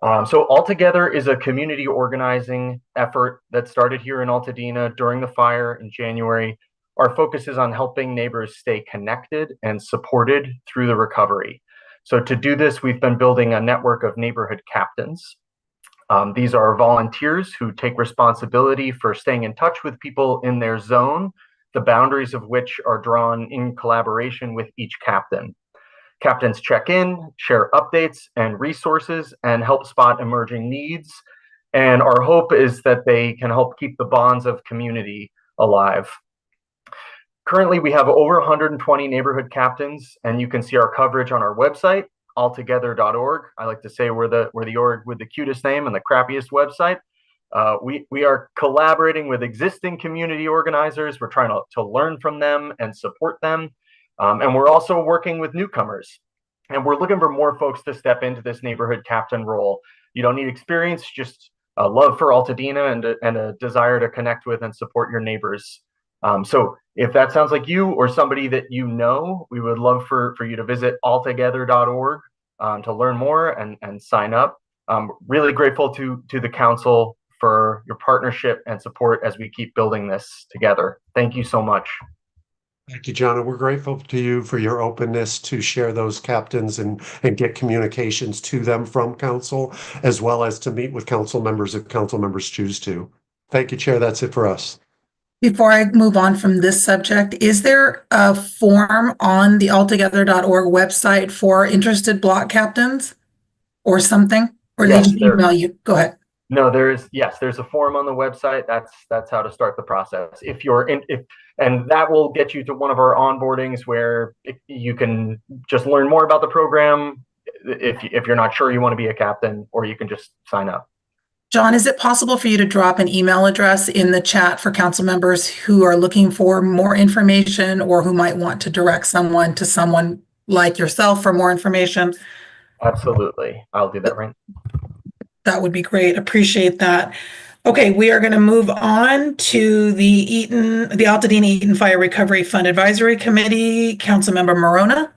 So Altogether is a community organizing effort that started here in Altadena during the fire in January. Our focus is on helping neighbors stay connected and supported through the recovery. So to do this, we've been building a network of neighborhood captains. These are volunteers who take responsibility for staying in touch with people in their zone, the boundaries of which are drawn in collaboration with each captain. Captains check in, share updates and resources, and help spot emerging needs. And our hope is that they can help keep the bonds of community alive. Currently, we have over 120 neighborhood captains, and you can see our coverage on our website, altogether.org. I like to say we're the org with the cutest name and the crappiest website. We are collaborating with existing community organizers. We're trying to learn from them and support them. And we're also working with newcomers. And we're looking for more folks to step into this neighborhood captain role. You don't need experience, just a love for Altadena and a desire to connect with and support your neighbors. So if that sounds like you or somebody that you know, we would love for you to visit altogether.org to learn more and sign up. Really grateful to the council for your partnership and support as we keep building this together. Thank you so much. Thank you, John. And we're grateful to you for your openness to share those captains and get communications to them from council, as well as to meet with council members if council members choose to. Thank you, Chair. That's it for us. Before I move on from this subject, is there a form on the altogether.org website for interested block captains or something? Or Yes, they just email you? Go ahead. No, there's a form on the website. That's how to start the process. If you're in, and that will get you to one of our onboardings where you can just learn more about the program if you're not sure you want to be a captain, or you can just sign up. John, is it possible for you to drop an email address in the chat for council members who are looking for more information or who might want to direct someone to someone like yourself for more information? Absolutely. I'll do that right. That would be great. Appreciate that. Okay, we are going to move on to the Altadena Eaton Fire Recovery Fund Advisory Committee. Councilmember Marona.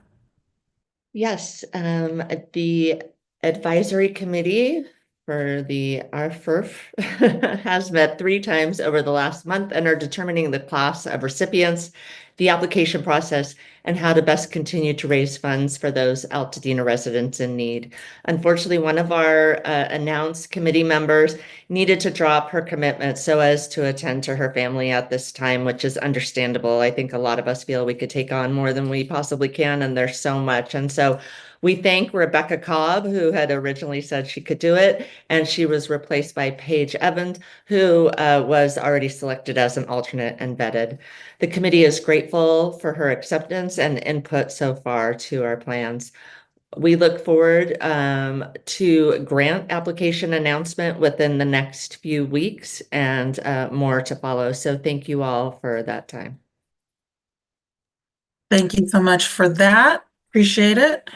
Yes, the advisory committee for the RFRF has met 3 times over the last month and are determining the class of recipients, the application process, and how to best continue to raise funds for those Altadena residents in need. Unfortunately, one of our announced committee members needed to drop her commitment so as to attend to her family at this time, which is understandable. I think a lot of us feel we could take on more than we possibly can, and there's so much. And so we thank Rebecca Cobb, who had originally said she could do it, and she was replaced by Paige Evans, who was already selected as an alternate and vetted. The committee is grateful for her acceptance and input so far to our plans. We look forward to grant application announcement within the next few weeks and more to follow. So thank you all for that time. Thank you so much for that. Appreciate it.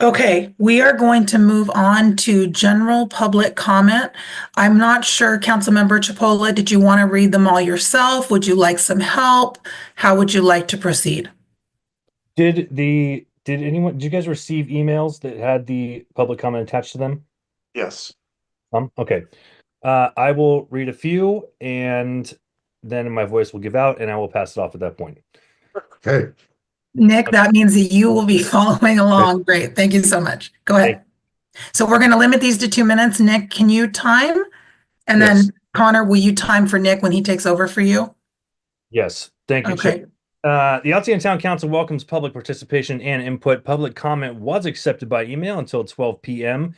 Okay, we are going to move on to general public comment. I'm not sure, Councilmember Cipolla, did you want to read them all yourself? Would you like some help? How would you like to proceed? Did you guys receive emails that had the public comment attached to them? Yes. Okay. I will read a few and then my voice will give out and I will pass it off at that point. Okay. Nick, that means that you will be following along. Great. Thank you so much. Go ahead. So we're going to limit these to 2 minutes. Nick, can you time? And then Connor, will you time for Nick when he takes over for you? Yes. Thank you. Okay. The Altadena Town Council welcomes public participation and input. Public comment was accepted by email until 12 p.m.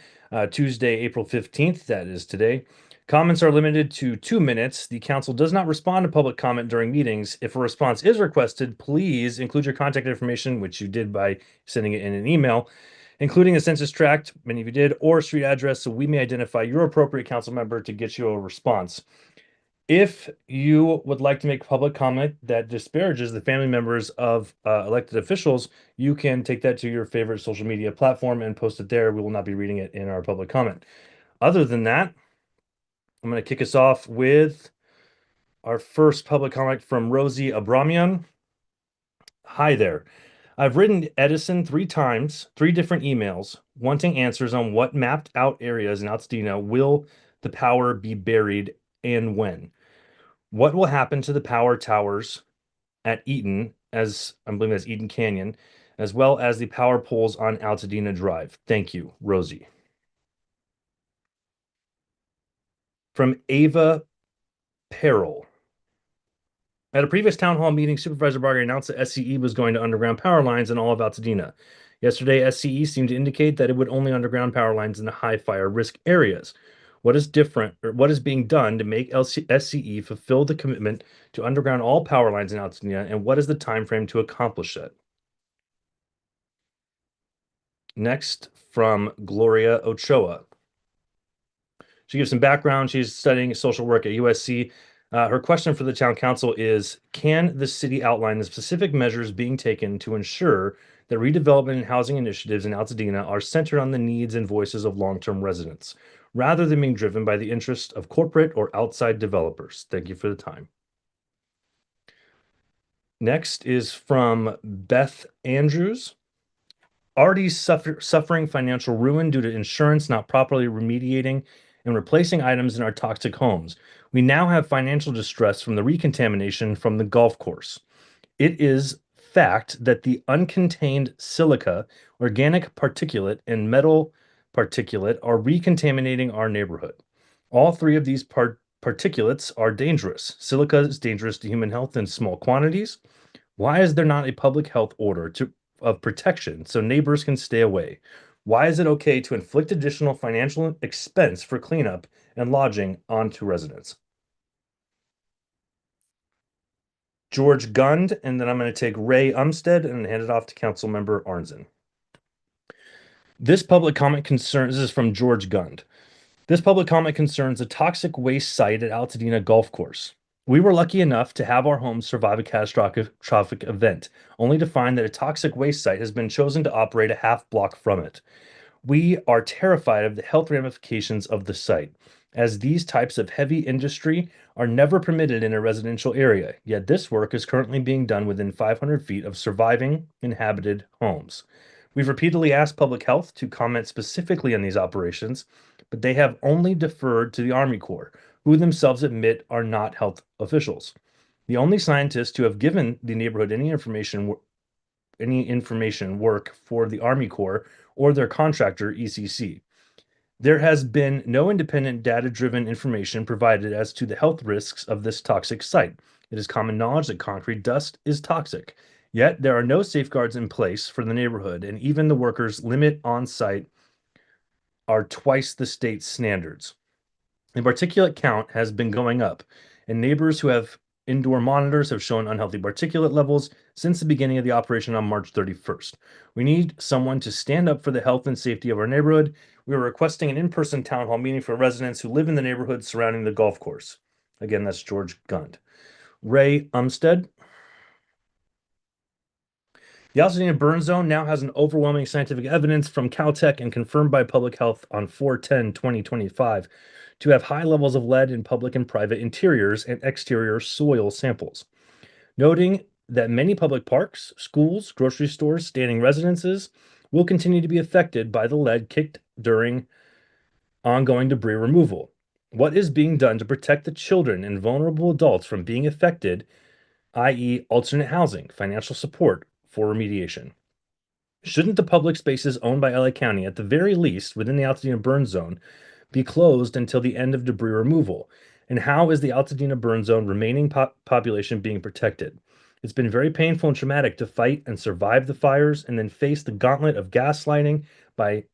Tuesday, April 15th. That is today. Comments are limited to 2 minutes. The council does not respond to public comment during meetings. If a response is requested, please include your contact information, which you did by sending it in an email, including a census tract, many of you did, or street address, so we may identify your appropriate council member to get you a response. If you would like to make public comment that disparages the family members of elected officials, you can take that to your favorite social media platform and post it there. We will not be reading it in our public comment. Other than that, I'm going to kick us off with our first public comment from Rosie Abramian. Hi there. I've written Edison 3 times, 3 different emails, wanting answers on what mapped out areas in Altadena will the power be buried and when. What will happen to the power towers at Eaton, as I believe that's Eaton Canyon, as well as the power poles on Altadena Drive? Thank you, Rosie. From Ava Peril. At a previous town hall meeting, Supervisor Barger announced that SCE was going to underground power lines in all of Altadena. Yesterday, SCE seemed to indicate that it would only underground power lines in the high fire risk areas. What is different, or what is being done to make SCE fulfill the commitment to underground all power lines in Altadena, and what is the time frame to accomplish that? Next, from Gloria Ochoa. She gives some background. She's studying social work at USC. Her question for the town council is, can the city outline the specific measures being taken to ensure that redevelopment and housing initiatives in Altadena are centered on the needs and voices of long-term residents, rather than being driven by the interest of corporate or outside developers? Thank you for the time. Next is from Beth Andrews. Already suffering financial ruin due to insurance not properly remediating and replacing items in our toxic homes. We now have financial distress from the recontamination from the golf course. It is fact that the uncontained silica, organic particulate, and metal particulate are recontaminating our neighborhood. All three of these particulates are dangerous. Silica is dangerous to human health in small quantities. Why is there not a public health order of protection so neighbors can stay away? Why is it okay to inflict additional financial expense for cleanup and lodging onto residents? George Gund, and then I'm going to take Ray Umstead and hand it off to Councilmember Arnzen. This public comment concerns, this is from George Gund. This public comment concerns a toxic waste site at Altadena Golf Course. We were lucky enough to have our homes survive a catastrophic event, only to find that a toxic waste site has been chosen to operate a half block from it. We are terrified of the health ramifications of the site, as these types of heavy industry are never permitted in a residential area, yet this work is currently being done within 500 feet of surviving inhabited homes. We've repeatedly asked public health to comment specifically on these operations, but they have only deferred to the Army Corps, who themselves admit are not health officials. The only scientists who have given the neighborhood any information work for the Army Corps or their contractor, ECC. There has been no independent data-driven information provided as to the health risks of this toxic site. It is common knowledge that concrete dust is toxic, yet there are no safeguards in place for the neighborhood, and even the workers' limit on site are twice the state's standards. The particulate count has been going up, and neighbors who have indoor monitors have shown unhealthy particulate levels since the beginning of the operation on March 31st. We need someone to stand up for the health and safety of our neighborhood. We are requesting an in-person town hall meeting for residents who live in the neighborhood surrounding the golf course. Again, that's George Gund. Ray Umstead. The Altadena burn zone now has an overwhelming scientific evidence from Caltech and confirmed by Public Health on 4/10/2025 to have high levels of lead in public and private interiors and exterior soil samples. Noting that many public parks, schools, grocery stores, standing residences will continue to be affected by the lead kicked during ongoing debris removal. What is being done to protect the children and vulnerable adults from being affected, i.e. alternate housing, financial support for remediation? Shouldn't the public spaces owned by LA County, at the very least within the Altadena burn zone, be closed until the end of debris removal? And how is the Altadena burn zone remaining population being protected? It's been very painful and traumatic to fight and survive the fires and then face the gauntlet of gaslighting by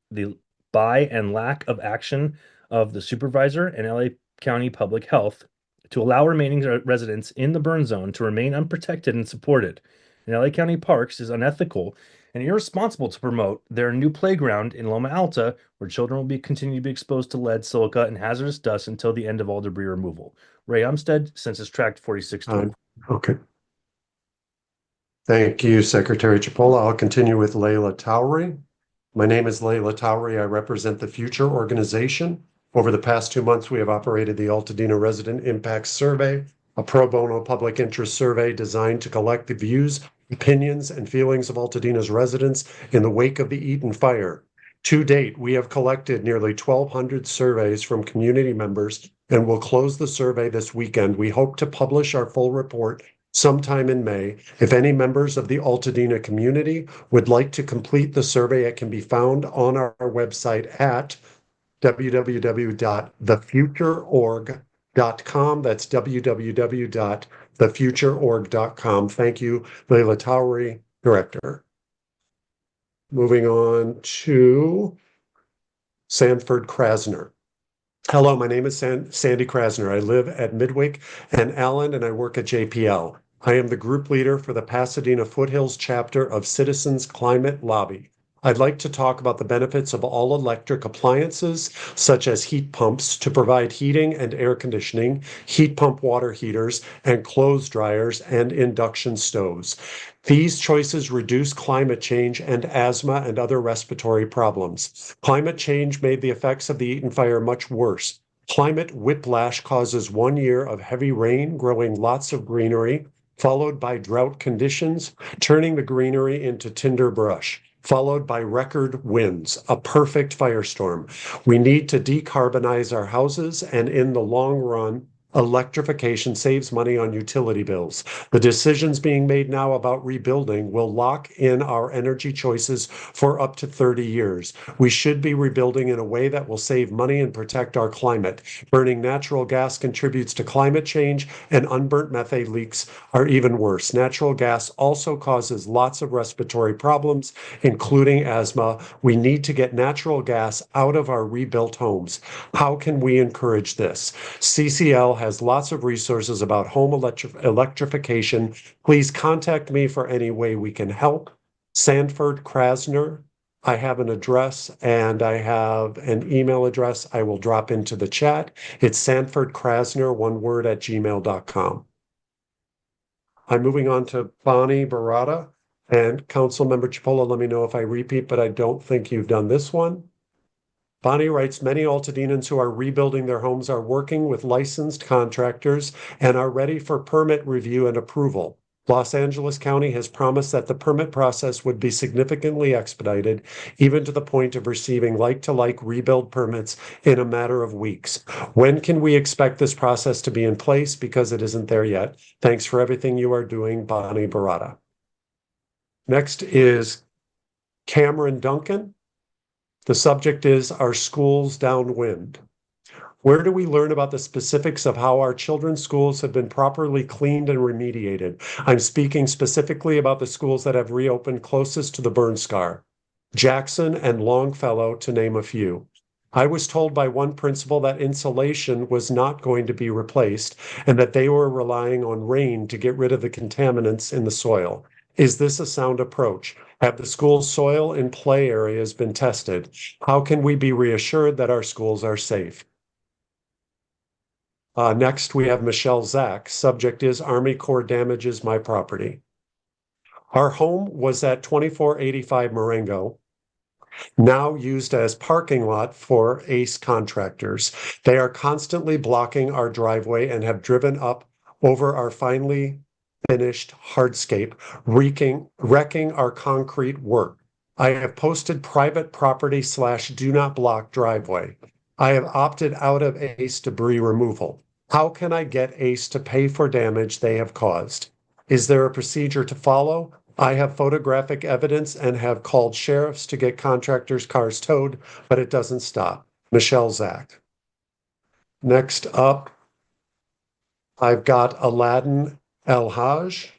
and lack of action of the supervisor and LA County Public Health to allow remaining residents in the burn zone to remain unprotected and supported. And LA County Parks is unethical and irresponsible to promote their new playground in Loma Alta, where children will continue to be exposed to lead, silica, and hazardous dust until the end of all debris removal. Ray Umstead, Census Tract 46. Okay. Thank you, Secretary Cipolla. I'll continue with Layla Towery. My name is Layla Towery. I represent the Future organization. Over the past 2 months, we have operated the Altadena Resident Impact Survey, a pro bono public interest survey designed to collect the views, opinions, and feelings of Altadena's residents in the wake of the Eaton fire. To date, we have collected nearly 1,200 surveys from community members and will close the survey this weekend. We hope to publish our full report sometime in May. If any members of the Altadena community would like to complete the survey, it can be found on our website at www.thefutureorg.com. That's www.thefutureorg.com. Thank you, Layla Towery, Director. Moving on to Sanford Krasner. Hello, my name is Sandy Krasner. I live at Midwick and Allen, and I work at JPL. I am the group leader for the Pasadena Foothills chapter of Citizens Climate Lobby. I'd like to talk about the benefits of all electric appliances, such as heat pumps, to provide heating and air conditioning, heat pump water heaters, and clothes dryers, and induction stoves. These choices reduce climate change and asthma and other respiratory problems. Climate change made the effects of the Eaton fire much worse. Climate whiplash causes 1 year of heavy rain, growing lots of greenery, followed by drought conditions, turning the greenery into tinder brush, followed by record winds, a perfect firestorm. We need to decarbonize our houses, and in the long run, electrification saves money on utility bills. The decisions being made now about rebuilding will lock in our energy choices for up to 30 years. We should be rebuilding in a way that will save money and protect our climate. Burning natural gas contributes to climate change, and unburnt methane leaks are even worse. Natural gas also causes lots of respiratory problems, including asthma. We need to get natural gas out of our rebuilt homes. How can we encourage this? CCL has lots of resources about home electrification. Please contact me for any way we can help. Sanford Krasner. I have an address and I have an email address I will drop into the chat. It's sanfordkrasner, one word, @gmail.com. I'm moving on to Bonnie Barada. And Councilmember Cipolla, let me know if I repeat, but I don't think you've done this one. Bonnie writes, many Altadenans who are rebuilding their homes are working with licensed contractors and are ready for permit review and approval. Los Angeles County has promised that the permit process would be significantly expedited, even to the point of receiving like-to-like rebuild permits in a matter of weeks. When can we expect this process to be in place? Because it isn't there yet. Thanks for everything you are doing, Bonnie Barada. Next is Cameron Duncan. The subject is, Are Schools Downwind? Where do we learn about the specifics of how our children's schools have been properly cleaned and remediated? I'm speaking specifically about the schools that have reopened closest to the burn scar, Jackson and Longfellow, to name a few. I was told by one principal that insulation was not going to be replaced and that they were relying on rain to get rid of the contaminants in the soil. Is this a sound approach? Have the school's soil and play areas been tested? How can we be reassured that our schools are safe? Next, we have Michelle Zach. Subject is Army Corps damages my property. Our home was at 2485 Marengo, now used as parking lot for ACE contractors. They are constantly blocking our driveway and have driven up over our finely finished hardscape, wrecking our concrete work. I have posted private property / do not block driveway. I have opted out of ACE debris removal. How can I get ACE to pay for damage they have caused? Is there a procedure to follow? I have photographic evidence and have called sheriffs to get contractors' cars towed, but it doesn't stop. Michelle Zach. Next up, I've got Aladdin El-Haj.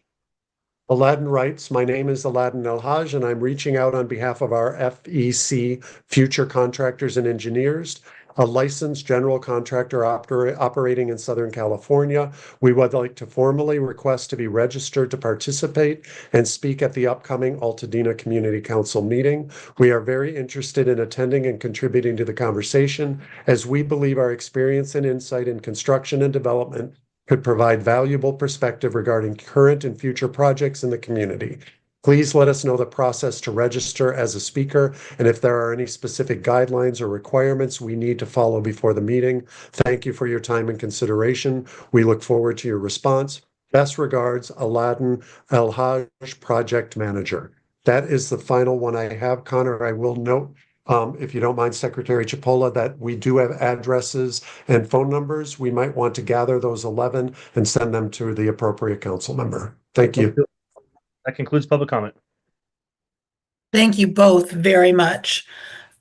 Aladdin writes, my name is Aladdin El-Haj, and I'm reaching out on behalf of our FEC, Future Contractors and Engineers, a licensed general contractor operating in Southern California. We would like to formally request to be registered to participate and speak at the upcoming Altadena Community Council meeting. We are very interested in attending and contributing to the conversation, as we believe our experience and insight in construction and development could provide valuable perspective regarding current and future projects in the community. Please let us know the process to register as a speaker and if there are any specific guidelines or requirements we need to follow before the meeting. Thank you for your time and consideration. We look forward to your response. Best regards, Aladdin El-Haj, Project Manager. That is the final one I have, Connor. I will note, if you don't mind, Secretary Cipolla, that we do have addresses and phone numbers. We might want to gather those 11 and send them to the appropriate council member. Thank you. That concludes public comment. Thank you both very much.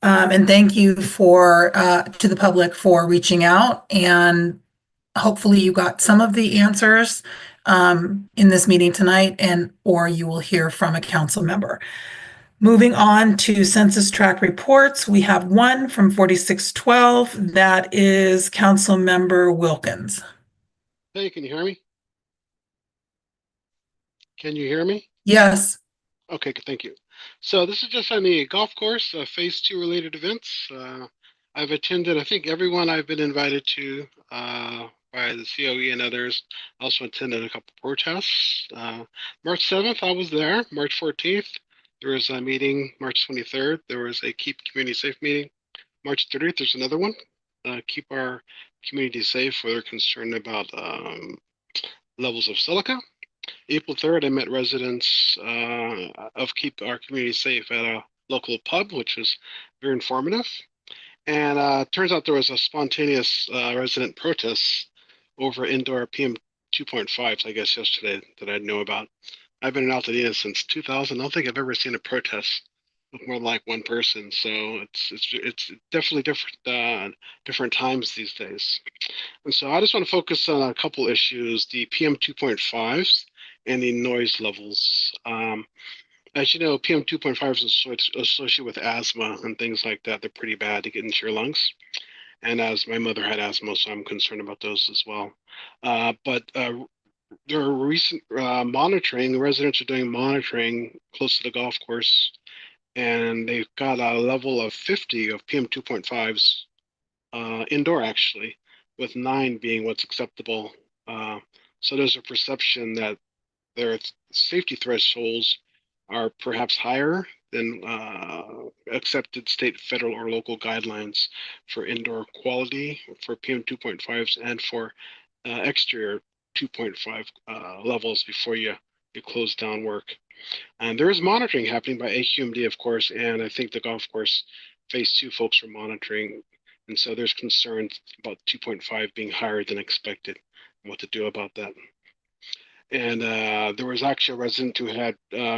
And thank you to the public for reaching out, and hopefully you got some of the answers in this meeting tonight, or you will hear from a council member. Moving on to Census Tract reports, we have one from 4612. That is Council Member Wilkins. Hey, can you hear me? Can you hear me? Yes. Okay, thank you. So this is just on the golf course, phase 2 related events. I've attended, I think, everyone I've been invited to by the COE and others. I also attended a couple protests. March 7th, I was there. March 14th, there was a meeting. March 23rd, there was a Keep Community Safe meeting. March 30th, there's another one. Keep our community safe. We're concerned about levels of silica. April 3rd, I met residents of Keep Our Community Safe at a local pub, which was very informative. And turns out there was a spontaneous resident protest over indoor PM 2.5s, I guess, yesterday that I know about. I've been in Altadena since 2000. I don't think I've ever seen a protest with more than like one person. So it's definitely different times these days. And so I just want to focus on a couple issues: the PM 2.5s and the noise levels. As you know, PM 2.5 is associated with asthma and things like that. They're pretty bad to get into your lungs. And as my mother had asthma, so I'm concerned about those as well. But there are recent monitoring. The residents are doing monitoring close to the golf course, and they've got a level of 50 of PM 2.5s indoor, actually, with 9 being what's acceptable. So there's a perception that their safety thresholds are perhaps higher than accepted state, federal, or local guidelines for indoor quality for PM 2.5s and for exterior 2.5 levels before you close down work. And there is monitoring happening by AQMD, of course, and I think the golf course phase 2 folks are monitoring. And so there's concerns about 2.5 being higher than expected and what to do about that. And there was actually a resident who had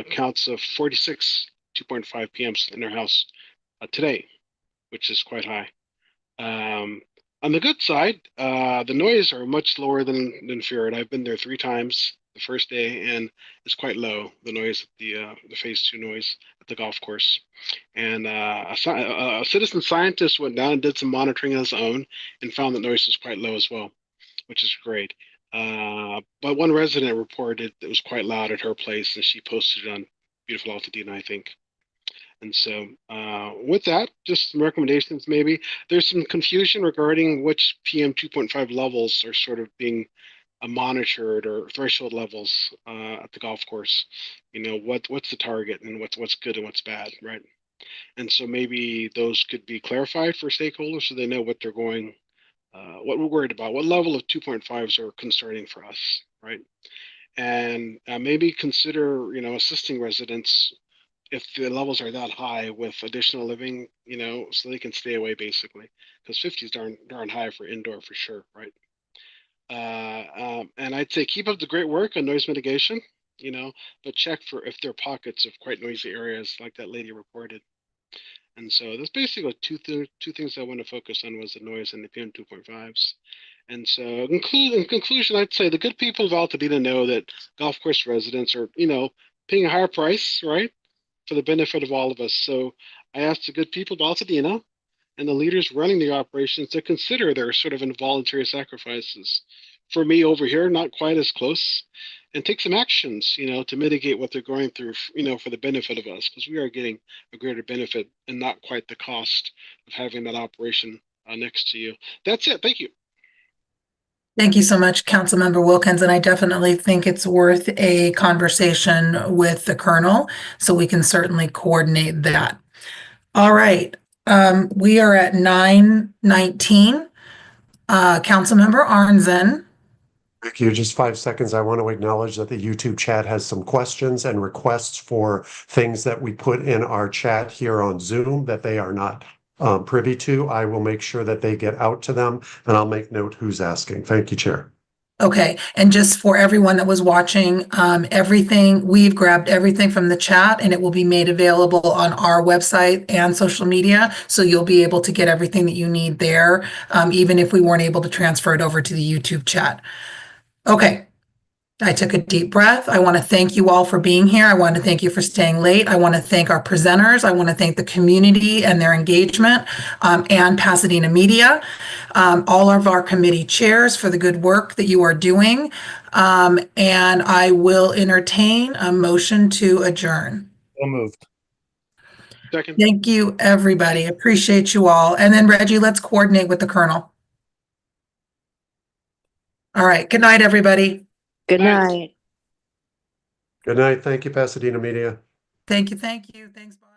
counts of 46 2.5 PMs in their house today, which is quite high. On the good side, the noise are much lower than feared. I've been there 3 times the first day, and it's quite low, the noise, the phase 2 noise at the golf course. And a citizen scientist went down and did some monitoring on his own and found that noise was quite low as well, which is great. But one resident reported it was quite loud at her place, and she posted it on beautiful Altadena, I think. And so with that, just some recommendations maybe. There's some confusion regarding which PM 2.5 levels are sort of being monitored, or threshold levels at the golf course. You know, what's the target and what's good and what's bad, right? And so maybe those could be clarified for stakeholders so they know what they're going, what we're worried about, what level of 2.5s are concerning for us, right? And maybe consider, assisting residents if the levels are that high with additional living, so they can stay away basically, because 50 is darn high for indoor for sure, right? And I'd say keep up the great work on noise mitigation, but check for if there are pockets of quite noisy areas like that lady reported. And so that's basically two things I want to focus on, was the noise and the PM 2.5s. And so in conclusion, I'd say the good people of Altadena know that golf course residents are, paying a higher price, right, for the benefit of all of us. So I asked the good people of Altadena and the leaders running the operations to consider their sort of involuntary sacrifices. For me over here, not quite as close, and take some actions, to mitigate what they're going through, for the benefit of us, because we are getting a greater benefit and not quite the cost of having that operation next to you. That's it. Thank you. Thank you so much, Councilmember Wilkins, and I definitely think it's worth a conversation with the Colonel, so we can certainly coordinate that. All right, we are at 9:19. Councilmember Arnzen. Thank you. Just 5 seconds. I want to acknowledge that the YouTube chat has some questions and requests for things that we put in our chat here on Zoom that they are not privy to. I will make sure that they get out to them, and I'll make note who's asking. Thank you, Chair. Okay, and just for everyone that was watching, we've grabbed everything from the chat, and it will be made available on our website and social media, so you'll be able to get everything that you need there, even if we weren't able to transfer it over to the YouTube chat. Okay, I took a deep breath. I want to thank you all for being here. I want to thank you for staying late. I want to thank our presenters. I want to thank the community and their engagement, and Pasadena Media, all of our committee chairs for the good work that you are doing. And I will entertain a motion to adjourn. So moved. Second. Thank you, everybody. Appreciate you all. And then Reggie, let's coordinate with the Colonel. All right. Good night, everybody. Good night. Good night. Thank you, Pasadena Media. Thank you. Thank you. Thanks, Bob.